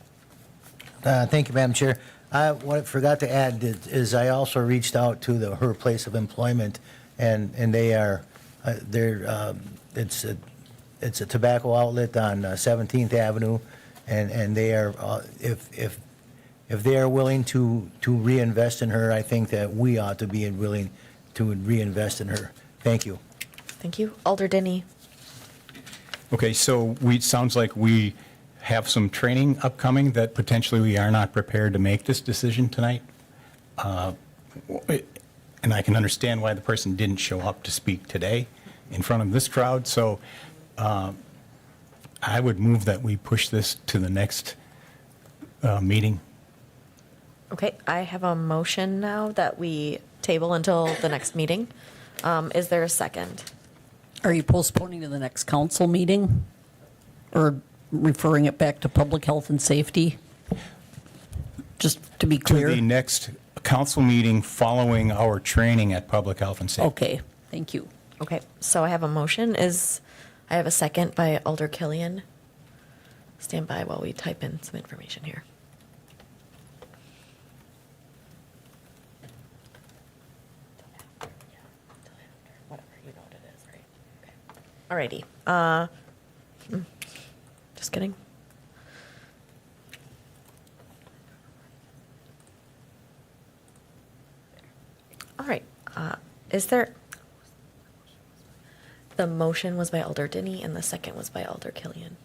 Thank you, Madam Chair. What I forgot to add is I also reached out to her place of employment, and they are, it's a tobacco outlet on 17th Avenue, and they are, if they are willing to reinvest in her, I think that we ought to be willing to reinvest in her. Thank you. Thank you. Alder Denny. Okay, so sounds like we have some training upcoming that potentially we are not prepared to make this decision tonight. And I can understand why the person didn't show up to speak today in front of this crowd. So I would move that we push this to the next meeting. Okay, I have a motion now that we table until the next meeting. Is there a second? Are you postponing to the next council meeting? Or referring it back to public health and safety? Just to be clear. To the next council meeting following our training at public health and safety. Okay, thank you. Okay, so I have a motion. I have a second by Alder Killian. Stand by while we type in some information here. Whatever, you know what it is, right? Okay. Alrighty. Just kidding. All right. Is there? The motion was by Alder Denny and the second was by Alder Killian.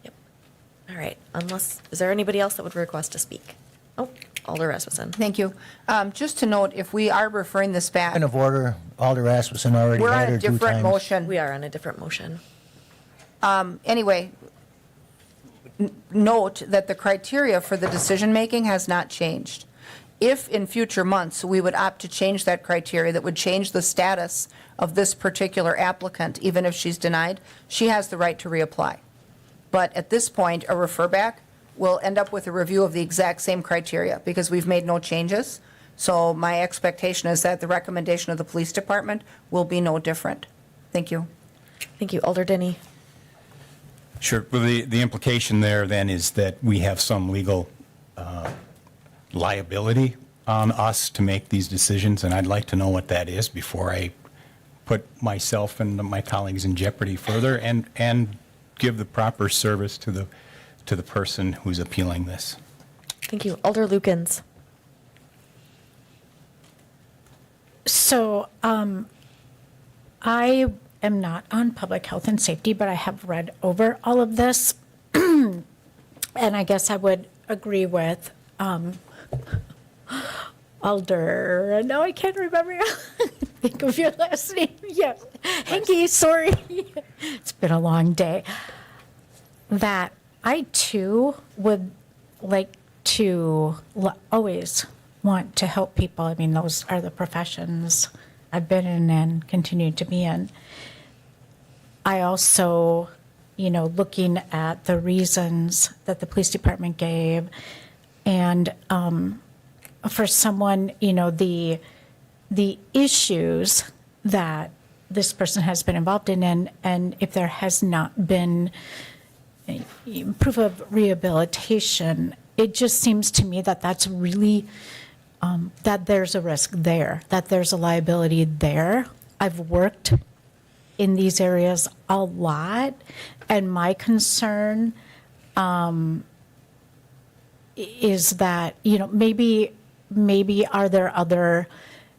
Yep. All right. Is there anybody else that would request to speak? Oh, Alder Rasmussen. Thank you. Just to note, if we are referring this back, Point of order, Alder Rasmussen already we're had on her a 2 times. different motion. We are on a different motion. Anyway, note that the criteria for the decision-making has not changed. If in future months, we would opt to change that criteria, that would change the status of this particular applicant, even if she's denied, she has the right to reapply. But at this point, a refer back will end up with a review of the exact same criteria because we've made no changes. So my expectation is that the recommendation of the police department will be no different. Thank you. Thank you. Alder Denny. Sure. Well, the implication there then is that we have some legal liability on us to make these decisions, and I'd like to know what that is before I put myself and my colleagues in jeopardy further, and give the proper service to the person who's appealing this. Thank you. Alder Lukens. So I am not on public health and safety, but I have read over all of this. And I guess I would agree with Alder, no, I can't remember. Think of your last name. Yes. Hanky, sorry. It's been a long day. That I too would like to always want to help people. I mean, those are the professions I've been in and continue to be in. I also, looking at the reasons that the police department gave, and for someone, the issues that this person has been involved in, and if there has not been proof of rehabilitation, it just seems to me that that's really, that there's a risk there, that there's a liability there. I've worked in these areas a lot, and my concern is that, maybe maybe are there other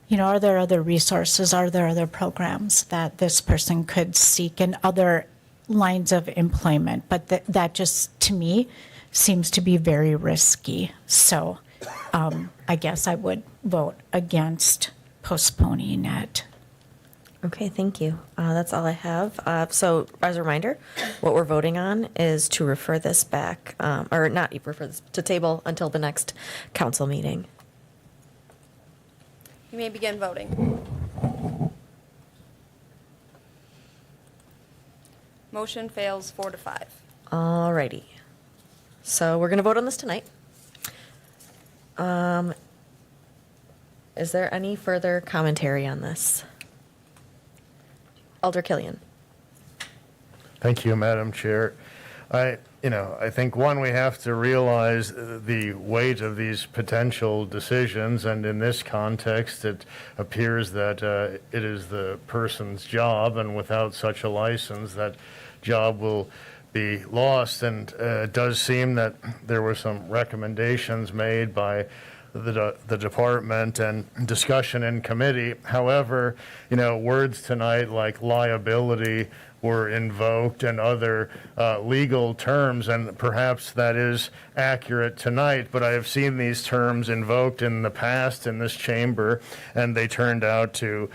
resources, are there other programs that this person could seek in other lines of employment? But that just, to me, seems to be very risky. So I guess I would vote against postponing it. Okay, thank you. That's all I have. So as a reminder, what we're voting on is to refer this back, or not refer this, to table until the next council meeting. You may begin voting. Motion fails 4-5. Alrighty. So we're going to vote on this tonight. Is there any further commentary on this? Alder Killian. Thank you, Madam Chair. I think, one, we have to realize the weight of these potential decisions, and in this context, it appears that it is the person's job, and without such a license, that job will be lost. And it does seem that there were some recommendations made by the department and discussion in committee. However, words tonight like liability were invoked and other legal terms, and perhaps that is accurate tonight, but I have seen these terms invoked in the past in this chamber, and they turned out to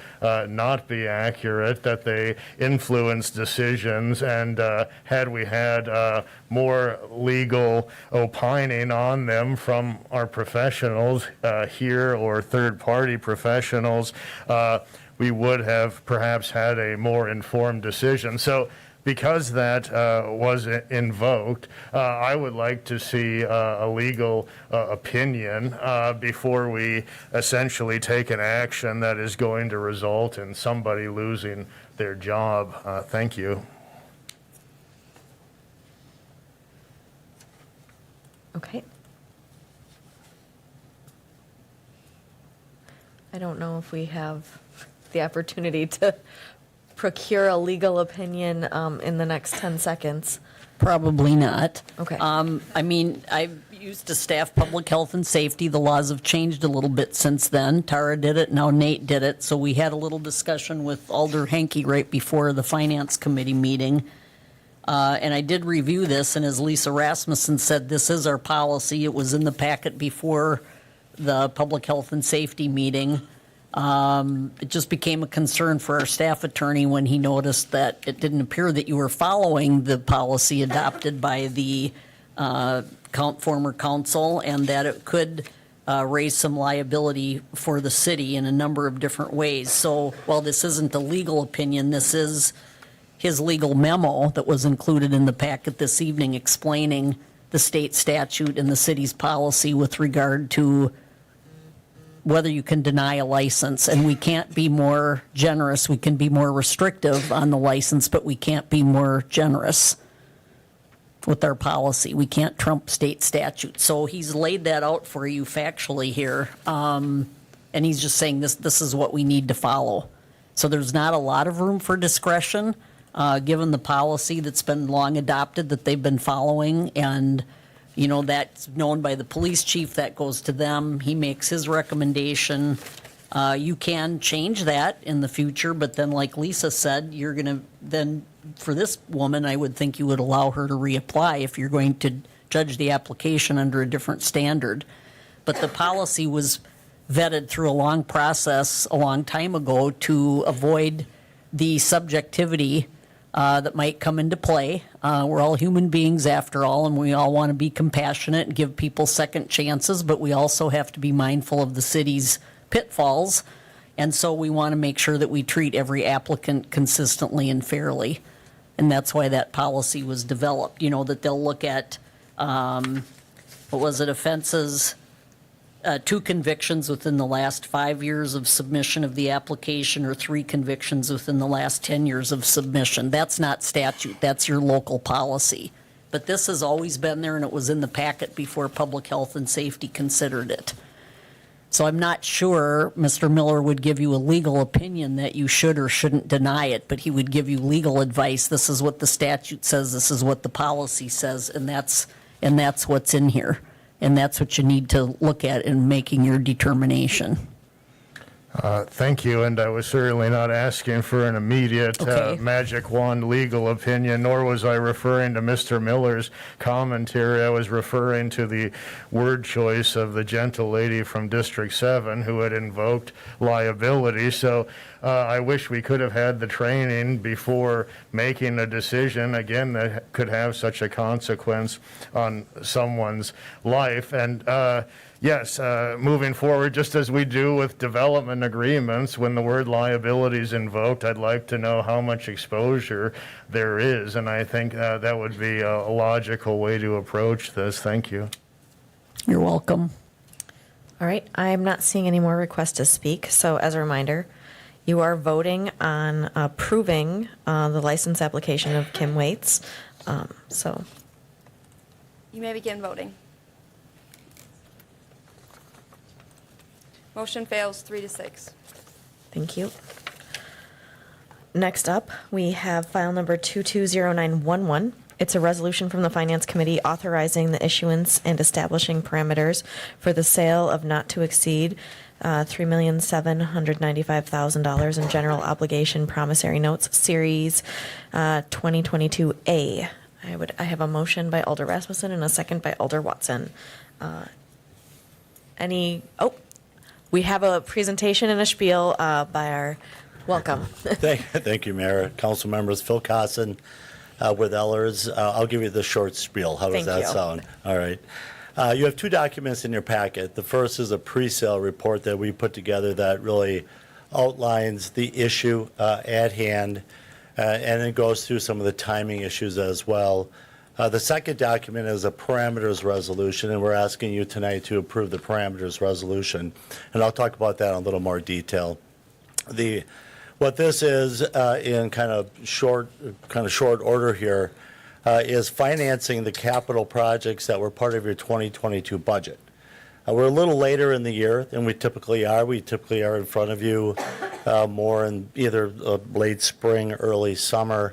not be accurate, that they influenced decisions, and had we had more legal opining on them from our professionals here or third-party professionals, we would have perhaps had a more informed decision. So because that was invoked, I would like to see a legal opinion before we essentially take an action that is going to result in somebody losing their job. Thank you. Okay. I don't know if we have the opportunity to procure a legal opinion in the next 10 seconds. Probably not. Okay. I mean, I used to staff public health and safety. The laws have changed a little bit since then. Tara did it, now Nate did it. So we had a little discussion with Alder Henke right before the Finance Committee meeting. And I did review this, and as Lisa Rasmussen said, this is our policy. It was in the packet before the public health and safety meeting. It just became a concern for our staff attorney when he noticed that it didn't appear that you were following the policy adopted by the former council, and that it could raise some liability for the city in a number of different ways. So while this isn't a legal opinion, this is his legal memo that was included in the packet this evening explaining the state statute and the city's policy with regard to whether you can deny a license. And we can't be more generous. We can be more restrictive on the license, but we can't be more generous with our policy. We can't trump state statute. So he's laid that out for you factually here. And he's just saying this is what we need to follow. So there's not a lot of room for discretion, given the policy that's been long adopted that they've been following. And that's known by the police chief. That goes to them. He makes his recommendation. You can change that in the future, but then like Lisa said, you're going to then, for this woman, I would think you would allow her to reapply if you're going to judge the application under a different standard. But the policy was vetted through a long process a long time ago to avoid the subjectivity that might come into play. We're all human beings after all, and we all want to be compassionate and give people second chances, but we also have to be mindful of the city's pitfalls, and so we want to make sure that we treat every applicant consistently and fairly, and that's why that policy was developed, that they'll look at, offenses, 2 convictions within the last 5 years of submission of the application, or 3 convictions within the last 10 years of submission. That's not statute, that's your local policy. But this has always been there, and it was in the packet before public health and safety considered it. So I'm not sure Mr. Miller would give you a legal opinion that you should or shouldn't deny it, but he would give you legal advice. This is what the statute says, this is what the policy says, and that's what's in here. And that's what you need to look at in making your determination. Thank you, and I was certainly not asking for an immediate Okay. magic wand legal opinion, nor was I referring to Mr. Miller's commentary. I was referring to the word choice of the gentle lady from District 7 who had invoked liability. So I wish we could have had the training before making a decision, again, that could have such a consequence on someone's life. And yes, moving forward, just as we do with development agreements, when the word liability is invoked, I'd like to know how much exposure there is, and I think that would be a logical way to approach this. Thank you. You're welcome. All right, I'm not seeing any more requests to speak, so as a reminder, you are voting on approving the license application of Kim Waits. So You may begin voting. Motion fails 3-6. thank you. Next up, we have file number 220911. It's a resolution from the Finance Committee authorizing the issuance and establishing parameters for the sale of not to exceed $3,795,000 in general obligation promissory notes, Series 2022A. I have a motion by Alder Rasmussen and a second by Alder Watson. We have a presentation and a spiel by our, welcome. Thank you, Mayor. Council members, Phil Cosson with Ellers. I'll give you the short spiel. How does Thank that you. sound? All right. You have two documents in your packet. The first is a pre-sale report that we put together that really outlines the issue at hand and then goes through some of the timing issues as well. The second document is a parameters resolution, and we're asking you tonight to approve the parameters resolution. And I'll talk about that in a little more detail. What this is in kind of short order here is financing the capital projects that were part of your 2022 budget. We're a little later in the year than we typically are. We typically are in front of you more in either late spring, early summer,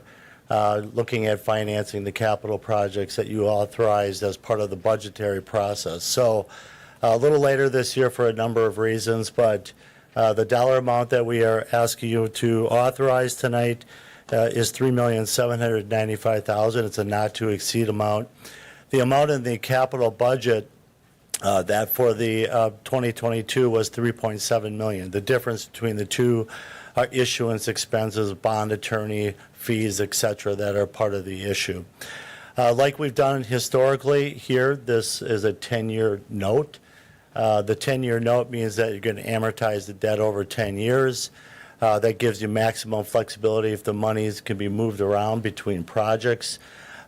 looking at financing the capital projects that you authorized as part of the budgetary process. So a little later this year for a number of reasons, but the dollar amount that we are asking you to authorize tonight is $3,795,000. It's a not to exceed amount. The amount in the capital budget that for the 2022 was $3.7 million. The difference between the two are issuance expenses, bond attorney fees, et cetera, that are part of the issue. Like we've done historically here, this is a 10-year note. The 10-year note means that you're going to amortize the debt over 10 years. That gives you maximum flexibility if the monies can be moved around between projects.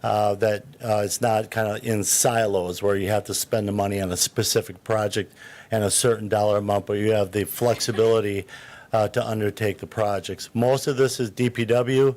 That it's not kind of in silos where you have to spend the money on a specific project and a certain dollar amount, but you have the flexibility to undertake the projects. Most of this is DPW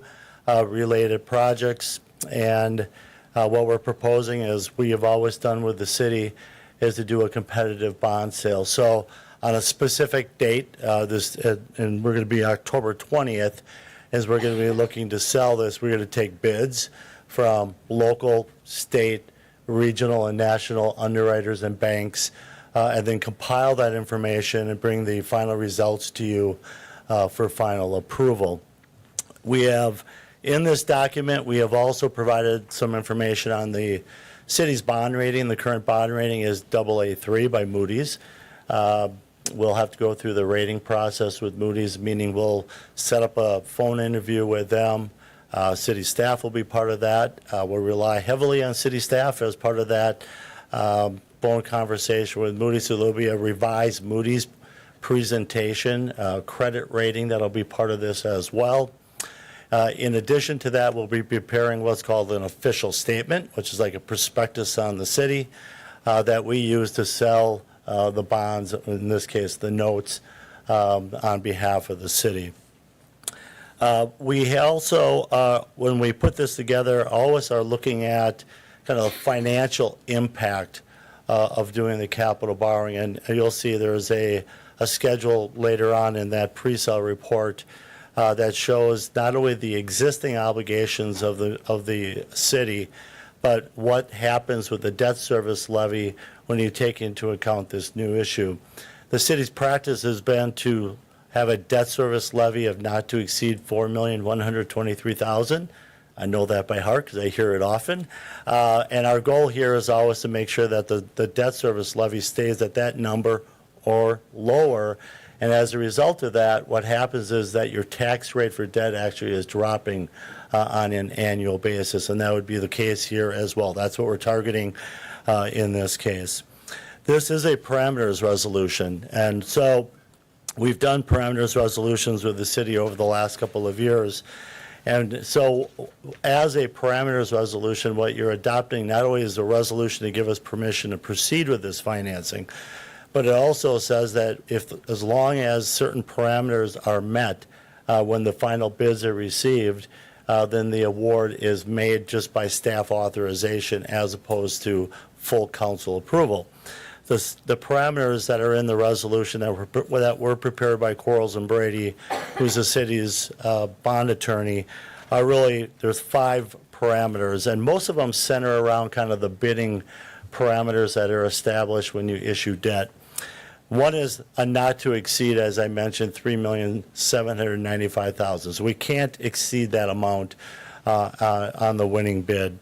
related projects, and what we're proposing is we have always done with the city is to do a competitive bond sale. So on a specific date, and we're going to be October 20th, as we're going to be looking to sell this, we're going to take bids from local, state, regional, and national underwriters and banks, and then compile that information and bring the final results to you for final approval. We have, in this document, we have also provided some information on the city's bond rating. The current bond rating is AA3 by Moody's. We'll have to go through the rating process with Moody's, meaning we'll set up a phone interview with them. City staff will be part of that. We'll rely heavily on city staff as part of that phone conversation with Moody's. So there'll be a revised Moody's presentation, credit rating that'll be part of this as well. In addition to that, we'll be preparing what's called an official statement, which is like a prospectus on the city that we use to sell the bonds, in this case, the notes, on behalf of the city. We also, when we put this together, always are looking at kind of the financial impact of doing the capital borrowing. And you'll see there's a schedule later on in that pre-sale report that shows not only the existing obligations of the city, but what happens with the debt service levy when you take into account this new issue. The city's practice has been to have a debt service levy of not to exceed $4,123,000. I know that by heart because I hear it often. And our goal here is always to make sure that the debt service levy stays at that number or lower. And as a result of that, what happens is that your tax rate for debt actually is dropping on an annual basis. And that would be the case here as well. That's what we're targeting in this case. This is a parameters resolution. And so we've done parameters resolutions with the city over the last couple of years. And so as a parameters resolution, what you're adopting not only is a resolution to give us permission to proceed with this financing, but it also says that as long as certain parameters are met when the final bids are received, then the award is made just by staff authorization as opposed to full council approval. The parameters that are in the resolution that were prepared by Quarles and Brady, who's the city's bond attorney, are really, there's 5 parameters, and most of them center around kind of the bidding parameters that are established when you issue debt. One is a not to exceed, as I mentioned, $3,795,000. So we can't exceed that amount on the winning bid.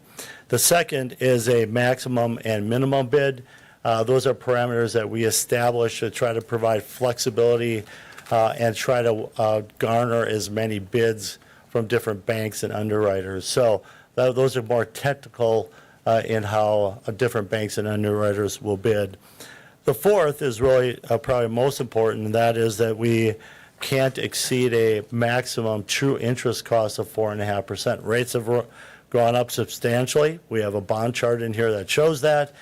The second is a maximum and minimum bid. Those are parameters that we establish to try to provide flexibility and try to garner as many bids from different banks and underwriters. So those are more technical in how different banks and underwriters will bid. The fourth is really probably most important, and that is that we can't exceed a maximum true interest cost of 4.5%. Rates have gone up substantially. We have a bond chart in here that shows that,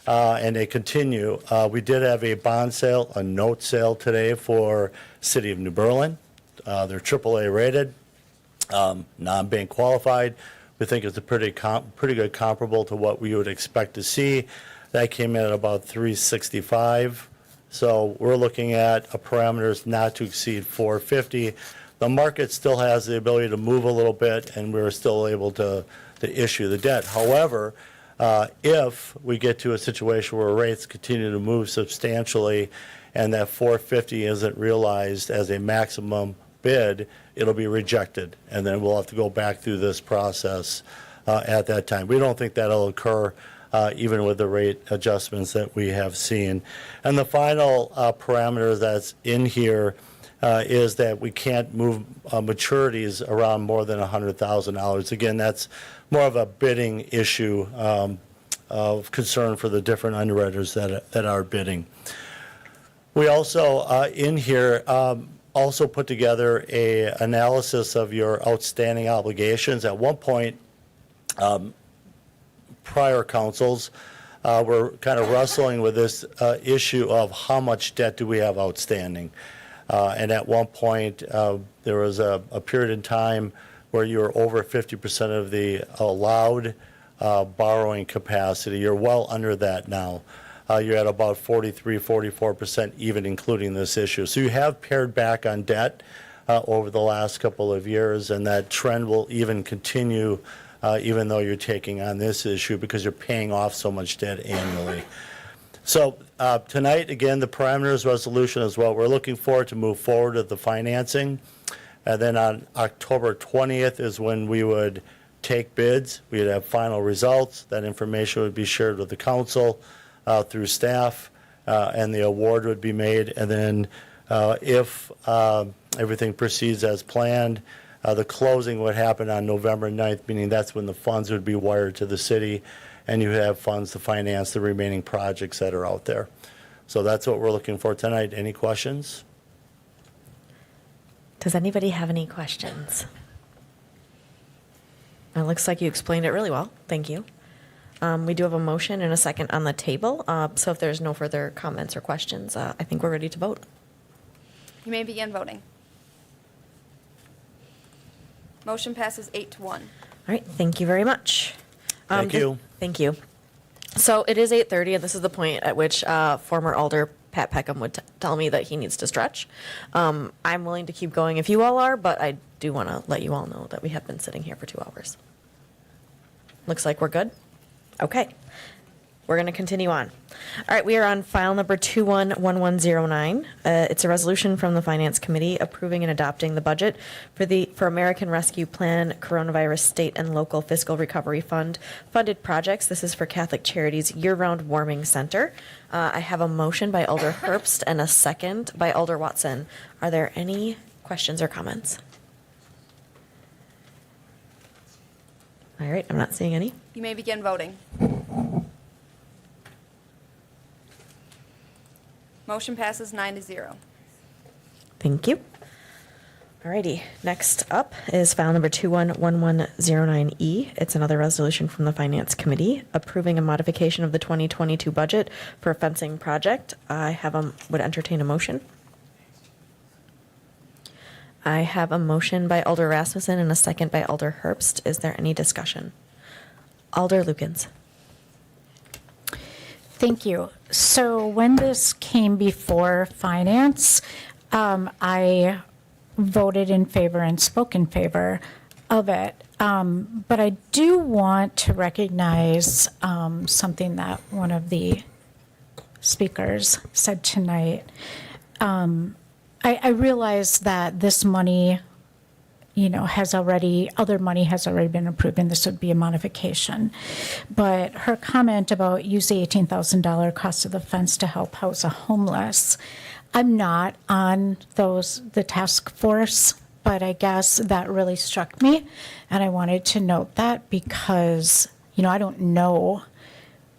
and they continue. We did have a bond sale, a note sale today for City of New Berlin. They're AAA rated, non-bank qualified. We think it's a pretty good comparable to what we would expect to see. That came in at about 365. So we're looking at a parameters not to exceed 450. The market still has the ability to move a little bit, and we're still able to issue the debt. However, if we get to a situation where rates continue to move substantially and that 450 isn't realized as a maximum bid, it'll be rejected, and then we'll have to go back through this process at that time. We don't think that'll occur even with the rate adjustments that we have seen. And the final parameter that's in here is that we can't move maturities around more than $100,000. Again, that's more of a bidding issue of concern for the different underwriters that are bidding. We also, in here, also put together a analysis of your outstanding obligations. At one point, prior councils were kind of wrestling with this issue of how much debt do we have outstanding. And at one point, there was a period in time where you were over 50% of the allowed borrowing capacity. You're well under that now. You're at about 43, 44%, even including this issue. So you have pared back on debt over the last couple of years, and that trend will even continue even though you're taking on this issue because you're paying off so much debt annually. So tonight, again, the parameters resolution is what we're looking for to move forward with the financing. And then on October 20th is when we would take bids. We'd have final results. That information would be shared with the council through staff, and the award would be made. And then if everything proceeds as planned, the closing would happen on November 9th, meaning that's when the funds would be wired to the city, and you would have funds to finance the remaining projects that are out there. So that's what we're looking for tonight. Any questions? Does anybody have any questions? It looks like you explained it really well. Thank you. We do have a motion and a second on the table. So if there's no further comments or questions, I think we're ready to vote. You may begin voting. Motion passes 8-1. All right, thank you very much. Thank you. Thank you. So it is 8:30, and this is the point at which former Alder Pat Peckham would tell me that he needs to stretch. I'm willing to keep going if you all are, but I do want to let you all know that we have been sitting here for 2 hours. Looks like we're good. Okay. We're going to continue on. All right, we are on file number 211109. It's a resolution from the Finance Committee approving and adopting the budget for American Rescue Plan Coronavirus State and Local Fiscal Recovery Fund funded projects. This is for Catholic Charities Year-Round Warming Center. I have a motion by Alder Herbst and a second by Alder Watson. Are there any questions or comments? All right, I'm not seeing any. You may begin voting. Motion passes 9-0. Thank you. Alrighty, next up is file number 211109E. It's another resolution from the Finance Committee approving a modification of the 2022 budget for a fencing project. Would entertain a motion. I have a motion by Alder Rasmussen and a second by Alder Herbst. Is there any discussion? Alder Lukens. Thank you. So when this came before Finance, I voted in favor and spoke in favor of it. But I do want to recognize something that one of the speakers said tonight. I realize that this money, other money has already been approved, and this would be a modification. But her comment about use the $18,000 cost of the fence to help house a homeless, I'm not on the task force, but I guess that really struck me, and I wanted to note that because, I don't know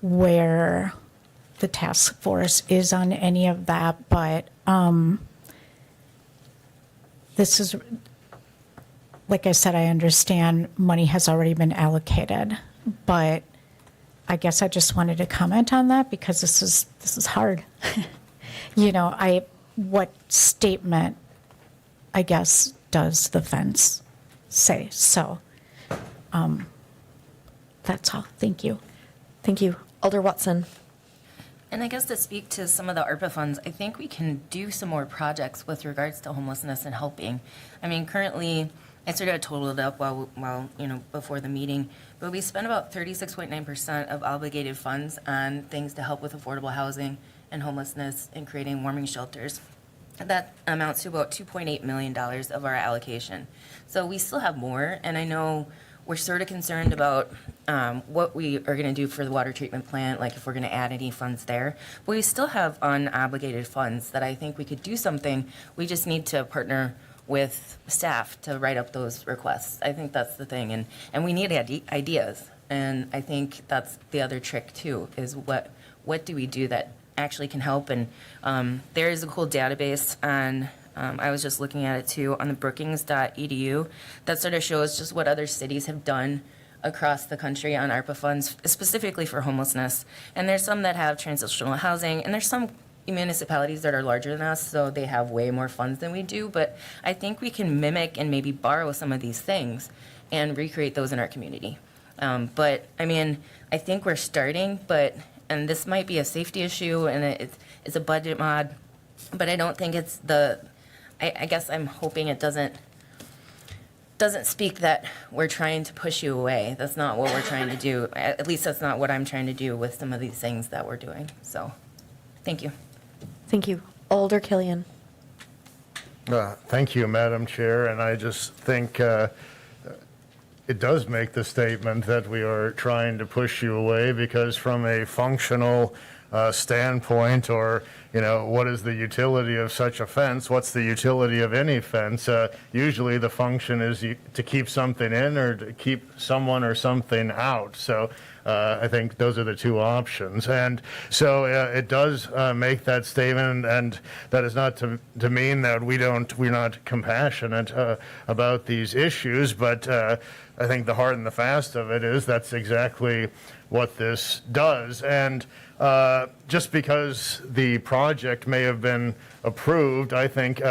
where the task force is on any of that, but this is, like I said, I understand money has already been allocated, but I guess I just wanted to comment on that because this is hard. What statement, I guess, does the fence say? So, that's all. Thank you. Thank you. Alder Watson. And I guess to speak to some of the ARPA funds, I think we can do some more projects with regards to homelessness and helping. I mean, currently, I sort of totaled it up before the meeting, but we spend about 36.9% of obligated funds on things to help with affordable housing and homelessness and creating warming shelters. That amounts to about $2.8 million of our allocation. So we still have more, and I know we're sort of concerned about what we are going to do for the water treatment plant, like if we're going to add any funds there. But we still have unobligated funds that I think we could do something. We just need to partner with staff to write up those requests. I think that's the thing. And we need ideas. And I think that's the other trick, too, is what do we do that actually can help? And there is a cool database on I was just looking at it too on the brookings.edu that sort of shows just what other cities have done across the country on ARPA funds, specifically for homelessness. And there's some that have transitional housing, and there's some municipalities that are larger than us, so they have way more funds than we do. But I think we can mimic and maybe borrow some of these things and recreate those in our community. But I mean, I think we're starting, and this might be a safety issue, and it's a budget mod, but I don't think it's I guess I'm hoping it doesn't speak that we're trying to push you away. That's not what we're trying to do. At least that's not what I'm trying to do with some of these things that we're doing. So, thank you. Thank you. Alder Killian. Thank you, Madam Chair, and I just think it does make the statement that we are trying to push you away, because from a functional standpoint, or what is the utility of such a fence? What's the utility of any fence? Usually the function is to keep something in or to keep someone or something out. So I think those are the two options. And so it does make that statement, and that is not to mean that we're not compassionate about these issues, but I think the hard and the fast of it is that's exactly what this does. And just because the project may have been approved. I think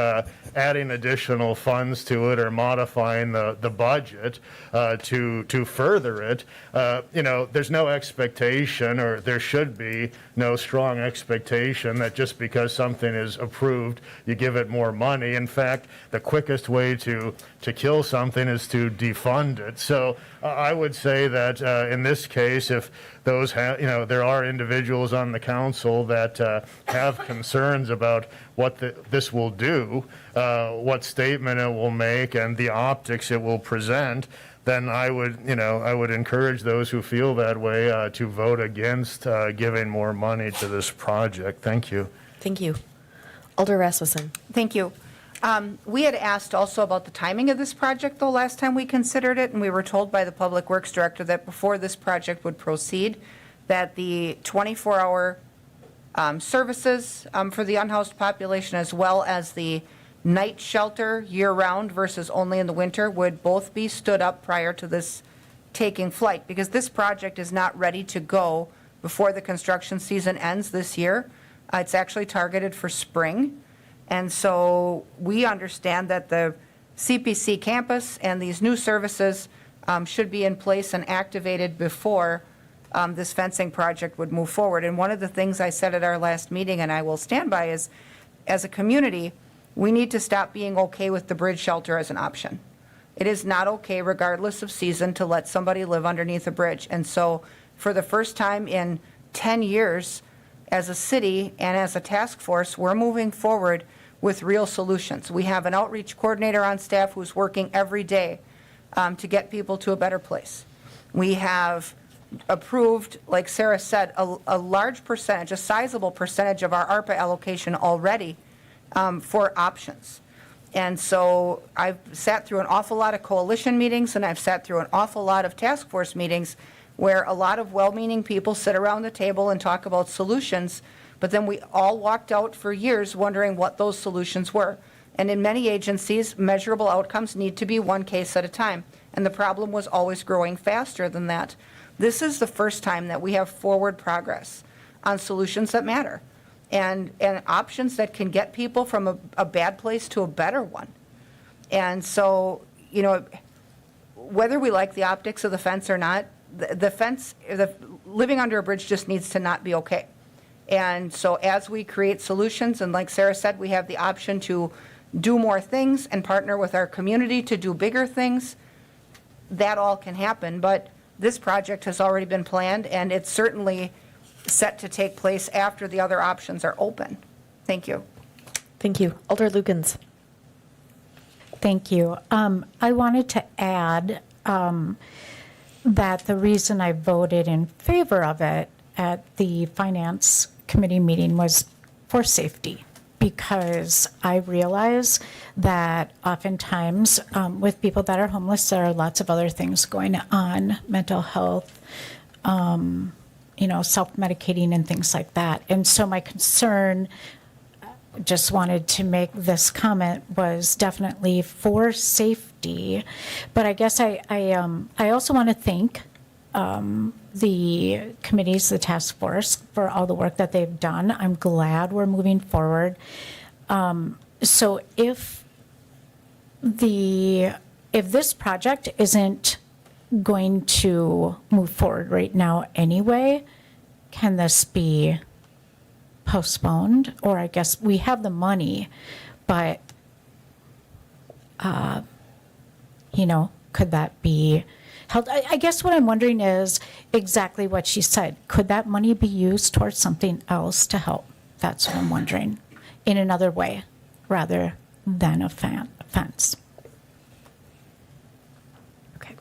adding additional funds to it or modifying the budget to further it, there's no expectation, or there should be no strong expectation that just because something is approved, you give it more money. In fact, the quickest way to kill something is to defund it. So I would say that in this case, if those there are individuals on the council that have concerns about what this will do, what statement it will make, and the optics it will present, then I would encourage those who feel that way to vote against giving more money to this project. Thank you. Thank you. Alder Rasmussen. Thank you. We had asked also about the timing of this project, though, last time we considered it, and we were told by the Public Works Director that before this project would proceed, that the 24-hour services for the unhoused population, as well as the night shelter year-round versus only in the winter, would both be stood up prior to this taking flight, because this project is not ready to go before the construction season ends this year. It's actually targeted for spring. And so we understand that the CPC campus and these new services should be in place and activated before this fencing project would move forward. And one of the things I said at our last meeting, and I will stand by, is as a community, we need to stop being okay with the bridge shelter as an option. It is not okay, regardless of season, to let somebody live underneath a bridge. And so for the first time in 10 years, as a city and as a task force, we're moving forward with real solutions. We have an outreach coordinator on staff who's working every day to get people to a better place. We have approved, like Sarah said, a large percentage, a sizable percentage of our ARPA allocation already for options. And so I've sat through an awful lot of coalition meetings, and I've sat through an awful lot of task force meetings where a lot of well-meaning people sit around the table and talk about solutions, but then we all walked out for years wondering what those solutions were. And in many agencies, measurable outcomes need to be one case at a time, and the problem was always growing faster than that. This is the first time that we have forward progress on solutions that matter and options that can get people from a bad place to a better one. And so, whether we like the optics of the fence or not, the living under a bridge just needs to not be okay. And so as we create solutions, and like Sarah said, we have the option to do more things and partner with our community to do bigger things, that all can happen. But this project has already been planned, and it's certainly set to take place after the other options are open. Thank you. Thank you. Alder Lukens. Thank you. I wanted to add that the reason I voted in favor of it at the Finance Committee meeting was for safety, because I realize that oftentimes with people that are homeless, there are lots of other things going on, mental health, self-medicating and things like that. And so my concern, just wanted to make this comment, was definitely for safety. But I guess I also want to thank the committees, the task force, for all the work that they've done. I'm glad we're moving forward. So if this project isn't going to move forward right now anyway, can this be postponed? Or I guess we have the money, but could that be held? I guess what I'm wondering is exactly what she said. Could that money be used towards something else to help? That's what I'm wondering, in another way, rather than a fence. Okay.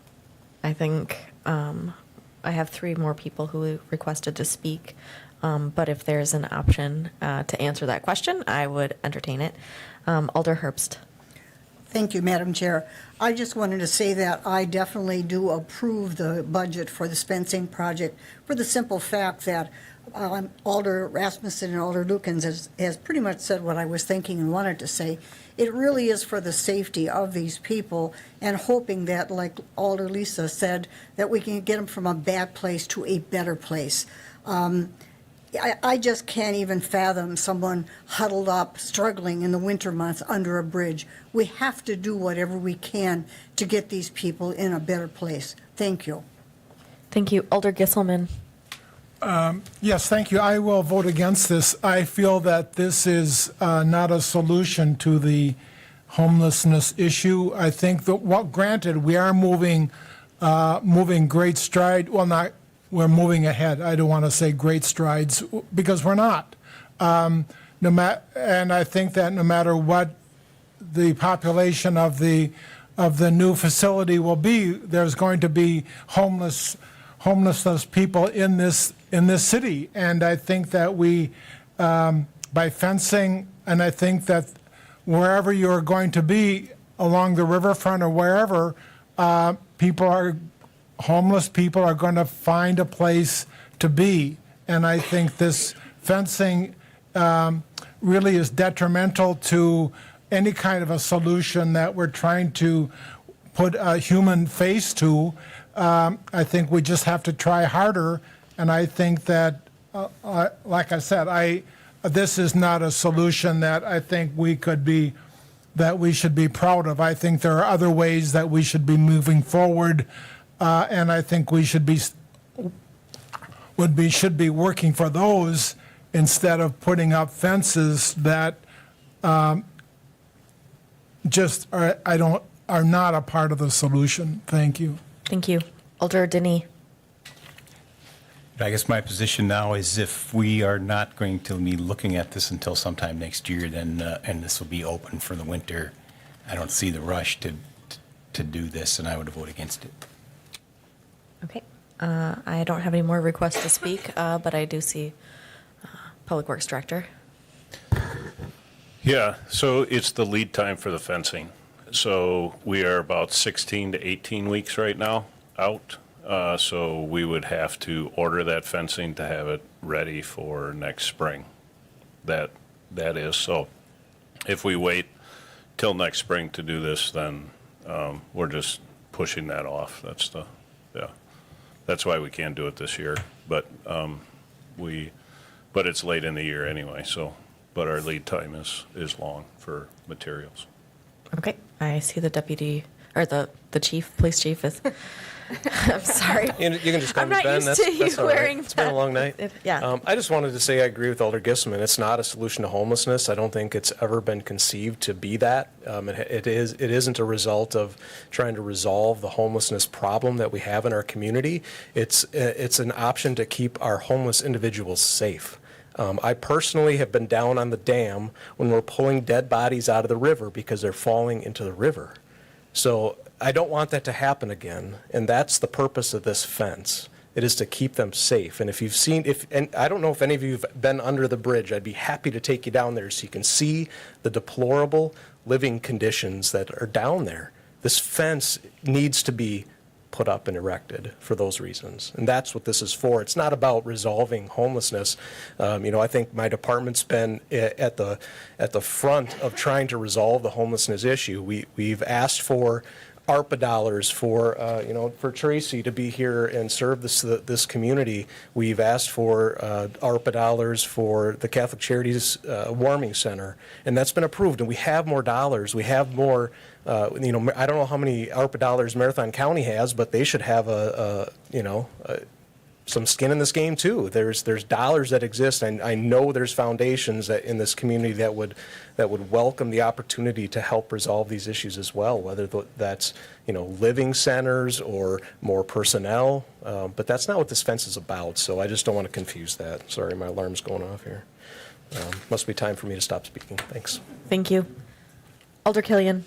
I think I have 3 more people who requested to speak. But if there's an option to answer that question, I would entertain it. Alder Herbst. Thank you, Madam Chair. I just wanted to say that I definitely do approve the budget for the fencing project, for the simple fact that Alder Rasmussen and Alder Lukens has pretty much said what I was thinking and wanted to say. It really is for the safety of these people, and hoping that, like Alder Lisa said, that we can get them from a bad place to a better place. I just can't even fathom someone huddled up, struggling in the winter months under a bridge. We have to do whatever we can to get these people in a better place. Thank you. Thank you. Alder Gisselman. Yes, thank you. I will vote against this. I feel that this is not a solution to the homelessness issue. I think that, well, granted, we are moving great stride. Well, not, we're moving ahead. I don't want to say great strides because we're not. And I think that no matter what the population of the new facility will be, there's going to be homelessness people in this city. And I think that we, by fencing, and I think that wherever you're going to be along the riverfront or wherever, homeless people are going to find a place to be. And I think this fencing really is detrimental to any kind of a solution that we're trying to put a human face to. I think we just have to try harder. And I think that, like I said, this is not a solution that I think that we should be proud of. I think there are other ways that we should be moving forward, and I think we should be working for those instead of putting up fences that just are not a part of the solution. Thank you. Thank you. Alder Denny. I guess my position now is if we are not going to be looking at this until sometime next year, then, and this will be open for the winter, I don't see the rush to do this, and I would vote against it. Okay. I don't have any more requests to speak, but I do see Public Works Director. Yeah, so it's the lead time for the fencing. So we are about 16 to 18 weeks right now out. So we would have to order that fencing to have it ready for next spring. That is, so if we wait till next spring to do this, then we're just pushing that off. That's why we can't do it this year. But but it's late in the year anyway. So, but our lead time is long for materials. Okay. I see the deputy or the chief, police chief is. I'm sorry. You can just call I'm me not Ben. used to you That's all right. wearing It's been a long night. Yeah. I just wanted to say I agree with Alder Gisselman. It's not a solution to homelessness. I don't think it's ever been conceived to be that. It isn't a result of trying to resolve the homelessness problem that we have in our community. It's an option to keep our homeless individuals safe. I personally have been down on the dam when we're pulling dead bodies out of the river because they're falling into the river. So I don't want that to happen again, and that's the purpose of this fence. It is to keep them safe. And if you've seen, and I don't know if any of you have been under the bridge, I'd be happy to take you down there so you can see the deplorable living conditions that are down there. This fence needs to be put up and erected for those reasons. And that's what this is for. It's not about resolving homelessness. I think my department's been at the front of trying to resolve the homelessness issue. We've asked for ARPA dollars for Tracy to be here and serve this community. We've asked for ARPA dollars for the Catholic Charities Warming Center, and that's been approved. And we have more dollars. We have more. I don't know how many ARPA dollars Marathon County has, but they should have some skin in this game too. There's dollars that exist, and I know there's foundations that in this community that would welcome the opportunity to help resolve these issues as well, whether that's living centers or more personnel. But that's not what this fence is about. So I just don't want to confuse that. Sorry, my alarm's going off here. Must be time for me to stop speaking. Thanks. Thank you. Alder Killian.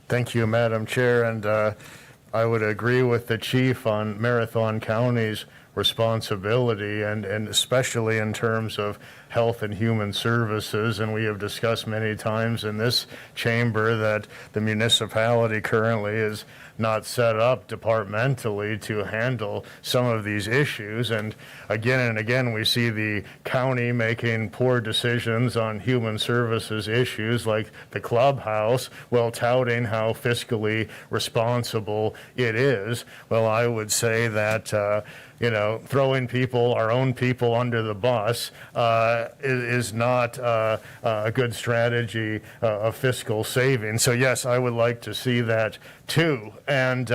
Thank you, Madam Chair, and I would agree with the chief on Marathon County's responsibility, and especially in terms of health and human services. And we have discussed many times in this chamber that the municipality currently is not set up departmentally to handle some of these issues. And again, we see the county making poor decisions on human services issues like the clubhouse, while touting how fiscally responsible it is. Well, I would say that throwing our own people under the bus is not a good strategy of fiscal saving. So yes, I would like to see that too. And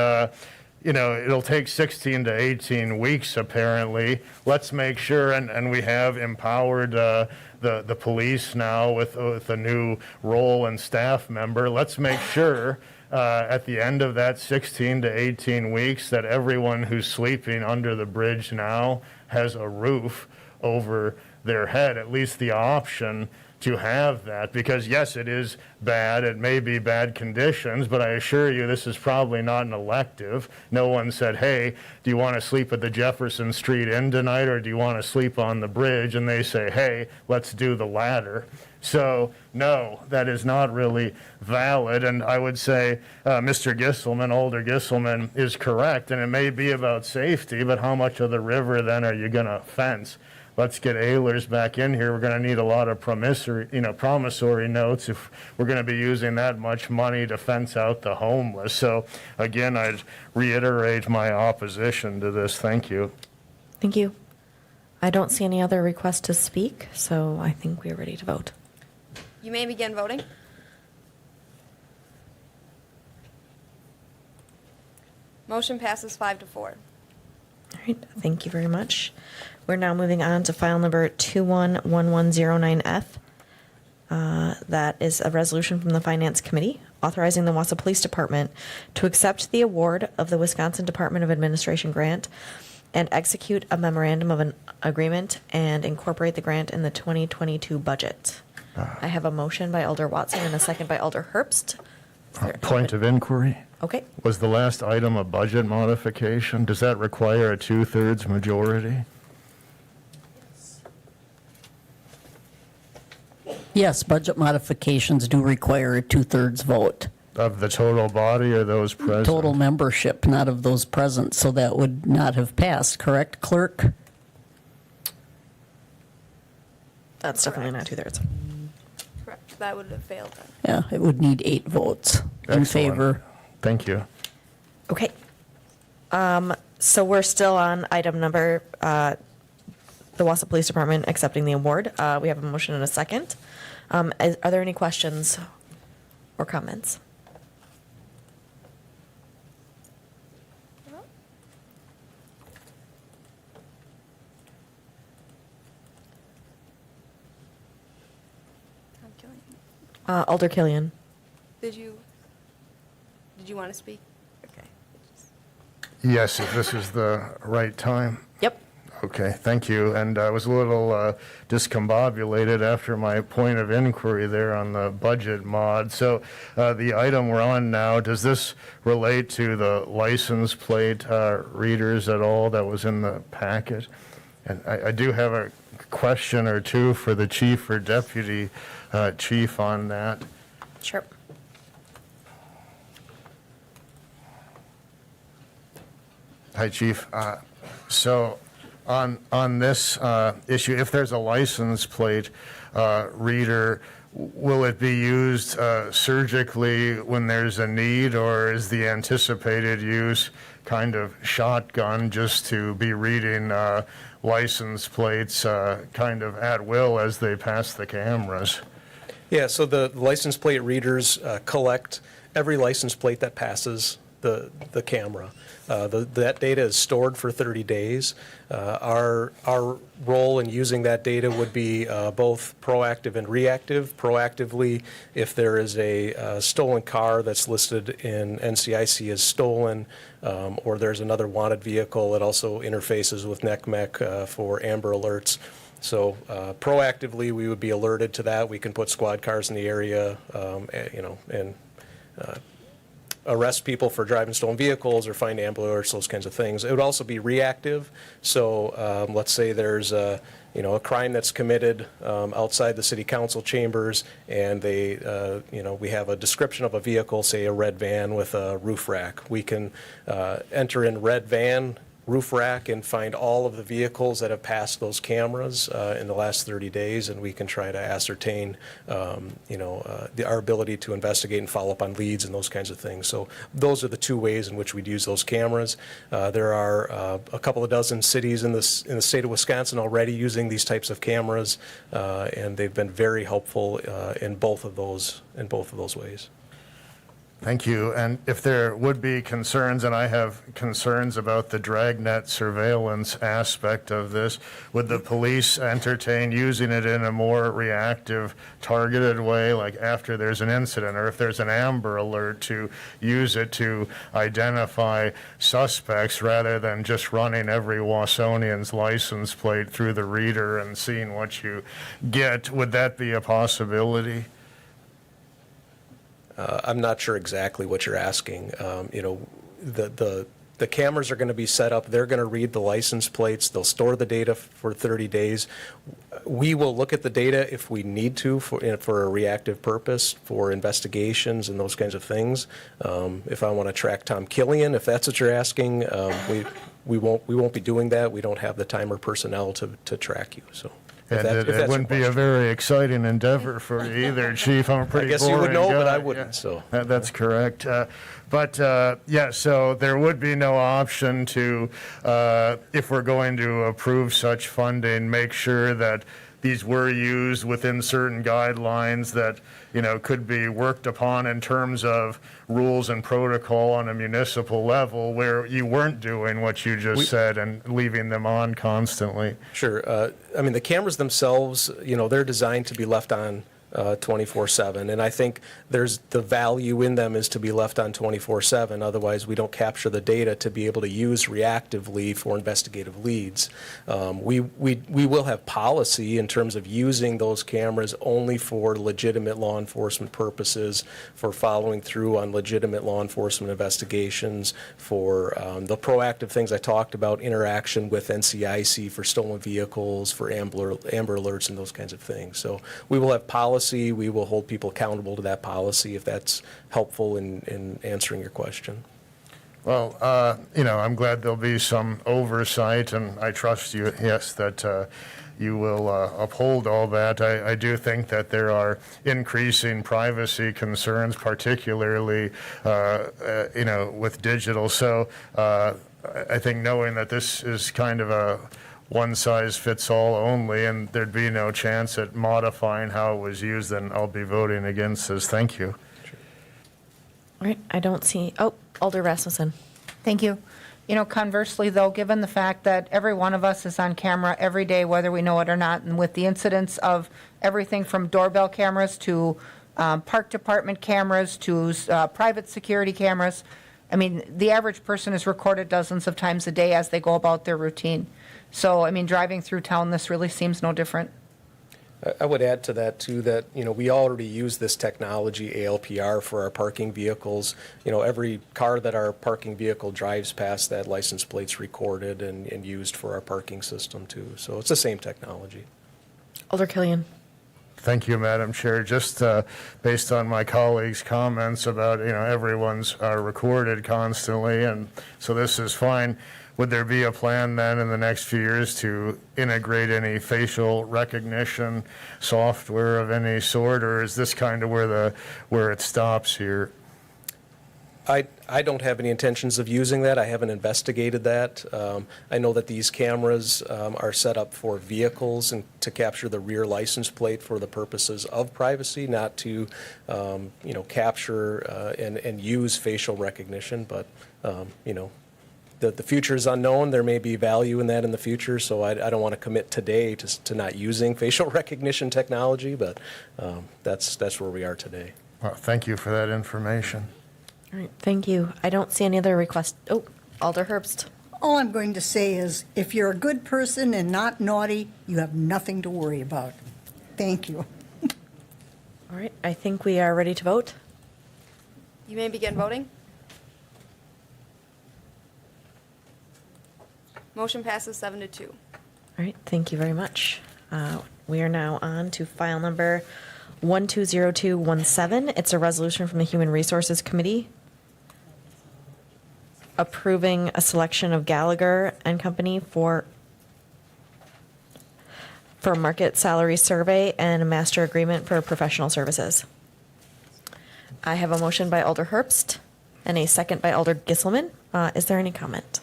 it'll take 16 to 18 weeks apparently. Let's make sure, and we have empowered the police now with a new role and staff member. Let's make sure at the end of that 16 to 18 weeks that everyone who's sleeping under the bridge now has a roof over their head, at least the option to have that. Because yes, it is bad, it may be bad conditions, but I assure you this is probably not an elective. No one said, hey, do you want to sleep at the Jefferson Street Inn tonight, or do you want to sleep on the bridge? And they say, hey, let's do the latter. So no, that is not really valid. And I would say Mr. Gisselman, Alder Gisselman, is correct. And it may be about safety, but how much of the river then are you going to fence? Let's get Ehlers back in here. We're going to need a lot of promissory notes if we're going to be using that much money to fence out the homeless. So again, I'd reiterate my opposition to this. Thank you. Thank you. I don't see any other requests to speak, so I think we're ready to vote. You may begin voting. Motion passes 5 to 4. All right, thank you very much. We're now moving on to file number 211109F. That is a resolution from the Finance Committee authorizing the Wausau Police Department to accept the award of the Wisconsin Department of Administration grant and execute a memorandum of an agreement and incorporate the grant in the 2022 budget. I have a motion by Alder Watson and a second by Alder Herbst. Point of inquiry. Okay. Was the last item a budget modification? Does that require a 2/3 majority? Yes, budget modifications do require a 2/3 vote. Of the total body or those present? Total membership, not of those present, so that would not have passed, correct, clerk? That's definitely not 2/3. Correct. That would have failed then. Yeah, it would need 8 votes in Excellent. favor. Thank you. Okay. So we're still on item number, the Wausau Police Department accepting the award. We have a motion and a second. Are there any questions or comments? Alder Killian. Did you want to speak? Okay. Yes, if this is the right time. Yep. Okay, thank you. And I was a little discombobulated after my point of inquiry there on the budget mod. So the item we're on now, does this relate to the license plate readers at all that was in the packet? And I do have a question or two for the chief or deputy chief on that. Sure. Hi, Chief. So on this issue, if there's a license plate reader, will it be used surgically when there's a need, or is the anticipated use kind of shotgun just to be reading license plates kind of at will as they pass the cameras? Yeah, so the license plate readers collect every license plate that passes the camera. That data is stored for 30 days. Our role in using that data would be both proactive and reactive. Proactively, if there is a stolen car that's listed in NCIC as stolen, or there's another wanted vehicle, it also interfaces with NECMEC for Amber Alerts. So proactively, we would be alerted to that. We can put squad cars in the area, and arrest people for driving stolen vehicles or find Amber Alerts, those kinds of things. It would also be reactive. So let's say there's a crime that's committed outside the city council chambers, and we have a description of a vehicle, say a red van with a roof rack. We can enter in red van roof rack and find all of the vehicles that have passed those cameras in the last 30 days, and we can try to ascertain, our ability to investigate and follow up on leads and those kinds of things. So those are the two ways in which we'd use those cameras. There are a couple of dozen cities in the state of Wisconsin already using these types of cameras, and they've been very helpful in both of those ways. Thank you. And if there would be concerns, and I have concerns about the dragnet surveillance aspect of this, would the police entertain using it in a more reactive, targeted way, like after there's an incident, or if there's an Amber Alert, to use it to identify suspects rather than just running every Wausonian's license plate through the reader and seeing what you get? Would that be a possibility? I'm not sure exactly what you're asking. The cameras are going to be set up. They're going to read the license plates. They'll store the data for 30 days. We will look at the data if we need to for a reactive purpose, for investigations and those kinds of things. If I want to track Tom Killian, if that's what you're asking, we won't be doing that. We don't have the time or personnel to track you. So. And it wouldn't be a very exciting endeavor for you either, Chief. I'm a pretty boring guy. I guess you would know, but I wouldn't. So that's correct. So there would be no option to, if we're going to approve such funding, make sure that these were used within certain guidelines that, could be worked upon in terms of rules and protocol on a municipal level, where you weren't doing what you just said and leaving them on constantly. Sure. The cameras themselves, they're designed to be left on 24/7, and I think there's the value in them is to be left on 24/7. Otherwise, we don't capture the data to be able to use reactively for investigative leads. We will have policy in terms of using those cameras only for legitimate law enforcement purposes, for following through on legitimate law enforcement investigations, for the proactive things I talked about, interaction with NCIC for stolen vehicles, for Amber Alerts and those kinds of things. So we will have policy. We will hold people accountable to that policy if that's helpful in answering your question. Well, I'm glad there'll be some oversight, and I trust you, yes, that you will uphold all that. I do think that there are increasing privacy concerns, particularly, with digital. So I think knowing that this is kind of a one-size-fits-all only, and there'd be no chance at modifying how it was used, then I'll be voting against this. Thank you. All right, I don't see, Alder Rasmussen. Thank you. Conversely, though, given the fact that every one of us is on camera every day, whether we know it or not, and with the incidents of everything from doorbell cameras to park department cameras to private security cameras, the average person is recorded dozens of times a day as they go about their routine. So, driving through town, this really seems no different. I would add to that, too, that, we already use this technology, ALPR, for our parking vehicles. Every car that our parking vehicle drives past, that license plate's recorded and used for our parking system, too. So it's the same technology. Alder Killian. Thank you, Madam Chair. Just based on my colleagues' comments about, everyone's recorded constantly, and so this is fine. Would there be a plan then in the next few years to integrate any facial recognition software of any sort, or is this kind of where it stops here? I don't have any intentions of using that. I haven't investigated that. I know that these cameras are set up for vehicles and to capture the rear license plate for the purposes of privacy, not to, capture and use facial recognition. But, the future is unknown. There may be value in that in the future, so I don't want to commit today to not using facial recognition technology, but that's where we are today. Well, thank you for that information. All right, thank you. I don't see any other requests. Alder Herbst. All I'm going to say is, if you're a good person and not naughty, you have nothing to worry about. Thank you. All right, I think we are ready to vote. You may begin voting. Motion passes 7-2. All right, thank you very much. We are now on to file number 120217. It's a resolution from the Human Resources Committee. approving a selection of Gallagher and Company for market salary survey and a master agreement for professional services. I have a motion by Alder Herbst and a second by Alder Gisselman. Is there any comment?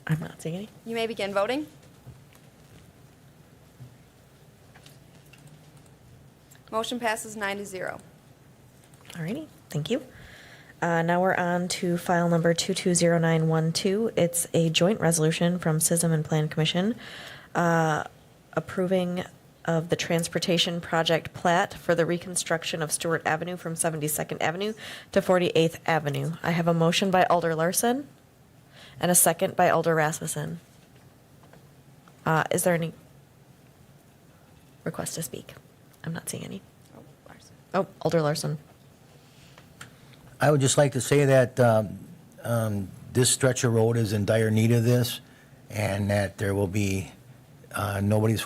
I'm not seeing any. You may begin voting. Motion passes 9-0. Alrighty, thank you. Now we're on to file number 220912. It's a joint resolution from SISM and Plan Commission approving of the transportation project plat for the reconstruction of Stewart Avenue from 72nd Avenue to 48th Avenue. I have a motion by Alder Larson and a second by Alder Rasmussen. Is there any request to speak? I'm not seeing any. Oh, Alder Larson. I would just like to say that this stretch of road is in dire need of this, and that there will be nobody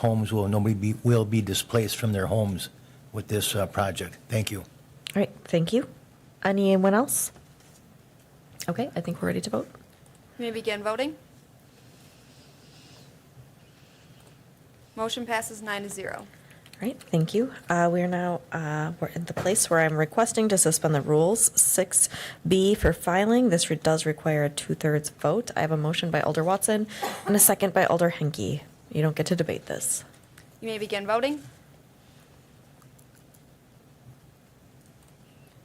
will be displaced from their homes with this project. Thank you. All right, thank you. Anyone else? Okay, I think we're ready to vote. You may begin voting. Motion passes 9-0. All right, thank you. We're now, we're in the place where I'm requesting to suspend the rules. 6B for filing. This does require a 2/3 vote. I have a motion by Alder Watson and a second by Alder Henke. You don't get to debate this. You may begin voting.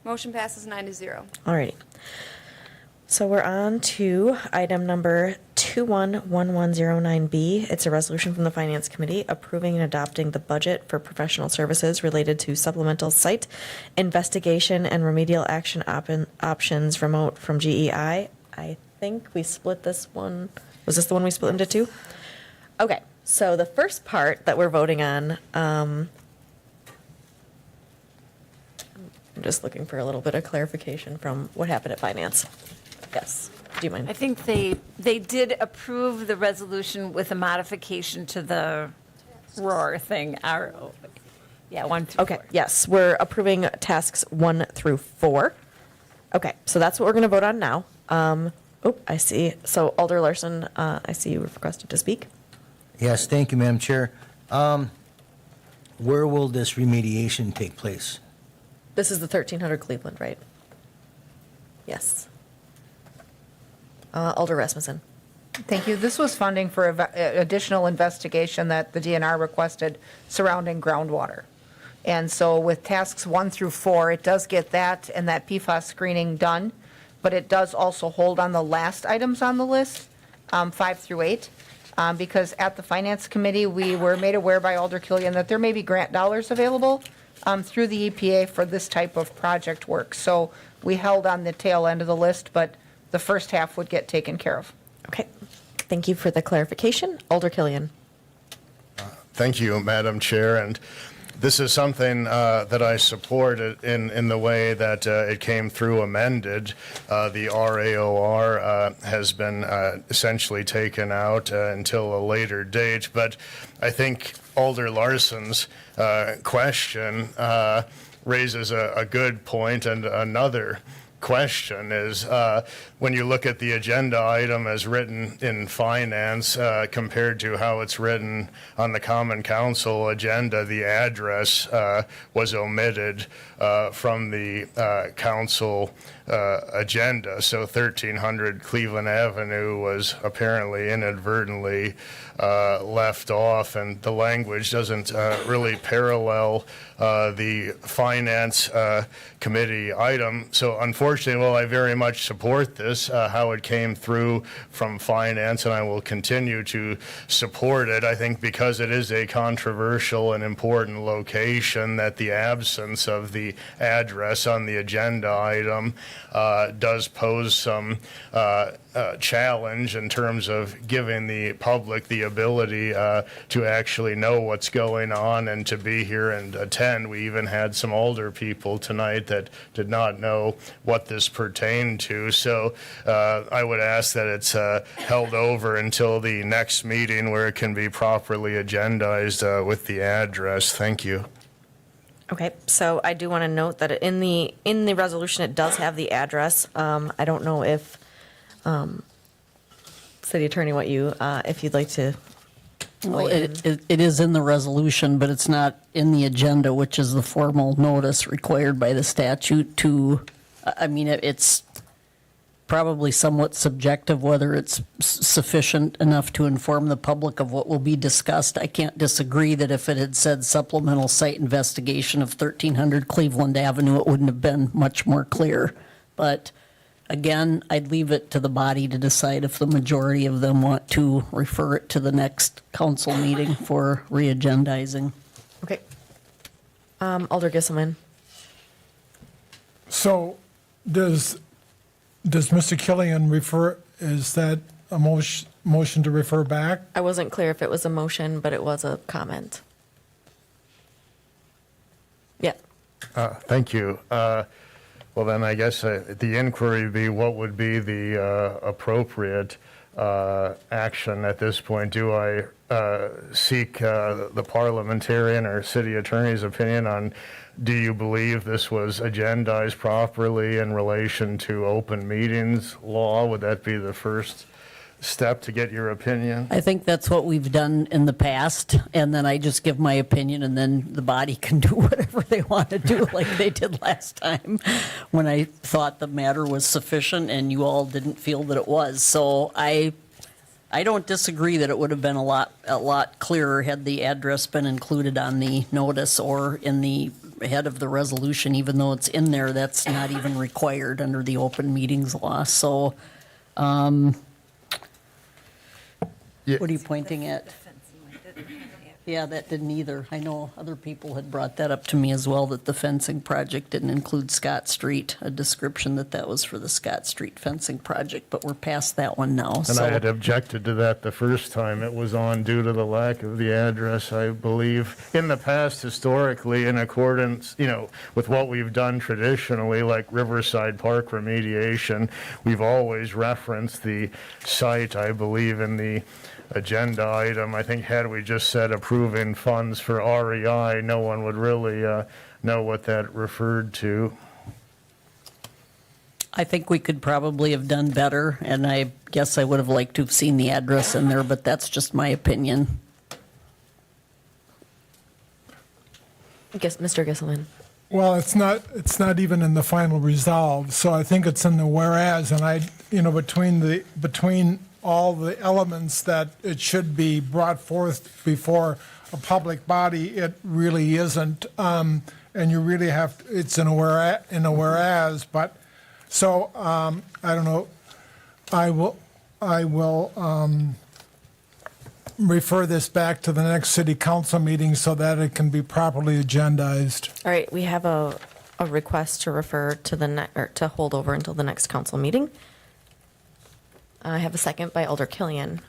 Motion passes 9-0. All righty. So we're on to item number 211109B. It's a resolution from the Finance Committee approving and adopting the budget for professional services related to supplemental site investigation and remedial action options remote from GEI. I think we split this one. Was this the one we split into two? Okay, so the first part that we're voting on, I'm just looking for a little bit of clarification from what happened at Finance. Yes, do you mind? I think they did approve the resolution with a modification to the ROAR thing. Yeah, 1 through 4. Okay, yes, we're approving tasks 1 through 4. Okay, so that's what we're going to vote on now. I see. So Alder Larson, I see you requested to speak. Yes, thank you, Madam Chair. Where will this remediation take place? This is the 1300 Cleveland, right? Yes. Alder Rasmussen. Thank you. This was funding for additional investigation that the DNR requested surrounding groundwater. And so with tasks 1 through 4, it does get that and that PFAS screening done, but it does also hold on the last items on the list, 5 through 8, because at the Finance Committee, we were made aware by Alder Killian that there may be grant dollars available through the EPA for this type of project work. So we held on the tail end of the list, but the first half would get taken care of. Okay, thank you for the clarification. Alder Killian. Thank you, Madam Chair. And this is something that I support in the way that it came through amended. The RAOR has been essentially taken out until a later date. But I think Alder Larson's question raises a good point, and another question is when you look at the agenda item as written in finance compared to how it's written on the Common Council agenda, the address was omitted from the council agenda. So 1300 Cleveland Avenue was apparently inadvertently left off, and the language doesn't really parallel the finance committee item. So unfortunately, while I very much support this, how it came through from finance, and I will continue to support it, I think because it is a controversial and important location, that the absence of the address on the agenda item does pose some challenge in terms of giving the public the ability to actually know what's going on and to be here and attend. We even had some older people tonight that did not know what this pertained to. So I would ask that it's held over until the next meeting where it can be properly agendized with the address. Thank you. Okay, so I do want to note that in the resolution, it does have the address. I don't know if, City Attorney, if you'd like to Well, weigh in. it is in the resolution, but it's not in the agenda, which is the formal notice required by the statute to, I mean, it's probably somewhat subjective whether it's sufficient enough to inform the public of what will be discussed. I can't disagree that if it had said supplemental site investigation of 1300 Cleveland Avenue, it wouldn't have been much more clear. But again, I'd leave it to the body to decide if the majority of them want to refer it to the next council meeting for re-agendizing. Okay. Alder Gisselman. So does Mr. Killian is that a motion to refer back? I wasn't clear if it was a motion, but it was a comment. Yeah. Thank you. Well, then I guess the inquiry would be what would be the appropriate action at this point? Do I seek the parliamentarian or city attorney's opinion on, do you believe this was agendized properly in relation to open meetings law? Would that be the first step to get your opinion? I think that's what we've done in the past, and then I just give my opinion, and then the body can do whatever they want to do, like they did last time, when I thought the matter was sufficient and you all didn't feel that it was. So I don't disagree that it would have been a lot clearer had the address been included on the notice or in the head of the resolution. Even though it's in there, that's not even required under the open meetings law. So, what are you pointing at? Yeah, that didn't either. I know other people had brought that up to me as well, that the fencing project didn't include Scott Street, a description that was for the Scott Street fencing project, but we're past that one now. And So I had objected to that the first time it was on due to the lack of the address, I believe. In the past, historically, in accordance, with what we've done traditionally, like Riverside Park remediation, we've always referenced the site, I believe, in the agenda item. I think had we just said approving funds for REI, no one would really know what that referred to. I think we could probably have done better, and I guess I would have liked to have seen the address in there, but that's just my opinion. Mr. Gisselman. Well, it's not even in the final resolve, so I think it's in the whereas, and between all the elements that it should be brought forth before a public body, it really isn't, and you really have, it's in a whereas, but, so, I don't know, I will refer this back to the next city council meeting so that it can be properly agendized. All right, we have a request to refer to to hold over until the next council meeting. I have a second by Alder Killian.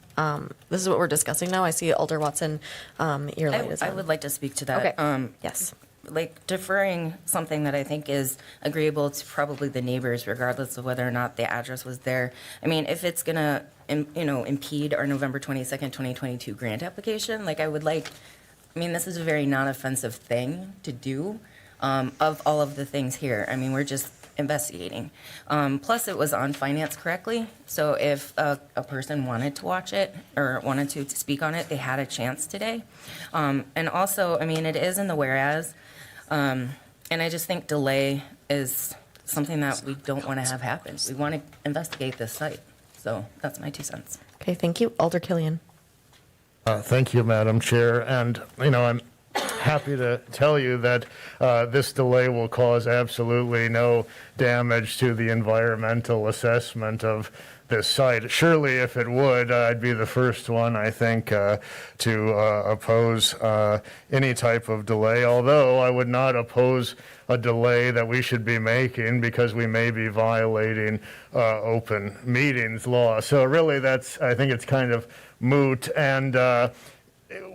This is what we're discussing now. I see Alder Watson, your light is on. I would like to speak to that. Okay. Yes. Like deferring something that I think is agreeable to probably the neighbors, regardless of whether or not the address was there. I mean, if it's gonna, impede our November 22nd, 2022 grant application, this is a very non-offensive thing to do, of all of the things here. I mean, we're just investigating. Plus, it was on finance correctly, so if a person wanted to watch it or wanted to speak on it, they had a chance today. And also, it is in the whereas, and I just think delay is something that we don't want to have happen. We want to investigate this site, so that's my 2 cents. Okay, thank you. Alder Killian. Thank you, Madam Chair, and, I'm happy to tell you that this delay will cause absolutely no damage to the environmental assessment of this site. Surely, if it would, I'd be the first one, I think, to oppose any type of delay, although I would not oppose a delay that we should be making because we may be violating open meetings law. So really, I think it's kind of moot, and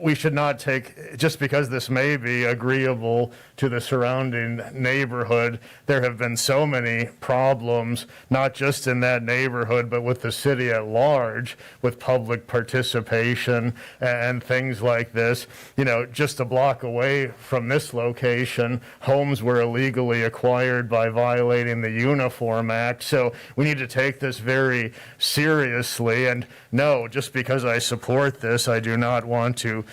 we should not take, just because this may be agreeable to the surrounding neighborhood, there have been so many problems, not just in that neighborhood, but with the city at large, with public participation and things like this. You know, just a block away from this location, homes were illegally acquired by violating the Uniform Act. So we need to take this very seriously. And no, just because I support this, I do not want to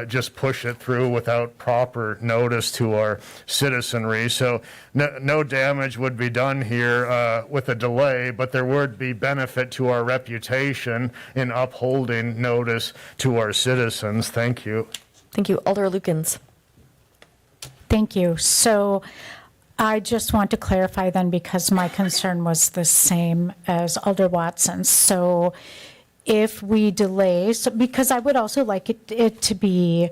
just push it through without proper notice to our citizenry. So no damage would be done here with a delay, but there would be benefit to our reputation in upholding notice to our citizens. Thank you. Thank you. Alder Lukens. Thank you. So I just want to clarify then, because my concern was the same as Alder Watson's. So if we delay, so because I would also like it to be,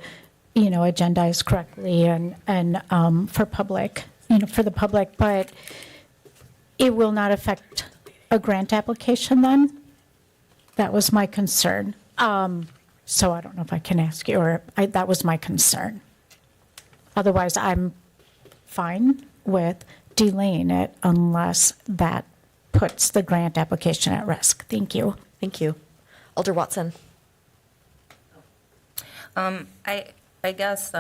you know, agendized correctly and for public, you know, for the public, but it will not affect a grant application then? That was my concern. So I don't know if I can ask you, or that was my concern. Otherwise, I'm fine with delaying it unless that puts the grant application at risk. Thank you. Thank you. Alder Watson. I guess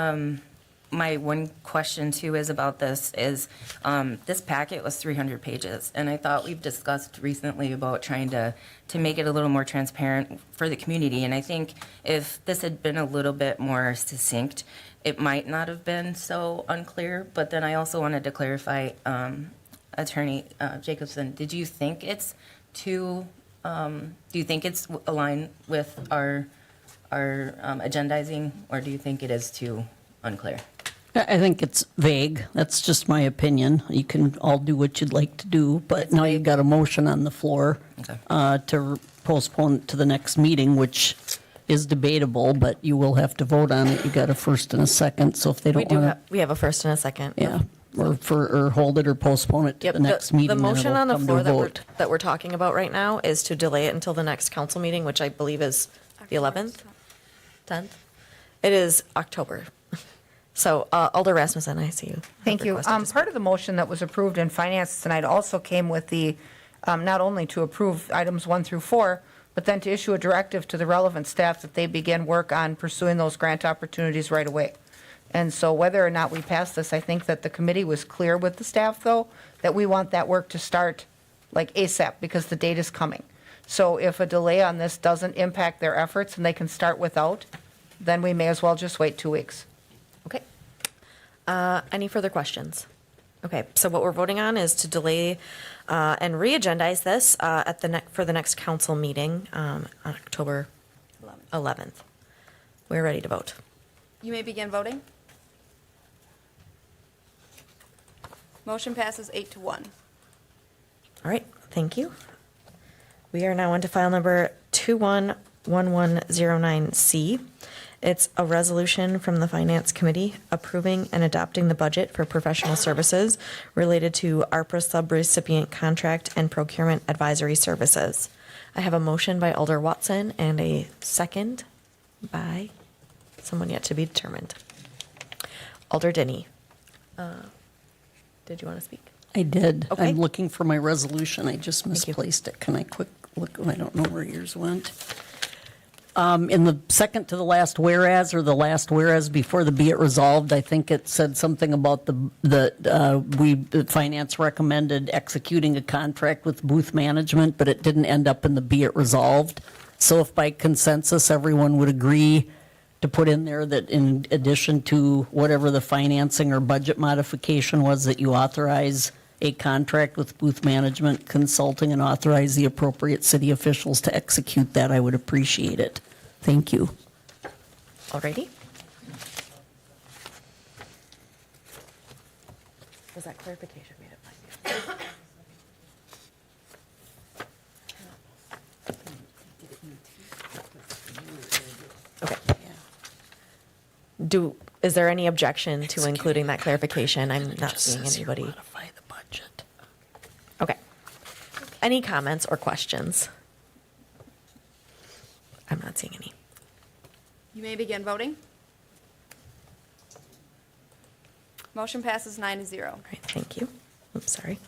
my one question too is about this is this packet was 300 pages, and I thought we've discussed recently about trying to make it a little more transparent for the community. And I think if this had been a little bit more succinct, it might not have been so unclear. But then I also wanted to clarify, Attorney Jacobson, did you think it's too? Do you think it's aligned with our agendizing, or do you think it is too unclear? I think it's vague. That's just my opinion. You can all do what you'd like to do, but now you've got a motion on the floor to postpone it to the next meeting, which is debatable, but you will have to vote on it. You got a first and a second, so if they don't want to. We have a first and a second. Yeah, or hold it or postpone it to the next meeting. The then motion it'll on the come to floor a vote. that we're talking about right now is to delay it until the next council meeting, which I believe is the 11th, 10th. It is October. So Alder Rasmussen, I see you. Thank you. Part of the motion that was approved in finance tonight also came with the, not only to approve items 1 through 4, but then to issue a directive to the relevant staff that they begin work on pursuing those grant opportunities right away. And so whether or not we pass this, I think that the committee was clear with the staff, though, that we want that work to start like ASAP, because the date is coming. So if a delay on this doesn't impact their efforts and they can start without, then we may as well just wait 2 weeks. Okay. Any further questions? Okay, so what we're voting on is to delay and re-agendize this for the next council meeting on October 11th. We're ready to vote. You may begin voting. Motion passes 8-1. All right, thank you. We are now on to file number 211109C. It's a resolution from the Finance Committee approving and adopting the budget for professional services related to ARPA subrecipient contract and procurement advisory services. I have a motion by Alder Watson and a second by someone yet to be determined. Alder Denny. Did you want to speak? I did. Okay. I'm looking for my resolution. I just misplaced it. Can I quick look? I don't know where yours went. In the second to the last whereas, or the last whereas before the be it resolved, I think it said something about the finance recommended executing a contract with booth management, but it didn't end up in the be it resolved. So if by consensus everyone would agree to put in there that in addition to whatever the financing or budget modification was, that you authorize a contract with booth management consulting and authorize the appropriate city officials to execute that, I would appreciate it. Thank you. Alrighty. Was that clarification made it by you? Okay. Is there any objection to including that clarification? I'm not seeing anybody. Modify the budget. Okay. Any comments or questions? I'm not seeing any. You may begin voting. Motion passes 9-0. All right, thank you. Oops, sorry.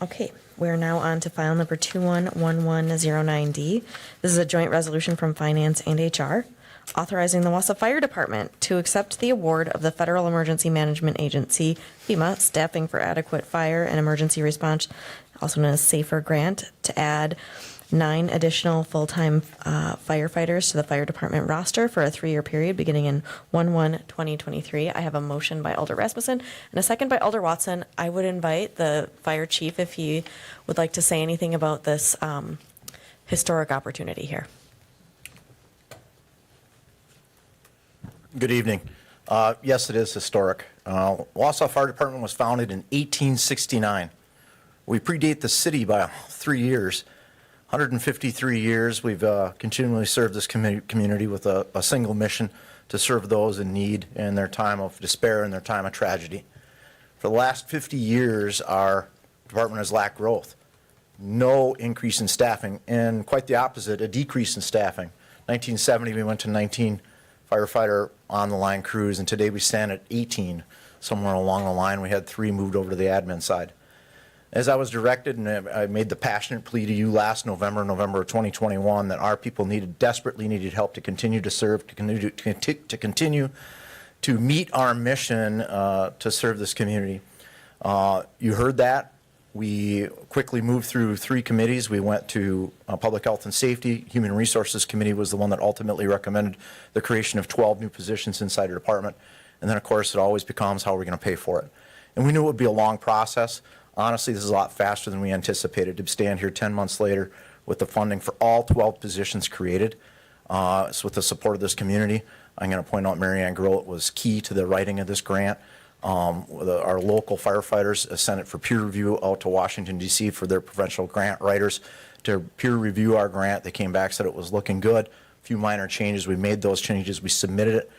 Okay, we're now on to file number 211109D. This is a joint resolution from Finance and HR, authorizing the Wausau Fire Department to accept the award of the Federal Emergency Management Agency, FEMA, Staffing for Adequate Fire and Emergency Response, also known as SAFER grant, to add 9 additional full-time firefighters to the fire department roster for a 3-year period beginning in 1/1/2023. I have a motion by Alder Rasmussen and a second by Alder Watson. I would invite the fire chief if he would like to say anything about this historic opportunity here. Good evening. Yes, it is historic. Wausau Fire Department was founded in 1869. We predate the city by 3 years. 153 years, we've continually served this community with a single mission to serve those in need in their time of despair and their time of tragedy. For the last 50 years, our department has lacked growth. No increase in staffing, and quite the opposite, a decrease in staffing. 1970, we went to 19 firefighter on-the-line crews, and today we stand at 18. Somewhere along the line, we had 3 moved over to the admin side. As I was directed, and I made the passionate plea to you last November of 2021, that our people desperately needed help to continue to serve, to continue to meet our mission to serve this community. You heard that. We quickly moved through 3 committees. We went to Public Health and Safety. Human Resources Committee was the one that ultimately recommended the creation of 12 new positions inside the department. And then, of course, it always becomes how are we going to pay for it. And we knew it would be a long process. Honestly, this is a lot faster than we anticipated to stand here 10 months later with the funding for all 12 positions created. So with the support of this community, I'm going to point out Mary Ann Grolt was key to the writing of this grant. Our local firefighters sent it for peer review out to Washington, D.C. for their professional grant writers to peer review our grant. They came back, said it was looking good. A few minor changes. We made those changes. We submitted it.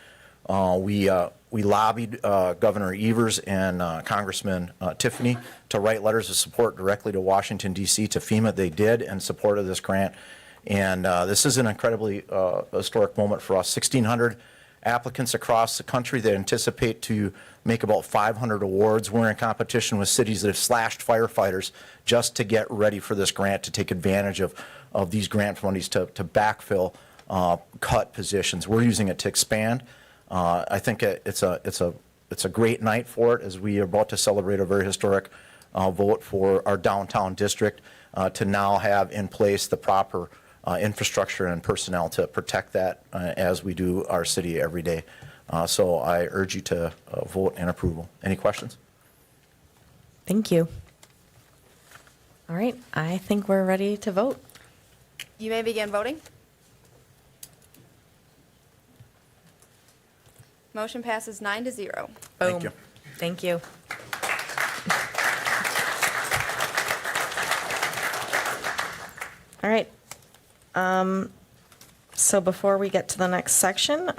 We lobbied Governor Evers and Congressman Tiffany to write letters of support directly to Washington, D.C., to FEMA. They did in support of this grant. And this is an incredibly historic moment for us. 1,600 applicants across the country. They anticipate to make about 500 awards. We're in competition with cities that have slashed firefighters just to get ready for this grant, to take advantage of these grant monies to backfill cut positions. We're using it to expand. I think it's a great night for it, as we are about to celebrate a very historic vote for our downtown district to now have in place the proper infrastructure and personnel to protect that as we do our city every day. So I urge you to vote in approval. Any questions? Thank you. All right, I think we're ready to vote. You may begin voting. Motion passes 9-0. Thank you. Thank you. All right. So before we get to the next section,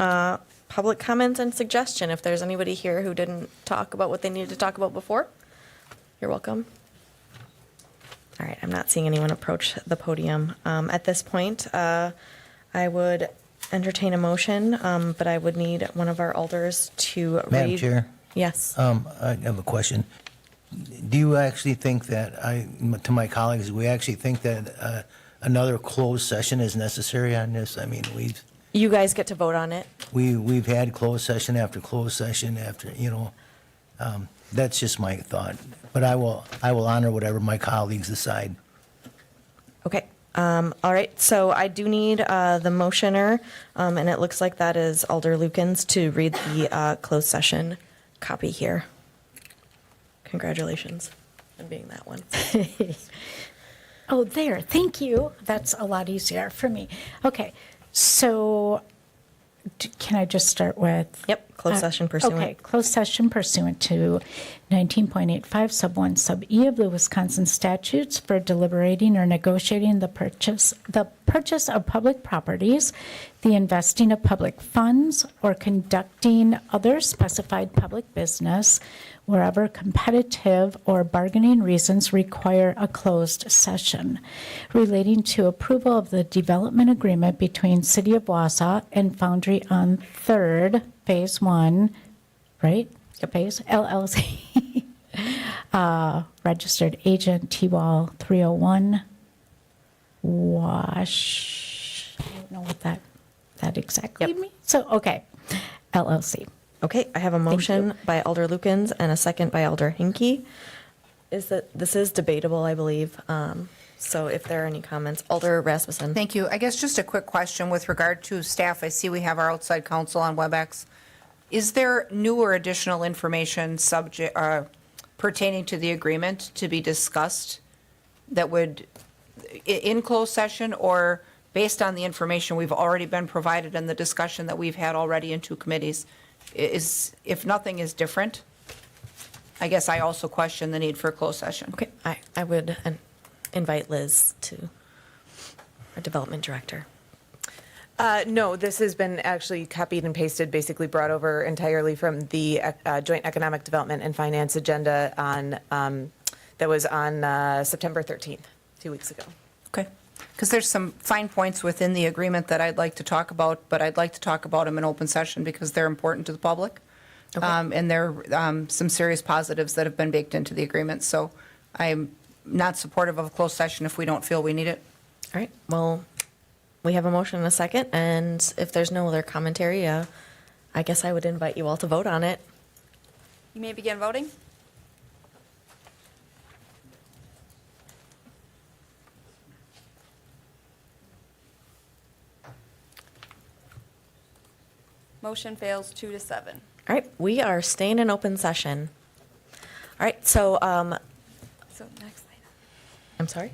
public comments and suggestion. If there's anybody here who didn't talk about what they needed to talk about before, you're welcome. All right, I'm not seeing anyone approach the podium. At this point, I would entertain a motion, but I would need one of our alders to read. Madam Chair? Yes. I have a question. Do you actually think that, to my colleagues, do we actually think that another closed session is necessary on this? I mean, You guys get to vote on it. we've had closed session after, that's just my thought. But I will honor whatever my colleagues decide. Okay. All right. So I do need the motioner, and it looks like that is Alder Lukens, to read the closed session copy here. Congratulations on being that one. Oh, there, thank you. That's a lot easier for me. Okay, so can I just start with? Yep, Closed session pursuant. Okay, closed session pursuant to 19.85 sub 1 sub E of the Wisconsin statutes for deliberating or negotiating the purchase of public properties, the investing of public funds, or conducting other specified public business wherever competitive or bargaining reasons require a closed session, relating to approval of the development agreement between City of Wausau and Foundry on 3rd, Phase 1, right? Phase, LLC. Registered agent T-Wall 301, Wash, I don't know what that exactly means. So, okay, LLC. Okay, I have a motion by Alder Lukens and a second by Alder Hinkie. This is debatable, I believe. So if there are any comments, Alder Rasmussen. Thank you. I guess just a quick question with regard to staff. I see we have our outside counsel on WebEx. Is there new or additional information pertaining to the agreement to be discussed that would, in closed session, or based on the information we've already been provided and the discussion that we've had already in two committees? If nothing is different, I guess I also question the need for a closed session. Okay, I would invite Liz to our development director. No, this has been actually copied and pasted, basically brought over entirely from the Joint Economic Development and Finance agenda that was on September 13th, 2 weeks ago. Okay. Because there's some fine points within the agreement that I'd like to talk about, but I'd like to talk about them in open session because they're important to the public. Okay. And there are some serious positives that have been baked into the agreement. So I'm not supportive of a closed session if we don't feel we need it. All right, well, we have a motion and a second, and if there's no other commentary, I guess I would invite you all to vote on it. You may begin voting. Motion fails 2-7. All right, we are staying in open session. All right, so, So next item. I'm sorry?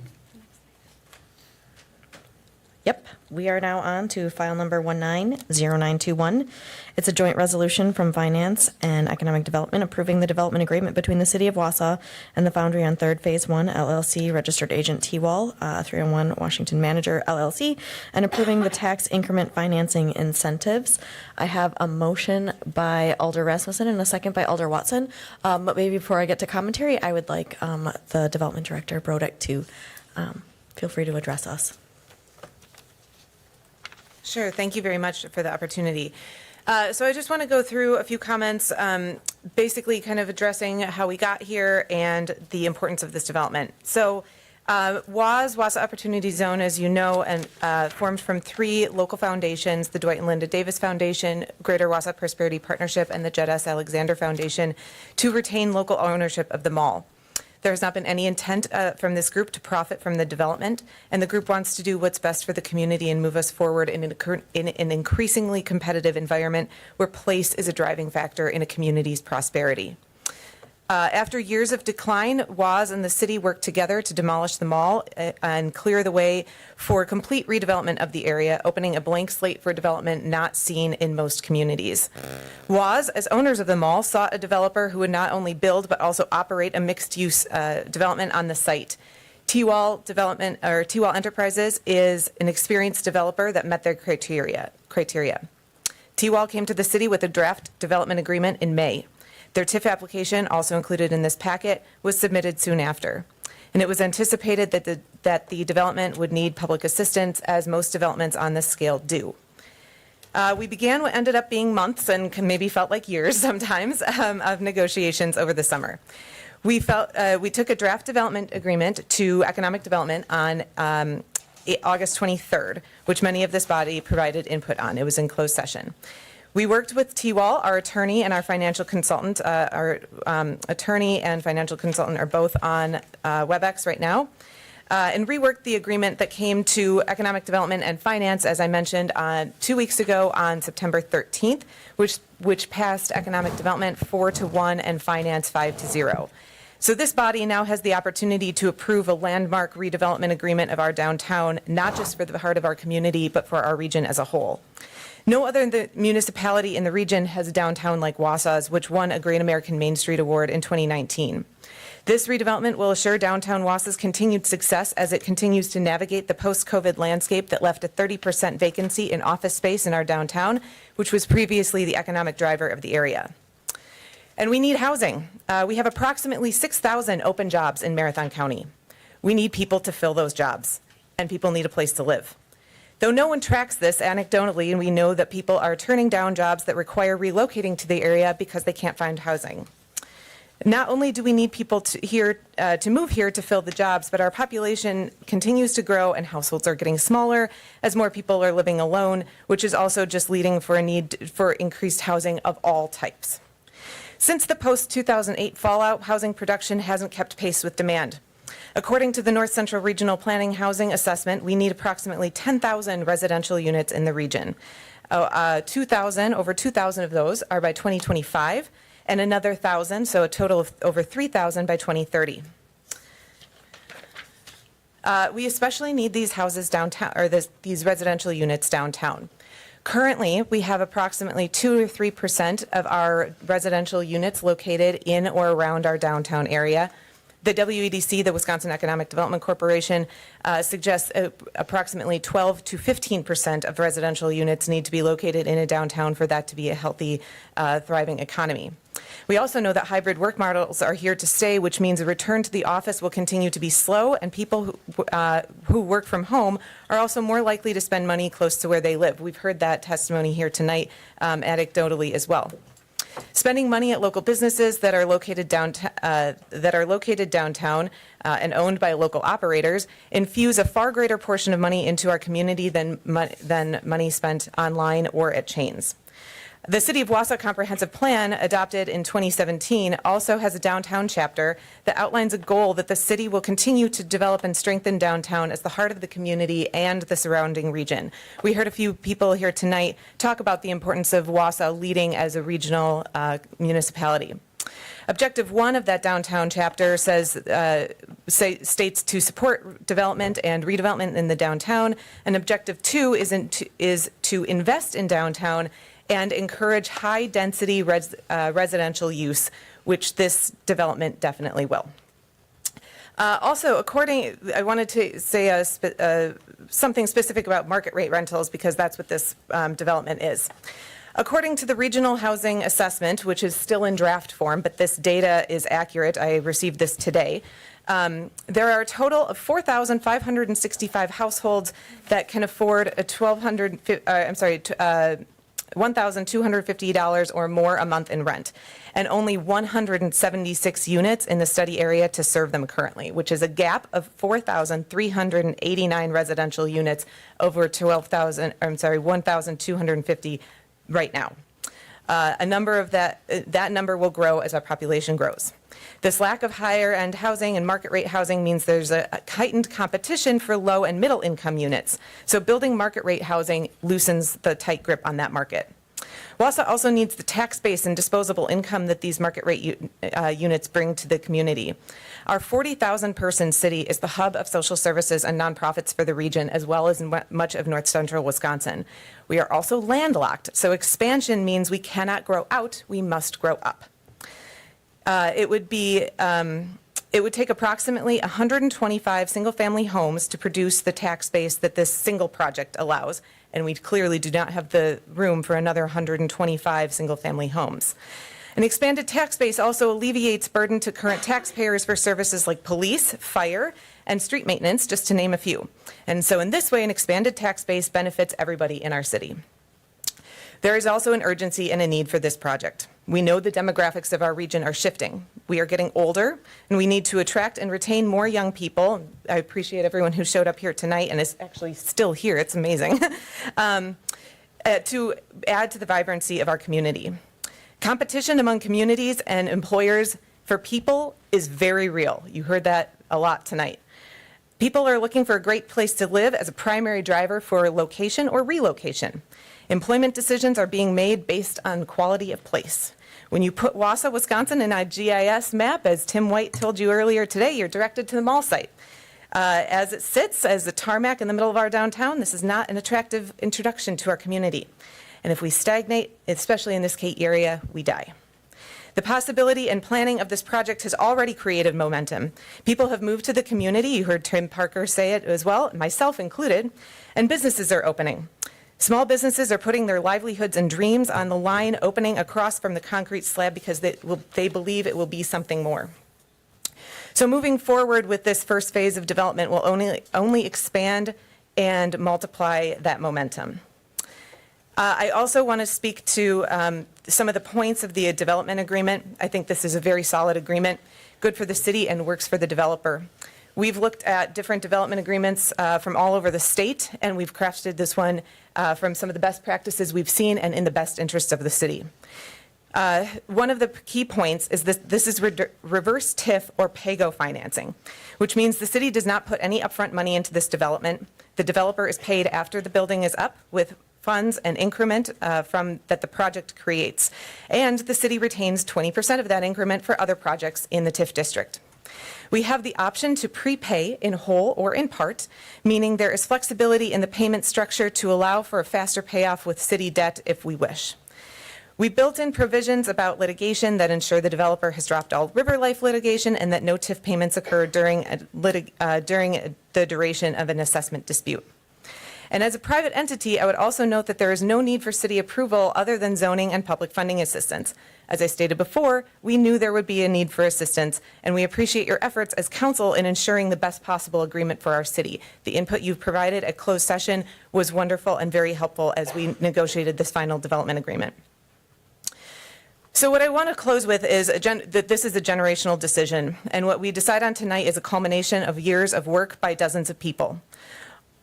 Yep, we are now on to file number 190921. It's a joint resolution from Finance and Economic Development approving the development agreement between the City of Wausau and the Foundry on 3rd Phase 1 LLC, registered agent T-Wall, 301 Washington Manager LLC, and approving the tax increment financing incentives. I have a motion by Alder Rasmussen and a second by Alder Watson. But maybe before I get to commentary, I would like the Development Director, Brodek, to feel free to address us. Sure, thank you very much for the opportunity. So I just want to go through a few comments, basically kind of addressing how we got here and the importance of this development. So Wausau Opportunity Zone, as you know, and formed from 3 local foundations, the Dwight and Linda Davis Foundation, Greater Wausau Prosperity Partnership, and the Jed S. Alexander Foundation, to retain local ownership of the mall. There has not been any intent from this group to profit from the development, and the group wants to do what's best for the community and move us forward in an increasingly competitive environment where place is a driving factor in a community's prosperity. After years of decline, WAS and the city worked together to demolish the mall and clear the way for complete redevelopment of the area, opening a blank slate for development not seen in most communities. WAS, as owners of the mall, sought a developer who would not only build but also operate a mixed-use development on the site. T-Wall Enterprises is an experienced developer that met their criteria. T-Wall came to the city with a draft development agreement in May. Their TIF application, also included in this packet, was submitted soon after. And it was anticipated that the development would need public assistance, as most developments on this scale do. We began what ended up being months and maybe felt like years sometimes of negotiations over the summer. We took a draft development agreement to Economic Development on August 23rd, which many of this body provided input on. It was in closed session. We worked with T-Wall, our attorney and our financial consultant. Our attorney and financial consultant are both on WebEx right now, and reworked the agreement that came to Economic Development and Finance, as I mentioned, 2 weeks ago on September 13th, which passed Economic Development 4-1 and Finance 5-0. So this body now has the opportunity to approve a landmark redevelopment agreement of our downtown, not just for the heart of our community, but for our region as a whole. No other municipality in the region has a downtown like Wausau's, which won a Great American Main Street Award in 2019. This redevelopment will assure downtown Wausau's continued success as it continues to navigate the post-COVID landscape that left a 30% vacancy in office space in our downtown, which was previously the economic driver of the area. And we need housing. We have approximately 6,000 open jobs in Marathon County. We need people to fill those jobs, and people need a place to live. Though no one tracks this anecdotally, and we know that people are turning down jobs that require relocating to the area because they can't find housing. Not only do we need people to move here to fill the jobs, but our population continues to grow and households are getting smaller as more people are living alone, which is also just leading for a need for increased housing of all types. Since the post-2008 fallout, housing production hasn't kept pace with demand. According to the North Central Regional Planning Housing Assessment, we need approximately 10,000 residential units in the region. Over 2,000 of those are by 2025, and another 1,000, so a total of over 3,000 by 2030. We especially need these houses downtown, or these residential units downtown. Currently, we have approximately 2 or 3% of our residential units located in or around our downtown area. The WEDC, the Wisconsin Economic Development Corporation, suggests approximately 12 to 15% of residential units need to be located in a downtown for that to be a healthy, thriving economy. We also know that hybrid work models are here to stay, which means a return to the office will continue to be slow, and people who work from home are also more likely to spend money close to where they live. We've heard that testimony here tonight, anecdotally as well. Spending money at local businesses that are located downtown and owned by local operators infuse a far greater portion of money into our community than money spent online or at chains. The City of Wausau Comprehensive Plan, adopted in 2017, also has a downtown chapter that outlines a goal that the city will continue to develop and strengthen downtown as the heart of the community and the surrounding region. We heard a few people here tonight talk about the importance of Wausau leading as a regional municipality. Objective 1 of that downtown chapter states to support development and redevelopment in the downtown, and Objective 2 is to invest in downtown and encourage high-density residential use, which this development definitely will. Also, I wanted to say something specific about market rate rentals, because that's what this development is. According to the Regional Housing Assessment, which is still in draft form, but this data is accurate, I received this today, there are a total of 4,565 households that can afford a $1,250 or more a month in rent, and only 176 units in the study area to serve them currently, which is a gap of 4,389 residential units over 1,250 right now. A number of that number will grow as our population grows. This lack of higher-end housing and market rate housing means there's a heightened competition for low and middle income units. So building market rate housing loosens the tight grip on that market. Wausau also needs the tax base and disposable income that these market rate units bring to the community. Our 40,000-person city is the hub of social services and nonprofits for the region, as well as in much of north central Wisconsin. We are also landlocked, so expansion means we cannot grow out, we must grow up. It would take approximately 125 single-family homes to produce the tax base that this single project allows, and we clearly do not have the room for another 125 single-family homes. An expanded tax base also alleviates burden to current taxpayers for services like police, fire, and street maintenance, just to name a few. And so in this way, an expanded tax base benefits everybody in our city. There is also an urgency and a need for this project. We know the demographics of our region are shifting. We are getting older, and we need to attract and retain more young people. I appreciate everyone who showed up here tonight and is actually still here. It's amazing. To add to the vibrancy of our community. Competition among communities and employers for people is very real. You heard that a lot tonight. People are looking for a great place to live as a primary driver for location or relocation. Employment decisions are being made based on quality of place. When you put Wausau, Wisconsin in a GIS map, as Tim White told you earlier today, you're directed to the mall site. As it sits as the tarmac in the middle of our downtown, this is not an attractive introduction to our community. And if we stagnate, especially in this Kate area, we die. The possibility and planning of this project has already created momentum. People have moved to the community. You heard Tim Parker say it as well, myself included, and businesses are opening. Small businesses are putting their livelihoods and dreams on the line, opening across from the concrete slab because they believe it will be something more. So moving forward with this first phase of development will only expand and multiply that momentum. I also want to speak to some of the points of the development agreement. I think this is a very solid agreement, good for the city and works for the developer. We've looked at different development agreements from all over the state, and we've crafted this one from some of the best practices we've seen and in the best interest of the city. One of the key points is this is reverse TIF or PAYGO financing, which means the city does not put any upfront money into this development. The developer is paid after the building is up with funds and increment that the project creates, and the city retains 20% of that increment for other projects in the TIF district. We have the option to prepay in whole or in part, meaning there is flexibility in the payment structure to allow for a faster payoff with city debt if we wish. We built in provisions about litigation that ensure the developer has dropped all river life litigation and that no TIF payments occur during the duration of an assessment dispute. And as a private entity, I would also note that there is no need for city approval other than zoning and public funding assistance. As I stated before, we knew there would be a need for assistance, and we appreciate your efforts as council in ensuring the best possible agreement for our city. The input you've provided at closed session was wonderful and very helpful as we negotiated this final development agreement. So what I want to close with is that this is a generational decision, and what we decide on tonight is a culmination of years of work by dozens of people.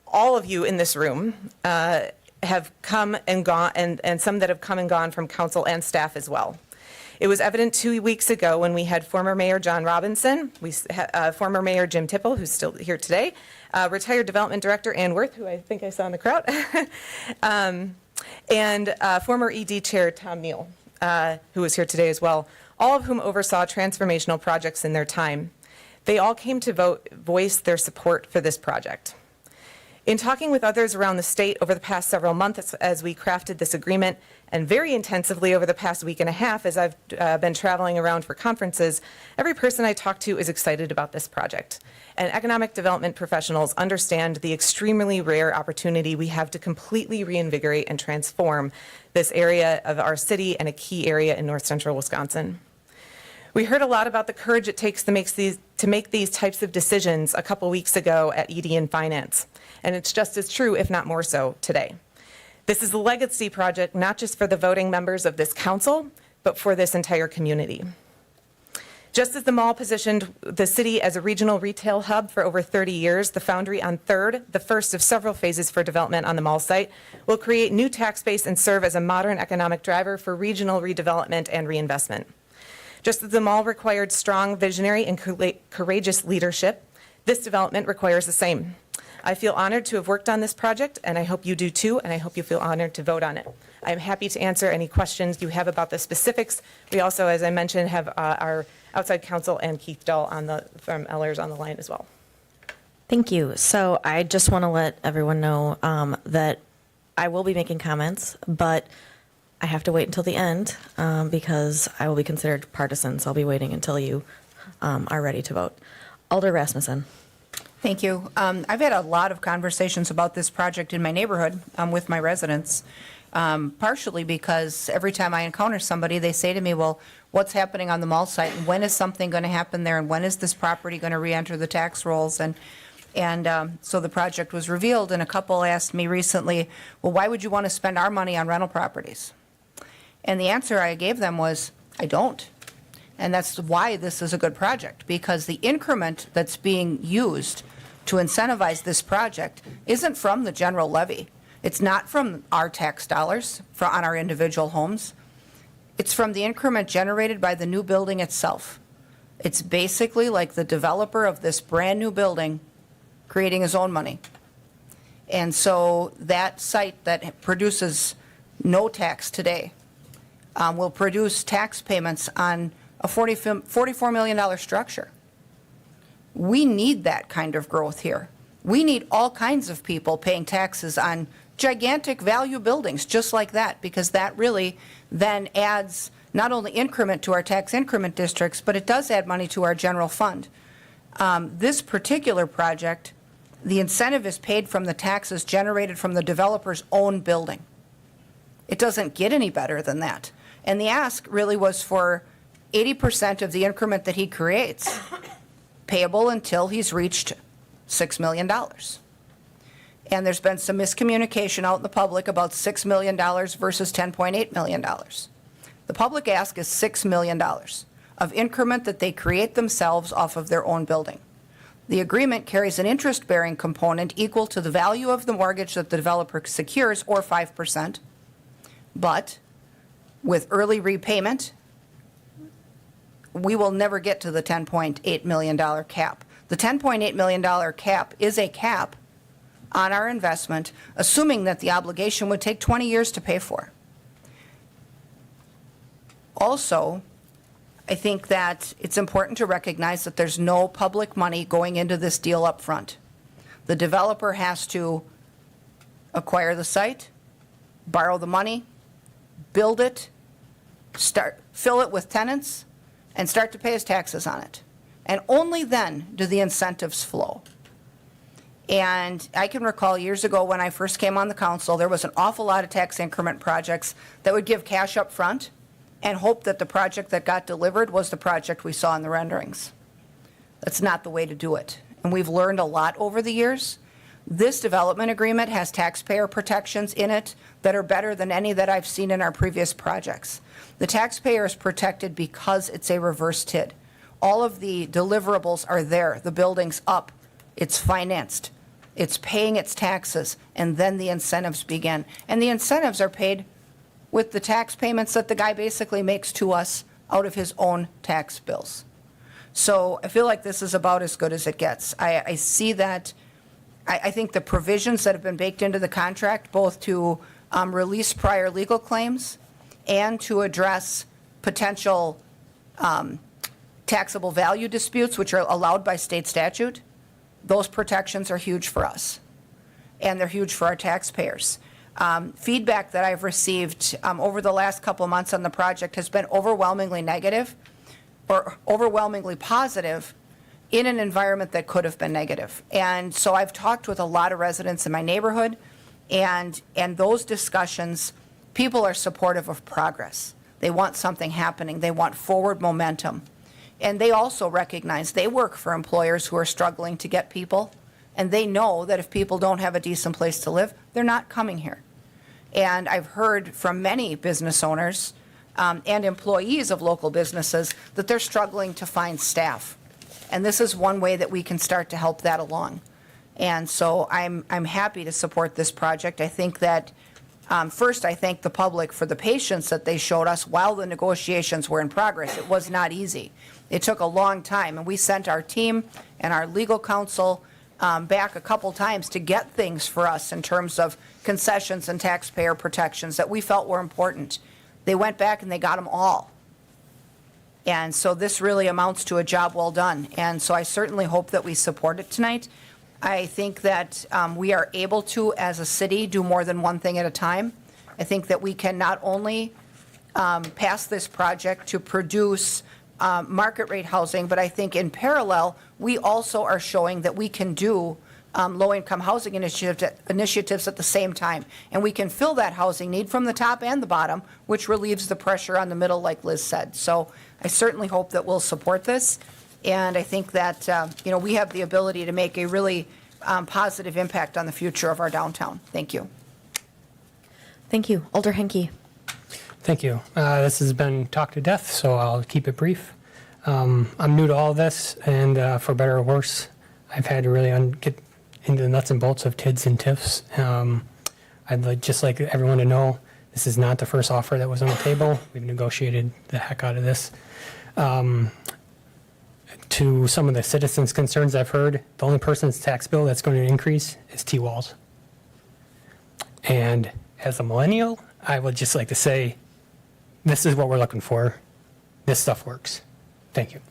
All of you in this room have come and gone, and some that have come and gone from council and staff as well. It was evident 2 weeks ago when we had former Mayor John Robinson, former Mayor Jim Tipple, who's still here today, retired Development Director Ann Worth, who I think I saw in the crowd, and former ED Chair Tom Neal, who was here today as well, all of whom oversaw transformational projects in their time. They all came to voice their support for this project. In talking with others around the state over the past several months as we crafted this agreement, and very intensively over the past week and a half as I've been traveling around for conferences, every person I talk to is excited about this project. And economic development professionals understand the extremely rare opportunity we have to completely reinvigorate and transform this area of our city and a key area in north central Wisconsin. We heard a lot about the courage it takes to make these types of decisions a couple weeks ago at ED and Finance. And it's just as true, if not more so, today. This is a legacy project, not just for the voting members of this council, but for this entire community. Just as the mall positioned the city as a regional retail hub for over 30 years, the Foundry on 3rd, the first of several phases for development on the mall site, will create new tax base and serve as a modern economic driver for regional redevelopment and reinvestment. Just as the mall required strong, visionary, and courageous leadership, this development requires the same. I feel honored to have worked on this project, and I hope you do too, and I hope you feel honored to vote on it. I'm happy to answer any questions you have about the specifics. We also, as I mentioned, have our outside counsel and Keith Dahl from Ellers on the line as well. Thank you. So I just want to let everyone know that I will be making comments, but I have to wait until the end because I will be considered partisan, so I'll be waiting until you are ready to vote. Alder Rasmussen. Thank you. I've had a lot of conversations about this project in my neighborhood with my residents, partially because every time I encounter somebody, they say to me, well, what's happening on the mall site? And when is something going to happen there? And when is this property going to re-enter the tax rolls? And so the project was revealed, and a couple asked me recently, well, why would you want to spend our money on rental properties? And the answer I gave them was, I don't. And that's why this is a good project, because the increment that's being used to incentivize this project isn't from the general levy. It's not from our tax dollars on our individual homes. It's from the increment generated by the new building itself. It's basically like the developer of this brand new building creating his own money. And so that site that produces no tax today will produce tax payments on a $44 million structure. We need that kind of growth here. We need all kinds of people paying taxes on gigantic value buildings, just like that, because that really then adds not only increment to our tax increment districts, but it does add money to our general fund. This particular project, the incentive is paid from the taxes generated from the developer's own building. It doesn't get any better than that. And the ask really was for 80% of the increment that he creates, payable until he's reached $6 million. And there's been some miscommunication out in the public about $6 million versus $10.8 million. The public ask is $6 million of increment that they create themselves off of their own building. The agreement carries an interest-bearing component equal to the value of the mortgage that the developer secures, or 5%. But with early repayment, we will never get to the $10.8 million cap. The $10.8 million cap is a cap on our investment, assuming that the obligation would take 20 years to pay for. Also, I think that it's important to recognize that there's no public money going into this deal up front. The developer has to acquire the site, borrow the money, build it, fill it with tenants, and start to pay his taxes on it. And only then do the incentives flow. And I can recall years ago when I first came on the council, there was an awful lot of tax increment projects that would give cash up front and hope that the project that got delivered was the project we saw in the renderings. That's not the way to do it. And we've learned a lot over the years. This development agreement has taxpayer protections in it that are better than any that I've seen in our previous projects. The taxpayer is protected because it's a reverse TID. All of the deliverables are there. The building's up. It's financed. It's paying its taxes. And then the incentives begin. And the incentives are paid with the tax payments that the guy basically makes to us out of his own tax bills. So I feel like this is about as good as it gets. I see that. I think the provisions that have been baked into the contract, both to release prior legal claims and to address potential taxable value disputes, which are allowed by state statute, those protections are huge for us. And they're huge for our taxpayers. Feedback that I've received over the last couple of months on the project has been overwhelmingly negative or overwhelmingly positive in an environment that could have been negative. And so I've talked with a lot of residents in my neighborhood, and those discussions, people are supportive of progress. They want something happening. They want forward momentum. And they also recognize they work for employers who are struggling to get people, and they know that if people don't have a decent place to live, they're not coming here. And I've heard from many business owners and employees of local businesses that they're struggling to find staff. And this is one way that we can start to help that along. And so I'm happy to support this project. I think that, first, I thank the public for the patience that they showed us while the negotiations were in progress. It was not easy. It took a long time, and we sent our team and our legal counsel back a couple times to get things for us in terms of concessions and taxpayer protections that we felt were important. They went back and they got them all. And so this really amounts to a job well done. And so I certainly hope that we support it tonight. I think that we are able to, as a city, do more than one thing at a time. I think that we can not only pass this project to produce market rate housing, but I think in parallel, we also are showing that we can do low-income housing initiatives at the same time. And we can fill that housing need from the top and the bottom, which relieves the pressure on the middle, like Liz said. So I certainly hope that we'll support this. And I think that, we have the ability to make a really positive impact on the future of our downtown. Thank you. Thank you. Alder Henke. Thank you. This has been talked to death, so I'll keep it brief. I'm new to all this, and for better or worse, I've had to really get into the nuts and bolts of TIDs and TIFs. I'd just like everyone to know this is not the first offer that was on the table. We've negotiated the heck out of this. To some of the citizens' concerns I've heard, the only person's tax bill that's going to increase is T-Walls. And as a millennial, I would just like to say, this is what we're looking for. This stuff works. Thank you.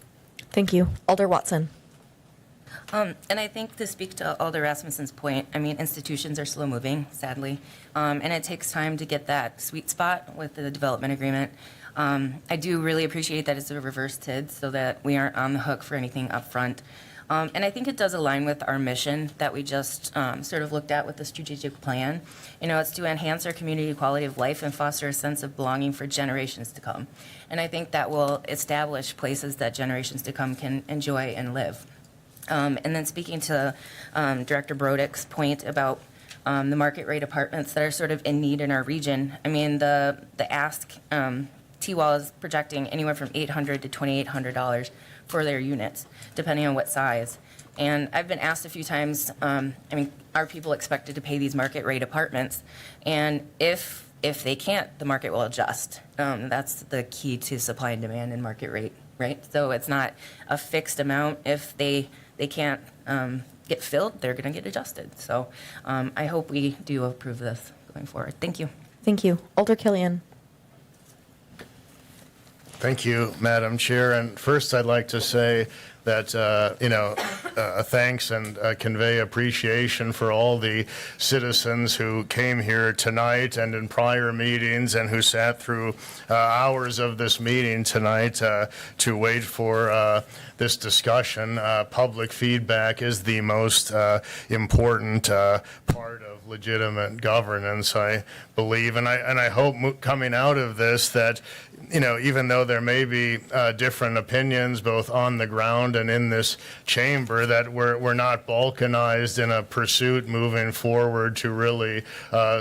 Thank you. Alder Watson. And I think to speak to Alder Rasmussen's point, I mean, institutions are slow moving, sadly, and it takes time to get that sweet spot with the development agreement. I do really appreciate that it's a reverse TID so that we aren't on the hook for anything upfront. And I think it does align with our mission that we just sort of looked at with the strategic plan. You know, it's to enhance our community quality of life and foster a sense of belonging for generations to come. And I think that will establish places that generations to come can enjoy and live. And then speaking to Director Brodick's point about the market rate apartments that are sort of in need in our region, I mean, the ask, T-Wall is projecting anywhere from $800 to $2,800 for their units, depending on what size. And I've been asked a few times, I mean, are people expected to pay these market rate apartments? And if they can't, the market will adjust. That's the key to supply and demand and market rate, right? So it's not a fixed amount. If they can't get filled, they're going to get adjusted. So I hope we do approve this going forward. Thank you. Thank you. Alder Killian. Thank you, Madam Chair. And first, I'd like to say that, thanks and convey appreciation for all the citizens who came here tonight and in prior meetings and who sat through hours of this meeting tonight to wait for this discussion. Public feedback is the most important part of legitimate governance, I believe. And I hope coming out of this that, even though there may be different opinions both on the ground and in this chamber, that we're not balkanized in a pursuit moving forward to really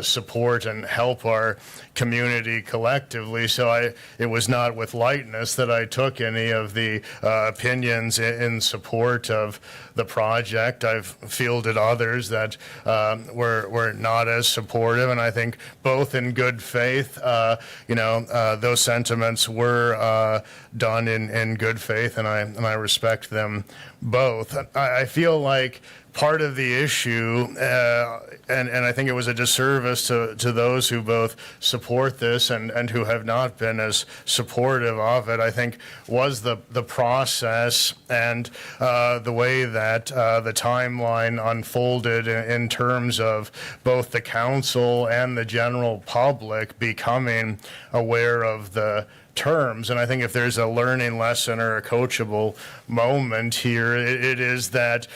support and help our community collectively. So it was not with lightness that I took any of the opinions in support of the project. I've fielded others that were not as supportive, and I think both in good faith, those sentiments were done in good faith, and I respect them both. I feel like part of the issue, and I think it was a disservice to those who both support this and who have not been as supportive of it, I think, was the process and the way that the timeline unfolded in terms of both the council and the general public becoming aware of the terms. And I think if there's a learning lesson or a coachable moment here, it is that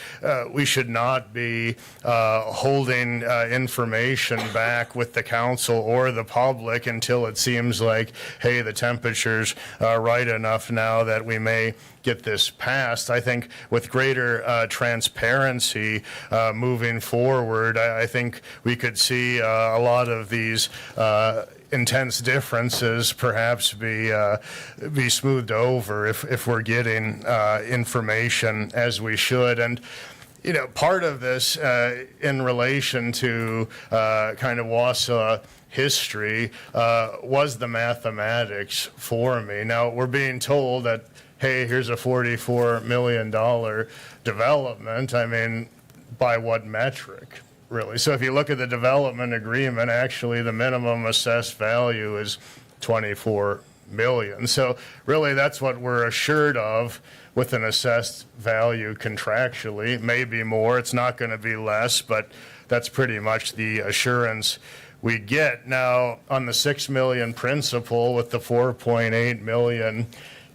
we should not be holding information back with the council or the public until it seems like, hey, the temperature's right enough now that we may get this passed. I think with greater transparency moving forward, I think we could see a lot of these intense differences perhaps be smoothed over if we're getting information as we should. And part of this in relation to kind of Wausau history was the mathematics for me. Now we're being told that, hey, here's a $44 million development. I mean, by what metric? Really. So if you look at the development agreement, actually the minimum assessed value is $24 million. So really that's what we're assured of with an assessed value contractually. Maybe more, it's not going to be less, but that's pretty much the assurance we get. Now on the $6 million principal with the $4.8 million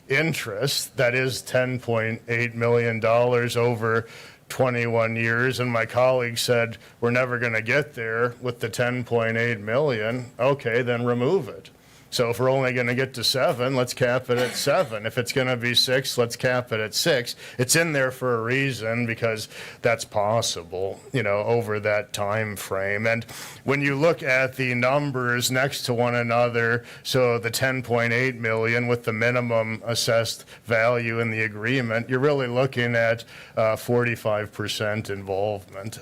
interest, that is $10.8 million over 21 years, and my colleague said, we're never going to get there with the 10.8 million. Okay, then remove it. So if we're only going to get to 7, let's cap it at 7. If it's going to be 6, let's cap it at 6. It's in there for a reason because that's possible, over that time frame. And when you look at the numbers next to one another, so the 10.8 million with the minimum assessed value in the agreement, you're really looking at 45% involvement.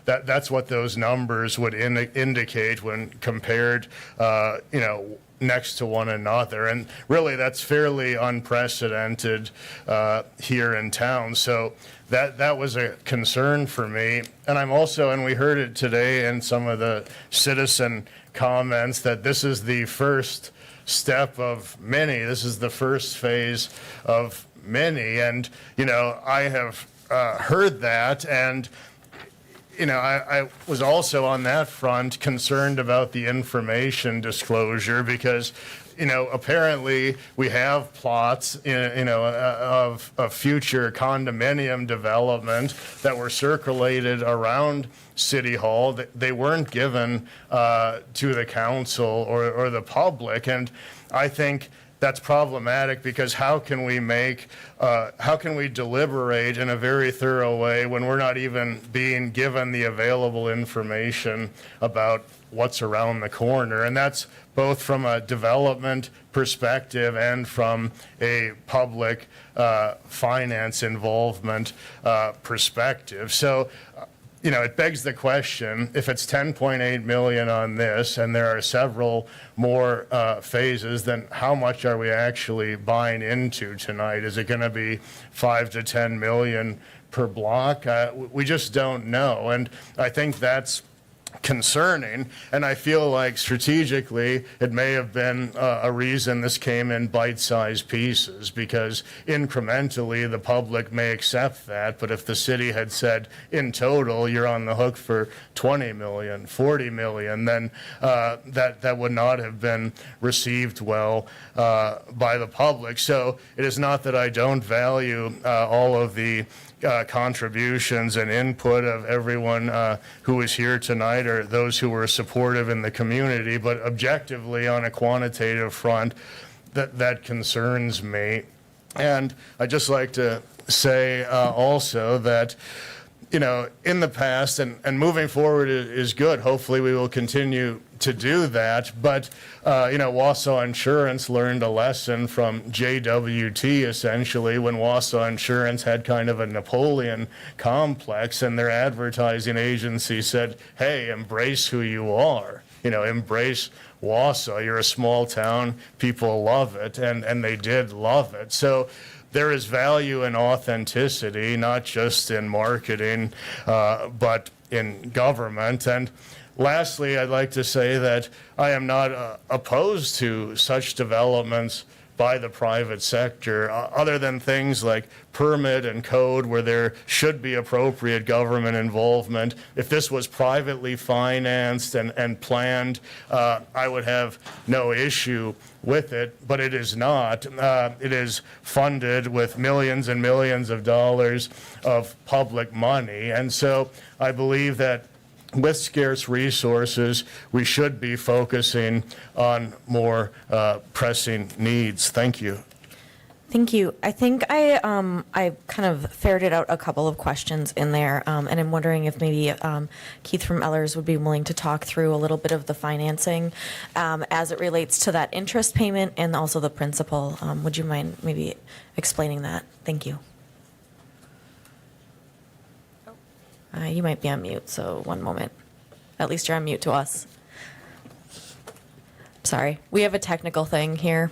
That's what those numbers would indicate when compared, next to one another. And really that's fairly unprecedented here in town. So that was a concern for me. And I'm also, and we heard it today in some of the citizen comments, that this is the first step of many. This is the first phase of many. And, I have heard that, and I was also on that front concerned about the information disclosure because, apparently we have plots, of future condominium development that were circulated around City Hall. They weren't given to the council or the public, and I think that's problematic because how can we deliberate in a very thorough way when we're not even being given the available information about what's around the corner? And that's both from a development perspective and from a public finance involvement perspective. So, it begs the question, if it's 10.8 million on this and there are several more phases, then how much are we actually buying into tonight? Is it going to be 5 to 10 million per block? We just don't know. And I think that's concerning, and I feel like strategically it may have been a reason this came in bite-sized pieces, because incrementally the public may accept that, but if the city had said in total you're on the hook for 20 million, 40 million, then that would not have been received well by the public. So it is not that I don't value all of the contributions and input of everyone who is here tonight or those who were supportive in the community, but objectively on a quantitative front, that concerns me. And I'd just like to say also that, in the past and moving forward is good. Hopefully we will continue to do that. But, Wausau Insurance learned a lesson from JWT, essentially, when Wausau Insurance had kind of a Napoleon complex, and their advertising agency said, hey, embrace who you are. Embrace Wausau. You're a small town. People love it. And they did love it. So there is value in authenticity, not just in marketing, but in government. And lastly, I'd like to say that I am not opposed to such developments by the private sector, other than things like permit and code where there should be appropriate government involvement. If this was privately financed and planned, I would have no issue with it, but it is not. It is funded with millions and millions of dollars of public money. And so I believe that with scarce resources, we should be focusing on more pressing needs. Thank you. Thank you. I think I kind of ferreted out a couple of questions in there, and I'm wondering if maybe Keith from Ellers would be willing to talk through a little bit of the financing as it relates to that interest payment and also the principal. Would you mind maybe explaining that? Thank you. You might be on mute, so one moment. At least you're on mute to us. Sorry, we have a technical thing here.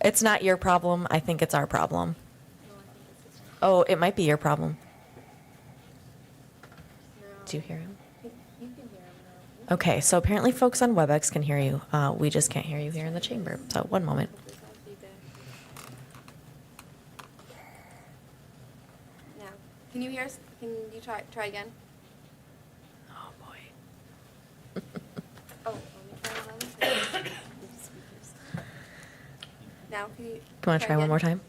It's not your problem. I think it's our problem. Oh, it might be your problem. Do you hear him? Okay, so apparently folks on WebEx can hear you. We just can't hear you here in the chamber. So one moment. Now, can you hear us? Can you try again? Oh, boy. Oh, let me try another. Now, can you Want to try one again? more time?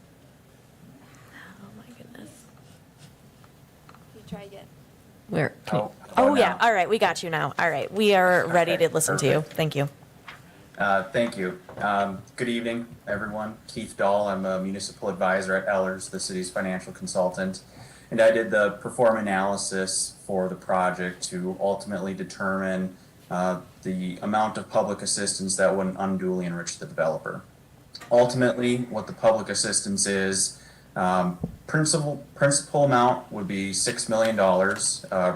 Oh, my goodness. Can you try again? Where? Oh, Yeah. All right. We got you now. All right. We are ready to listen to you. Thank you. Thank you. Good evening, everyone. Keith Dahl. I'm a municipal advisor at Ellers, the city's financial consultant. And I did the perform analysis for the project to ultimately determine the amount of public assistance that wouldn't unduly enrich the developer. Ultimately, what the public assistance is, principal amount would be $6 million.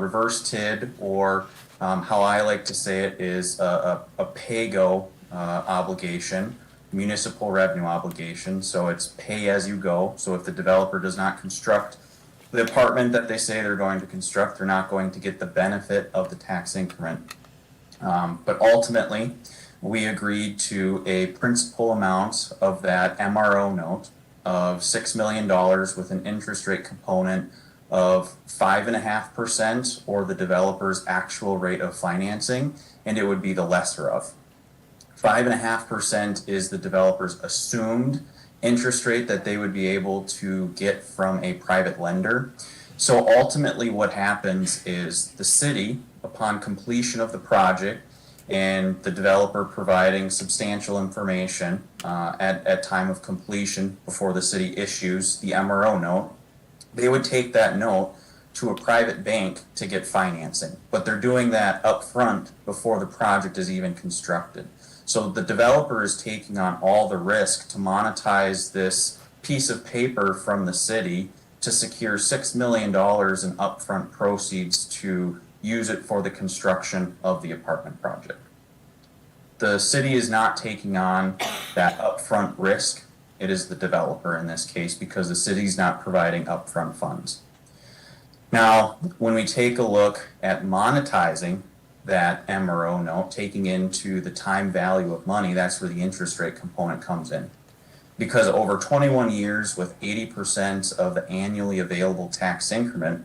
Reverse TID, or how I like to say it, is a pay-go obligation, municipal revenue obligation. So it's pay as you go. So if the developer does not construct the apartment that they say they're going to construct, they're not going to get the benefit of the tax increment. But ultimately, we agreed to a principal amount of that MRO note of $6 million with an interest rate component of 5.5% or the developer's actual rate of financing, and it would be the lesser of. 5.5% is the developer's assumed interest rate that they would be able to get from a private lender. So ultimately what happens is the city, upon completion of the project and the developer providing substantial information at time of completion before the city issues the MRO note, they would take that note to a private bank to get financing. But they're doing that up front before the project is even constructed. So the developer is taking on all the risk to monetize this piece of paper from the city to secure $6 million in upfront proceeds to use it for the construction of the apartment project. The city is not taking on that upfront risk. It is the developer in this case because the city's not providing upfront funds. Now, when we take a look at monetizing that MRO note, taking into the time value of money, that's where the interest rate component comes in. Because over 21 years with 80% of the annually available tax increment,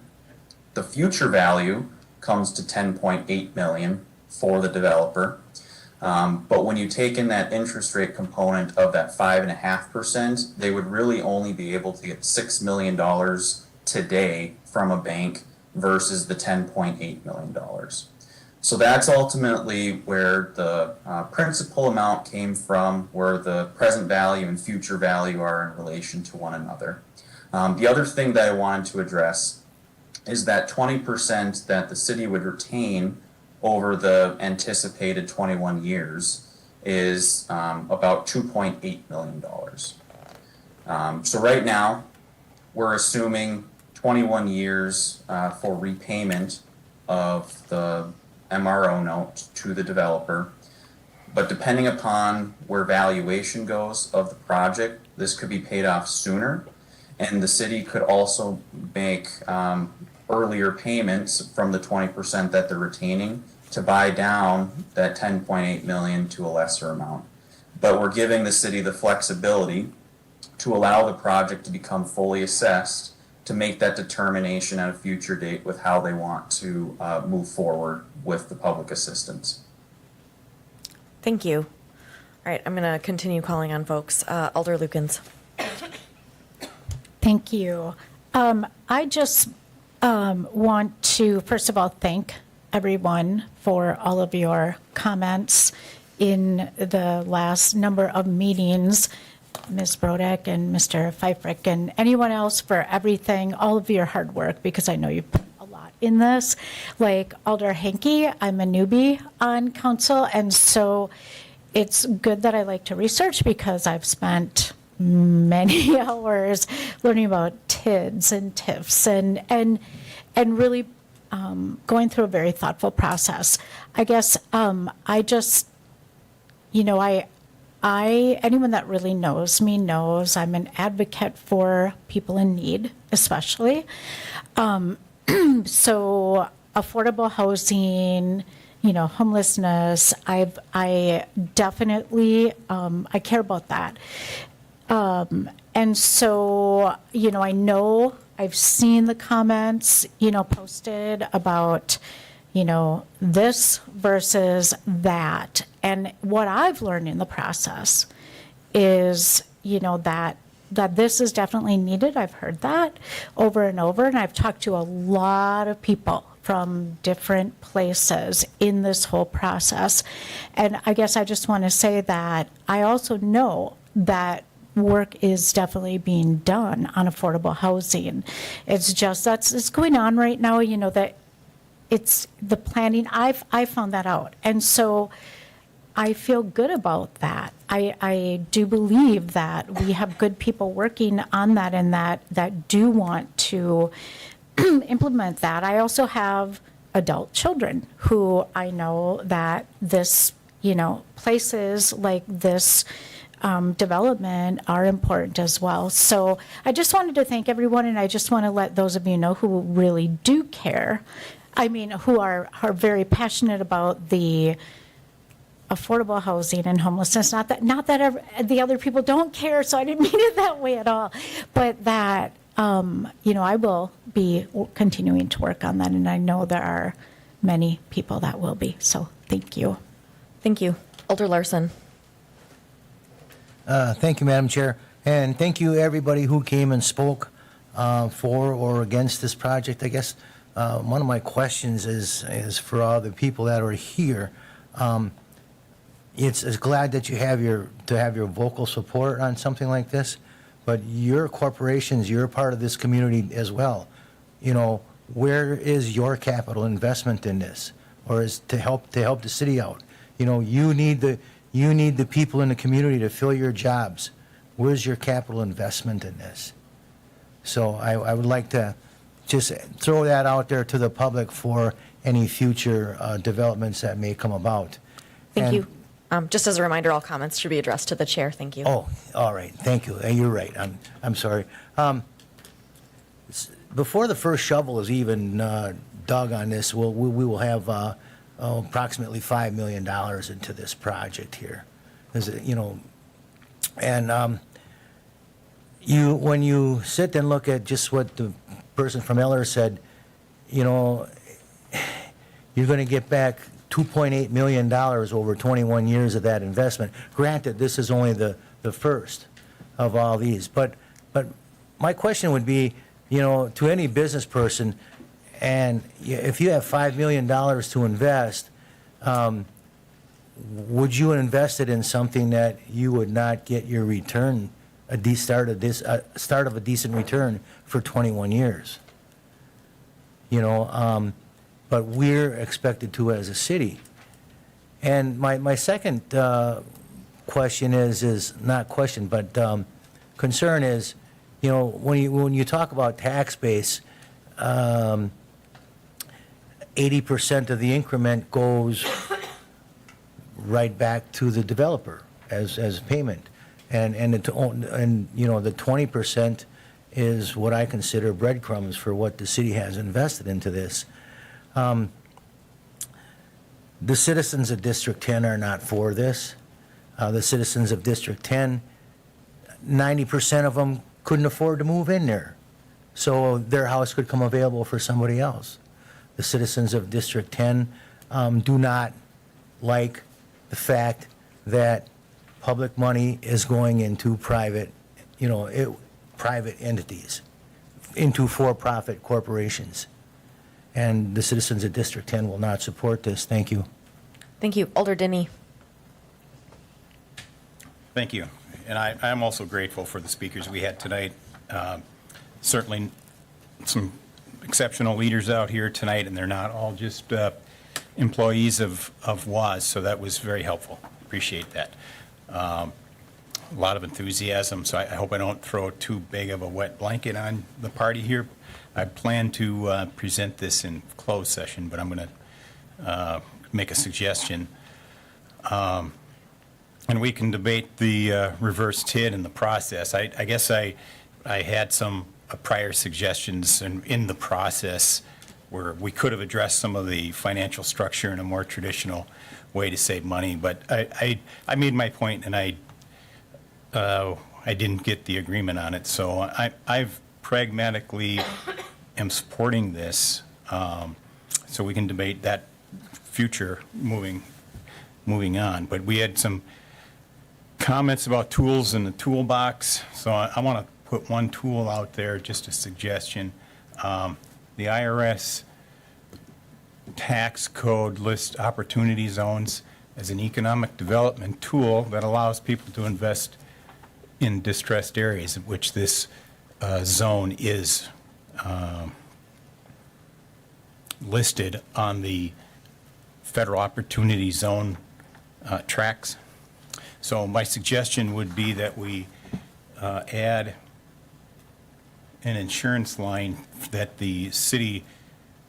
the future value comes to $10.8 million for the developer. But when you take in that interest rate component of that 5.5%, they would really only be able to get $6 million today from a bank versus the $10.8 million. So that's ultimately where the principal amount came from, where the present value and future value are in relation to one another. The other thing that I wanted to address is that 20% that the city would retain over the anticipated 21 years is about $2.8 million. So right now, we're assuming 21 years for repayment of the MRO note to the developer. But depending upon where valuation goes of the project, this could be paid off sooner. And the city could also make earlier payments from the 20% that they're retaining to buy down that 10.8 million to a lesser amount. But we're giving the city the flexibility to allow the project to become fully assessed to make that determination at a future date with how they want to move forward with the public assistance. Thank you. All right, I'm going to continue calling on folks. Alder Lukens. Thank you. I just want to, first of all, thank everyone for all of your comments in the last number of meetings, Ms. Brodek and Mr. Pfeiffer and anyone else for everything, all of your hard work, because I know you've put a lot in this. Like Alder Henke, I'm a newbie on council, and so it's good that I like to research because I've spent many hours learning about TIDs and TIFs and really going through a very thoughtful process. I guess I just, anyone that really knows me knows I'm an advocate for people in need, especially. So affordable housing, homelessness, I definitely, I care about that. And so, I know I've seen the comments, posted about, this versus that. And what I've learned in the process is, that this is definitely needed. I've heard that over and over, and I've talked to a lot of people from different places in this whole process. And I guess I just want to say that I also know that work is definitely being done on affordable housing. It's just it's going on right now, that it's the planning. I found that out. And so I feel good about that. I do believe that we have good people working on that and that do want to implement that. I also have adult children who I know that this, places like this development are important as well. So I just wanted to thank everyone, and I just want to let those of you know who really do care, who are very passionate about the affordable housing and homelessness. Not that the other people don't care, so I didn't mean it that way at all. But that, I will be continuing to work on that, and I know there are many people that will be. So thank you. Thank you. Alder Larson. Thank you, Madam Chair. And thank you, everybody who came and spoke for or against this project. I guess one of my questions is for all the people that are here. It's glad that you have your vocal support on something like this, but your corporations, you're part of this community as well. Where is your capital investment in this, or is to help the city out? You need the people in the community to fill your jobs. Where's your capital investment in this? So I would like to just throw that out there to the public for any future developments that may come about. Thank you. Just as a reminder, all comments should be addressed to the chair. Thank you. Oh, all right. Thank you. You're right. I'm sorry. Before the first shovel is even dug on this, we will have approximately $5 million into this project here. And when you sit and look at just what the person from Eller said, you're going to get back $2.8 million over 21 years of that investment. Granted, this is only the first of all these. But my question would be, to any business person, and if you have $5 million to invest, would you invest it in something that you would not get your return, start of a decent return for 21 years? But we're expected to as a city. And my second question is not question, but concern is, when you talk about tax base, 80% of the increment goes right back to the developer as payment, and the 20% is what I consider breadcrumbs for what the city has invested into this. The citizens of District 10 are not for this. The citizens of District 10, 90% of them couldn't afford to move in there, so their house could come available for somebody else. The citizens of District 10 do not like the fact that public money is going into private entities, into for-profit corporations. And the citizens of District 10 will not support this. Thank you. Thank you. Alder Denny. Thank you. And I'm also grateful for the speakers we had tonight. Certainly some exceptional leaders out here tonight, and they're not all just employees of WAS, so that was very helpful. Appreciate that. A lot of enthusiasm, so I hope I don't throw too big of a wet blanket on the party here. I plan to present this in closed session, but I'm going to make a suggestion. And we can debate the reverse TID in the process. I guess I had some prior suggestions in the process where we could have addressed some of the financial structure in a more traditional way to save money, but I made my point, and I didn't get the agreement on it. So I've pragmatically am supporting this, so we can debate that future moving on. But we had some comments about tools in the toolbox, so I want to put one tool out there, just a suggestion. The IRS tax code lists opportunity zones as an economic development tool that allows people to invest in distressed areas, of which this zone is listed on the federal opportunity zone tracks. So my suggestion would be that we add an insurance line that the city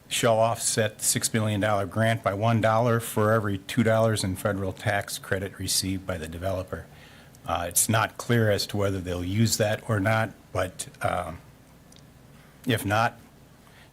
shall offset the $6 million grant by $1 for every $2 in federal tax credit received by the developer. It's not clear as to whether they'll use that or not, but if not,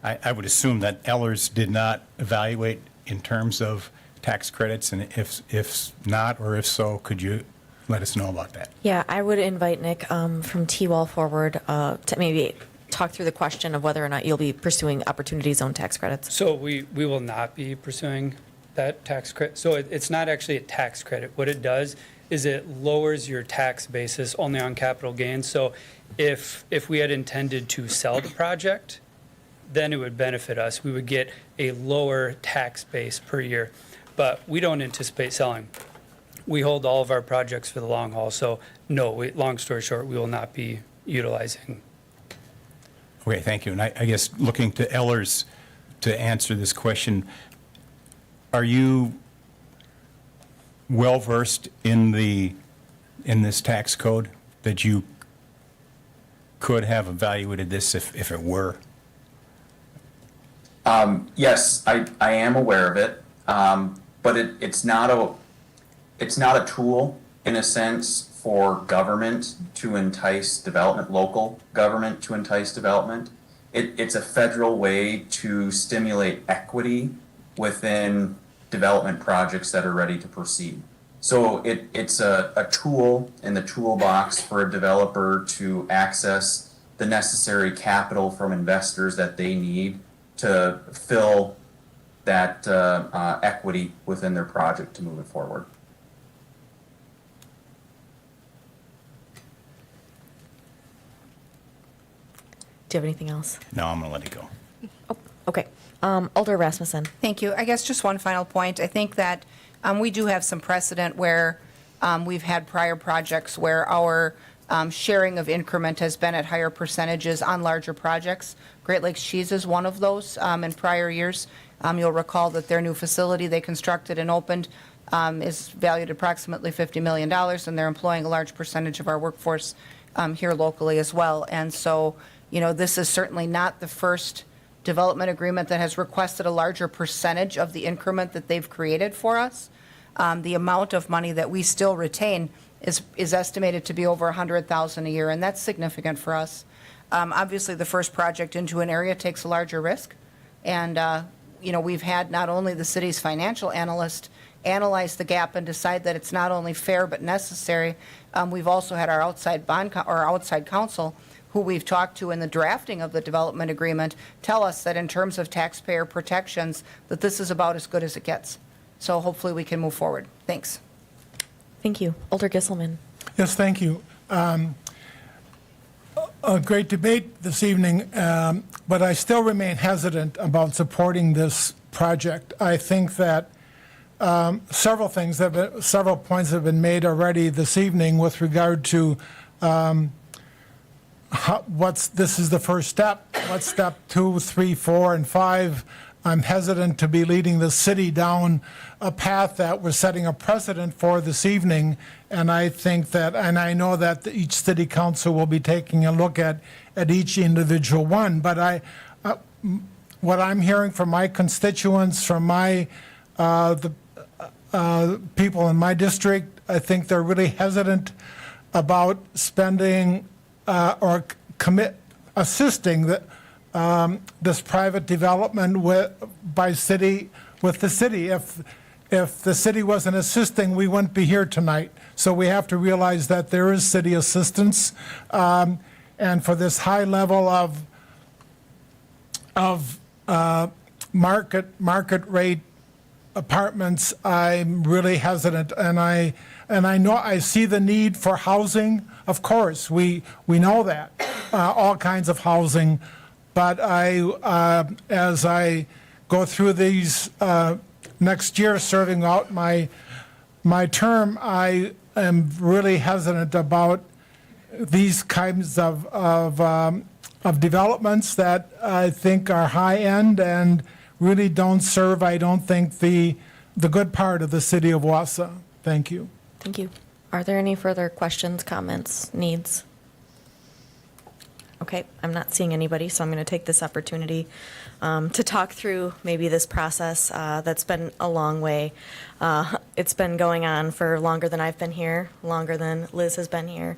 I would assume that Ellers did not evaluate in terms of tax credits? And if not, or if so, could you let us know about that? Yeah, I would invite Nick from T-Wall forward to maybe talk through the question of whether or not you'll be pursuing opportunity zone tax credits. So we will not be pursuing that tax credit. So it's not actually a tax credit. What it does is it lowers your tax basis only on capital gains. So if we had intended to sell the project, then it would benefit us. We would get a lower tax base per year. But we don't anticipate selling. We hold all of our projects for the long haul. So no, long story short, we will not be utilizing. Okay, thank you. And I guess looking to Ellers to answer this question, are you well-versed in this tax code that you could have evaluated this if it were? Yes, I am aware of it, but it's not a tool in a sense for government to entice development, local government to entice development. It's a federal way to stimulate equity within development projects that are ready to proceed. So it's a tool in the toolbox for a developer to access the necessary capital from investors that they need to fill that equity within their project to move it forward. Do you have anything else? No, I'm going to let it go. Oh, okay. Alder Rasmussen. Thank you. I guess just one final point. I think that we do have some precedent where we've had prior projects where our sharing of increment has been at higher percentages on larger projects. Great Lakes Cheese is one of those in prior years. You'll recall that their new facility they constructed and opened is valued at approximately $50 million, and they're employing a large percentage of our workforce here locally as well. And so, this is certainly not the first development agreement that has requested a larger percentage of the increment that they've created for us. The amount of money that we still retain is estimated to be over $100,000 a year, and that's significant for us. Obviously, the first project into an area takes a larger risk, and we've had not only the city's financial analyst analyze the gap and decide that it's not only fair but necessary. We've also had our outside outside counsel, who we've talked to in the drafting of the development agreement, tell us that in terms of taxpayer protections, that this is about as good as it gets. So hopefully we can move forward. Thanks. Thank you. Alder Gisselman. Yes, thank you. A great debate this evening, but I still remain hesitant about supporting this project. I think that several points have been made already this evening with regard to this is the first step. What's step 2, 3, 4, and 5? I'm hesitant to be leading the city down a path that we're setting a precedent for this evening, and I think that, and I know that each city council will be taking a look at each individual one, but what I'm hearing from my constituents, from the people in my district, I think they're really hesitant about spending or assisting this private development with the city. If the city wasn't assisting, we wouldn't be here tonight. So we have to realize that there is city assistance, and for this high level of market rate apartments, I'm really hesitant, and I know I see the need for housing. Of course, we know that all kinds of housing, but as I go through these next year, serving out my term, I am really hesitant about these kinds of developments that I think are high end and really don't serve, I don't think, the good part of the city of Wausau. Thank you. Thank you. Are there any further questions, comments, needs? Okay, I'm not seeing anybody, so I'm going to take this opportunity to talk through maybe this process that's been a long way. It's been going on for longer than I've been here, longer than Liz has been here.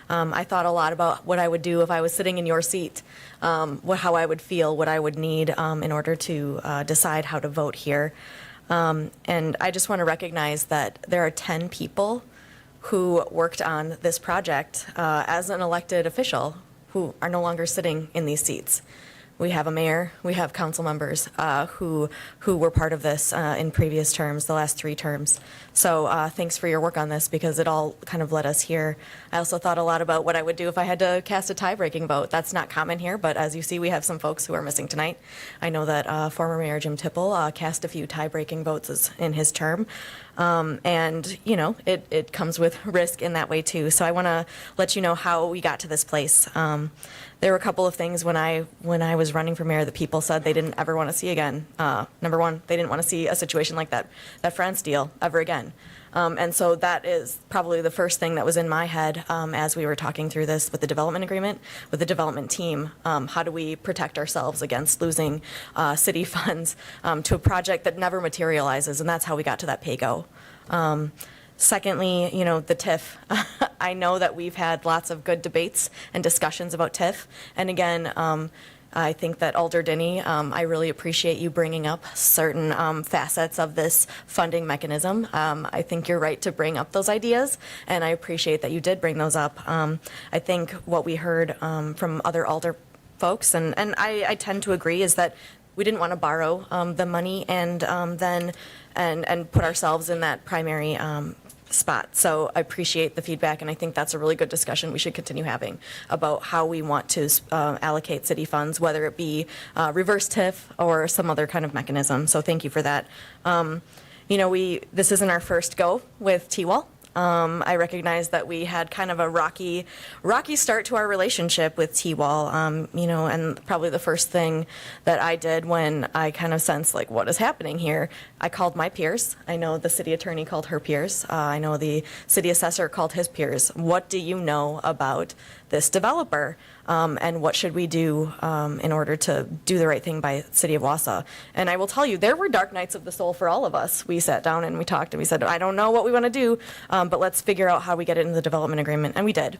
I thought a lot about what I would do if I was sitting in your seat, how I would feel, what I would need in order to decide how to vote here. And I just want to recognize that there are 10 people who worked on this project as an elected official who are no longer sitting in these seats. We have a mayor, we have council members who were part of this in previous terms, the last 3 terms. So thanks for your work on this, because it all kind of led us here. I also thought a lot about what I would do if I had to cast a tie-breaking vote. That's not common here, but as you see, we have some folks who are missing tonight. I know that former Mayor Jim Tipple cast a few tie-breaking votes in his term. And, you know, it comes with risk in that way, too. So I want to let you know how we got to this place. There were a couple of things when I was running for mayor that people said they didn't ever want to see again. Number one, they didn't want to see a situation like that France deal ever again. And so that is probably the first thing that was in my head as we were talking through this with the development agreement, with the development team. How do we protect ourselves against losing city funds to a project that never materializes? And that's how we got to that pay-go. Secondly, you know, the TIF. I know that we've had lots of good debates and discussions about TIF. And again, I think that Alder Denny, I really appreciate you bringing up certain facets of this funding mechanism. I think you're right to bring up those ideas, and I appreciate that you did bring those up. I think what we heard from other Alder folks, and I tend to agree, is that we didn't want to borrow the money and then put ourselves in that primary spot. So I appreciate the feedback, and I think that's a really good discussion we should continue having about how we want to allocate city funds, whether it be reverse TIF or some other kind of mechanism. So thank you for that. You know, this isn't our first go with T-Wall. I recognize that we had kind of a rocky start to our relationship with T-Wall, you know, and probably the first thing that I did when I kind of sensed, like, what is happening here, I called my peers. I know the city attorney called her peers. I know the city assessor called his peers. What do you know about this developer? And what should we do in order to do the right thing by the city of Wausau? And I will tell you, there were dark nights of the soul for all of us. We sat down and we talked and we said, I don't know what we want to do, but let's figure out how we get it into the development agreement. And we did.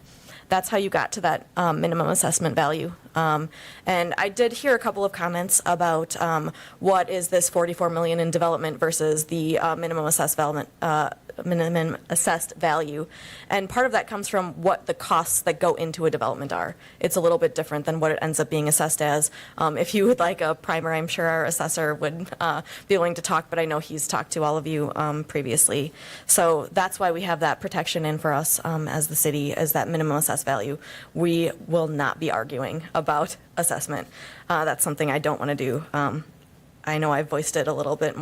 That's how you got to that minimum assessment value. And I did hear a couple of comments about what is this 44 million in development versus the minimum assessed value. And part of that comes from what the costs that go into a development are. It's a little bit different than what it ends up being assessed as. If you would like a primer, I'm sure our assessor would be willing to talk, but I know he's talked to all of you previously. So that's why we have that protection in for us as the city, as that minimum assessed value. We will not be arguing about assessment. That's something I don't want to do. I know I voiced it a little bit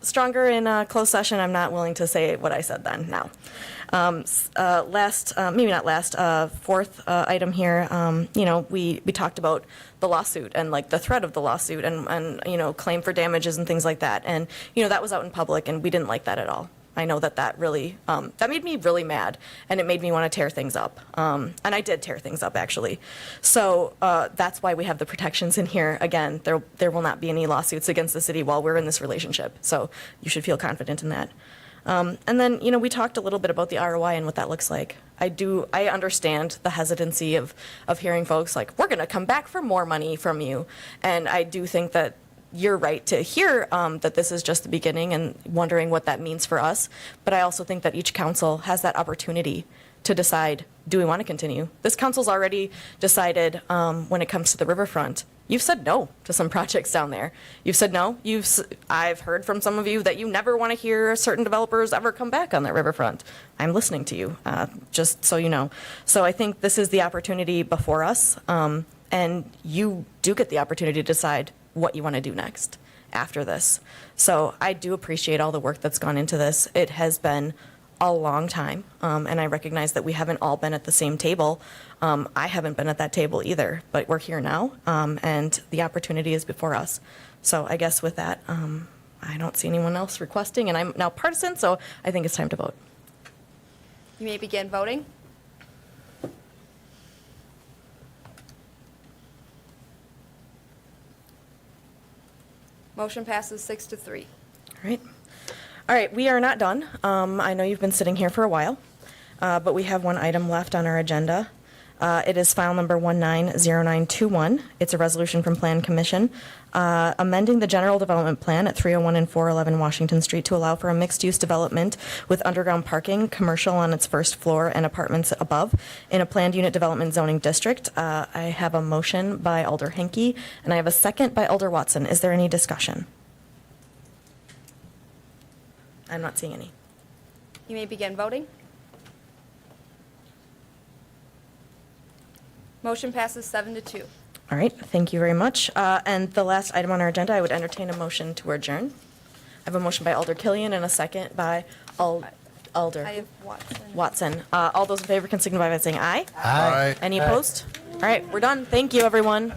stronger in closed session. I'm not willing to say what I said then now. Fourth item here, you know, we talked about the lawsuit and like the threat of the lawsuit and you know, claim for damages and things like that. And, you know, that was out in public and we didn't like that at all. I know that really, that made me really mad, and it made me want to tear things up. And I did tear things up, actually. So that's why we have the protections in here. Again, there will not be any lawsuits against the city while we're in this relationship. So you should feel confident in that. And then, you know, we talked a little bit about the ROI and what that looks like. I understand the hesitancy of hearing folks like, we're going to come back for more money from you. And I do think that you're right to hear that this is just the beginning and wondering what that means for us. But I also think that each council has that opportunity to decide, do we want to continue? This council's already decided when it comes to the riverfront. You've said no to some projects down there. You've said no. I've heard from some of you that you never want to hear certain developers ever come back on that riverfront. I'm listening to you, just so you know. So I think this is the opportunity before us, and you do get the opportunity to decide what you want to do next after this. So I do appreciate all the work that's gone into this. It has been a long time, and I recognize that we haven't all been at the same table. I haven't been at that table either, but we're here now, and the opportunity is before us. So I guess with that, I don't see anyone else requesting, and I'm now partisan, so I think it's time to vote. You may begin voting. Motion passes 6-3. All right, we are not done. I know you've been sitting here for a while, but we have one item left on our agenda, It is file number 190921. It's a resolution from Plan Commission amending the general development plan at 301 and 411 Washington Street to allow for a mixed-use development with underground parking, commercial on its first floor, and apartments above in a planned unit development zoning district. I have a motion by Alder Henke, and I have a second by Alder Watson. Is there any discussion? I'm not seeing any. You may begin voting. Motion passes 7-2. All right, thank you very much. And the last item on our agenda, I would entertain a motion to adjourn. I have a motion by Alder Killian and a second by Alder I have Watson. Watson. All those in favor can signify by saying aye. Aye. Any opposed? All right, we're done. Thank you, everyone.